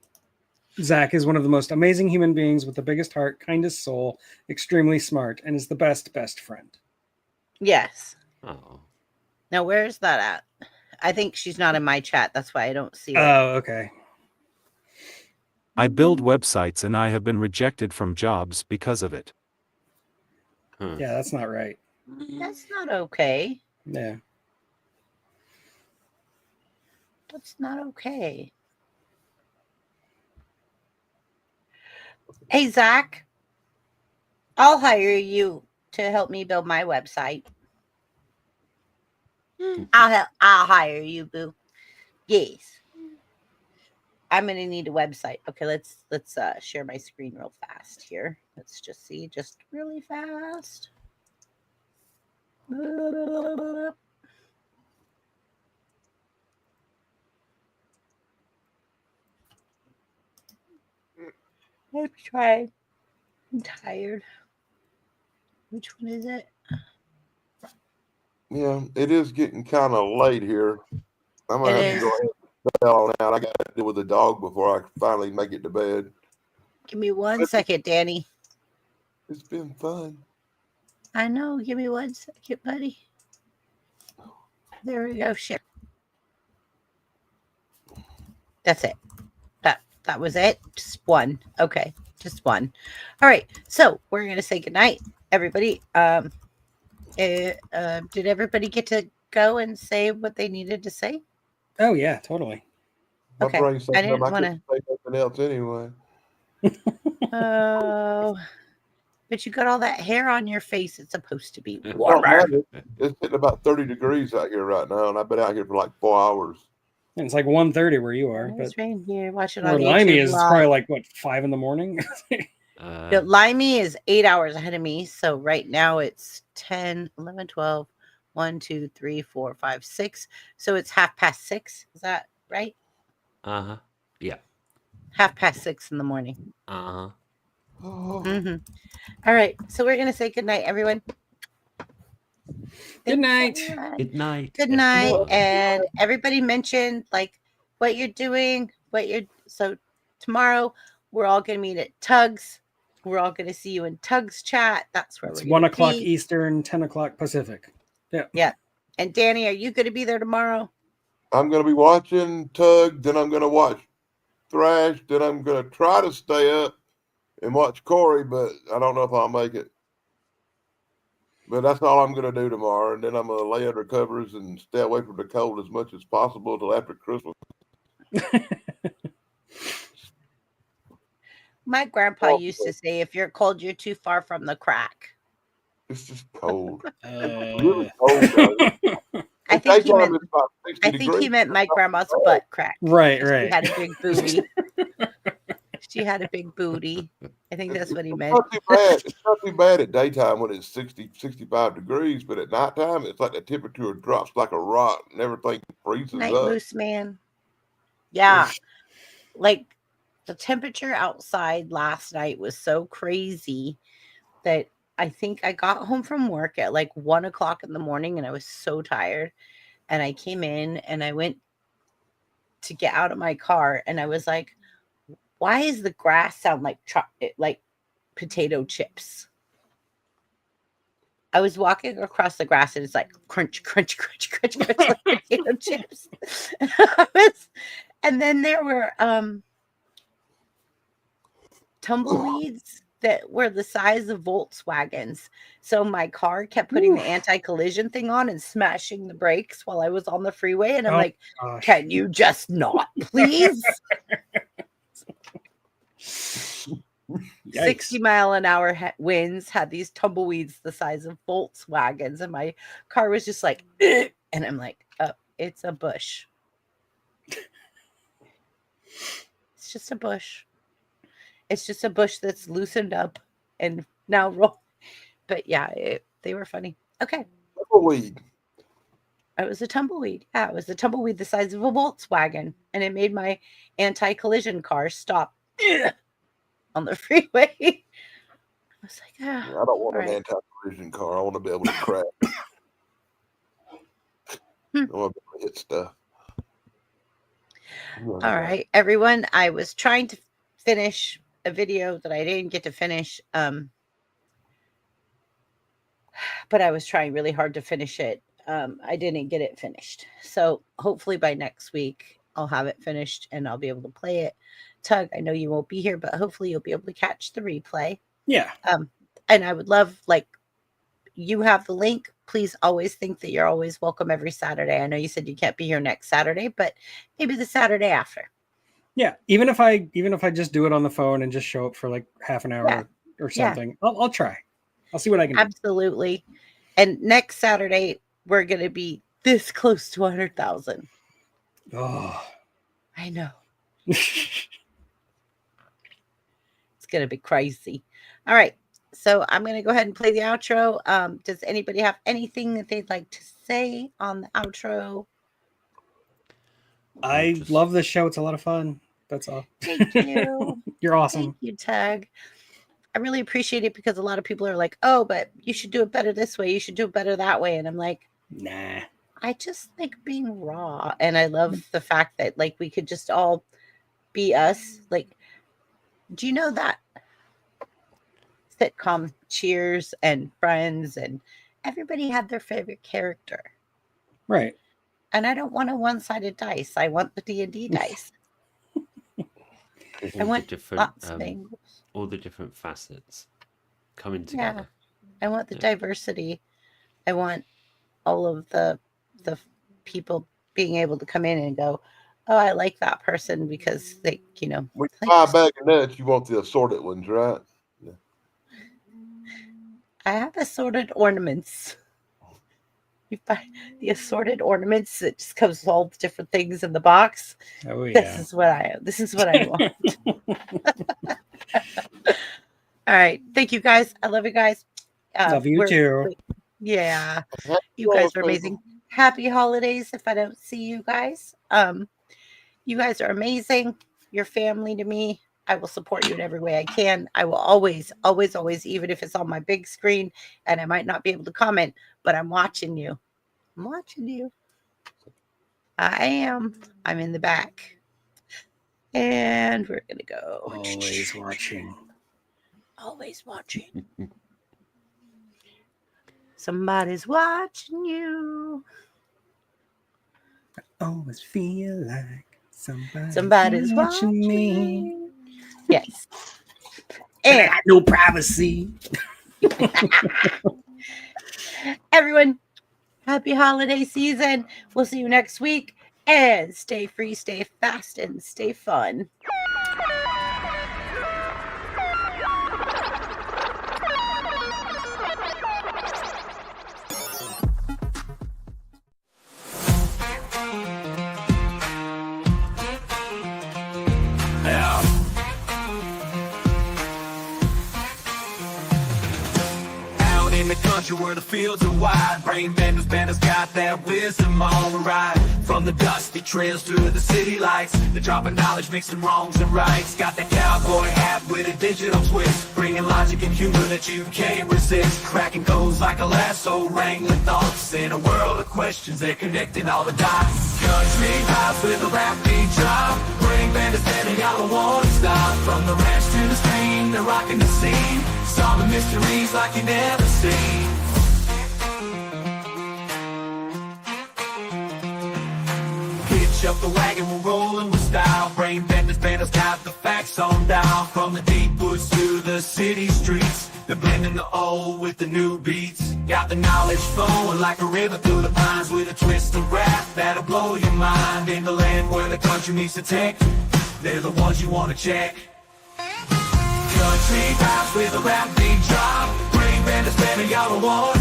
Zach is one of the most amazing human beings with the biggest heart, kindest soul, extremely smart, and is the best friend. Yes. Oh. Now, where's that at? I think she's not in my chat. That's why I don't see it. Oh, okay. I build websites and I have been rejected from jobs because of it. Yeah, that's not right. That's not okay. Yeah. That's not okay. Hey, Zach, I'll hire you to help me build my website. I'll hire you, boo. Yes. I'm gonna need a website. Okay, let's share my screen real fast here. Let's just see, just really fast. Let's try. I'm tired. Which one is it? Yeah, it is getting kind of late here. I'm gonna have to go ahead and bail on out. I got to deal with the dog before I finally make it to bed. Give me 1 second, Danny. It's been fun. I know. Give me 1 second, buddy. There we go. Share. That's it. That was it. Just one. Okay. Just one. All right. So we're gonna say goodnight, everybody. Did everybody get to go and say what they needed to say? Oh yeah, totally. Okay. I didn't want to say nothing else anyway. Oh, but you got all that hair on your face. It's supposed to be Well, warmer. it's hitting about 30 degrees out here right now, and I've been out here for like 4 hours. And it's like 1:30 where you are, but It's rain here. Watching where on Limey YouTube is live. probably like what 5 a.m. Limey is 8 hours ahead of me. So right now it's 10, 11, 12, 1, 2, 3, 4, 5, 6. So it's 6:30. Is that right? Uh-huh. Yeah. 6:30 in the morning. Uh-huh. Mm-hmm. All right. So we're going to say goodnight, everyone. Good night. Good night. Good night. everyone. And everybody mentioned like what you're doing, so tomorrow we're all going to meet at Tugs. We're all going to see you in Tugs chat. That's where It's we're 1 gonna o'clock be. Eastern, 10 o'clock Pacific. Yeah. Yeah. And Danny, are you going to be there tomorrow? I'm going to be watching Tug, then I'm going to watch Thrash, then I'm going to try to stay up and watch Corey, but I don't know if I'll make it. But that's all I'm going to do tomorrow, and then I'm going to lay under covers and stay away from the cold as much as possible until after Christmas. My grandpa used to say, if you're cold, you're too far from the crack. It's just cold. It's really cold. I think he meant my grandma's butt crack. Right. She had a big booty. She had a big booty. I think that's what he It's meant. not too bad. It's not too bad at daytime when it's 60, 65 degrees, but at nighttime, it's like the temperature drops like a rock and everything freezes Night up. moose man. Yeah. Like the temperature outside last night was so crazy that I think I got home from work at like 1:00 in the morning and I was so tired. And I came in and I went to get out of my car and I was like, why is the grass sound like potato chips? I was walking across the grass and it's like crunch, crunch, crunch, crunch, crunch, like potato chips. And then there were tumbleweeds that were the size of Volkswagens. So my car kept putting the anti-collision thing on and smashing the brakes while I was on the freeway. And I'm like, can you just not, please? 60-mile-an-hour winds had these tumbleweeds the size of Volkswagens. And my car was just like, ugh. And I'm like, oh, it's a bush. It's just a bush. It's just a bush that's loosened up and now roll. But yeah, they were funny. Okay. Tumbleweed. It was a tumbleweed. Yeah, it was a tumbleweed the size of a Volkswagen. And it made my anti-collision car stop on the freeway. I was like, I don't want an anti-collision car. I want to be able to crash. I want to be able to hit stuff. All right, everyone. I was trying to finish a video that I didn't get to finish. But I was trying really hard to finish it. I didn't get it finished. So hopefully by next week, I'll have it finished and I'll be able to play it. Tug, I know you won't be here, but hopefully you'll be able to catch the replay. Yeah. And I would love, like, you have the link. Please always think that you're always welcome every Saturday. I know you said you can't be here next Saturday, but maybe the Saturday after. Yeah. Even if I just do it on the phone and just show up for like half an hour or something, I'll try. I'll see what I can do. Absolutely. And next Saturday, we're going to be this close to 100,000. Oh, I know. It's going to be crazy. All right. So I'm going to go ahead and play the outro. Does anybody have anything that they'd like to say on the outro? I love this show. It's a lot of fun. That's all. Thank you. You're awesome. Thank you, Tug. I really appreciate it because a lot of people are like, oh, but you should do it better this way. You should do it better that way. And I'm like, nah. I just like being raw. And I love the fact that like we could just all be us. Like, do you know that sitcom Cheers and Friends and everybody had their favorite character? Right. And I don't want a one-sided dice. I want the D&D dice. I want lots of things. All the different facets coming together. I want the diversity. I want all of the people being able to come in and go, oh, I like that person because they, you know. When you buy a bag of nuts, you want the assorted ones, right? Yeah. I have assorted ornaments. You buy the assorted ornaments. It just comes with all the different things in the box. Oh yeah. This is what I want. All right. Thank you guys. I love you guys. Love you too. Yeah. You guys are amazing. Happy holidays if I don't see you guys. You guys are amazing. You're family to me. I will support you in every way I can. I will always, always, always, even if it's on my big screen and I might not be able to comment, but I'm watching you. I'm watching you. I am. I'm in the back. And we're going to go. Always watching. Always watching. Somebody's watching you. I always feel like somebody's watching me. Yes. And I got no privacy. Everyone, happy holiday season. We'll see you next week. And stay free, stay fast, and stay fun. country where the fields are wide. Brain benders, banders got that wisdom on the ride. From the dusty trails to the city lights, the dropping knowledge mixing wrongs and rights. Got that cowboy hat with a digital twist, bringing logic and humor that you can't resist. Cracking codes like a lasso, wrangling thoughts in a world of questions. They're connecting all the dots. Country vibes with a rap beat drop. Brain benders standing, y'all don't wanna stop. From the ranch to the stream, they're rocking the scene. Solving mysteries like you never seen. Hitch up the wagon, we're rolling with style. Brain benders, banders got the facts on dial. From the deep woods to the city streets, they're blending the old with the new beats. Got the knowledge flowing like a river through the pines, with a twist of rap that'll blow your mind. In the land where the country meets the tech, they're the ones you wanna check. Country vibes with a rap beat drop. Brain benders, baby, y'all don't want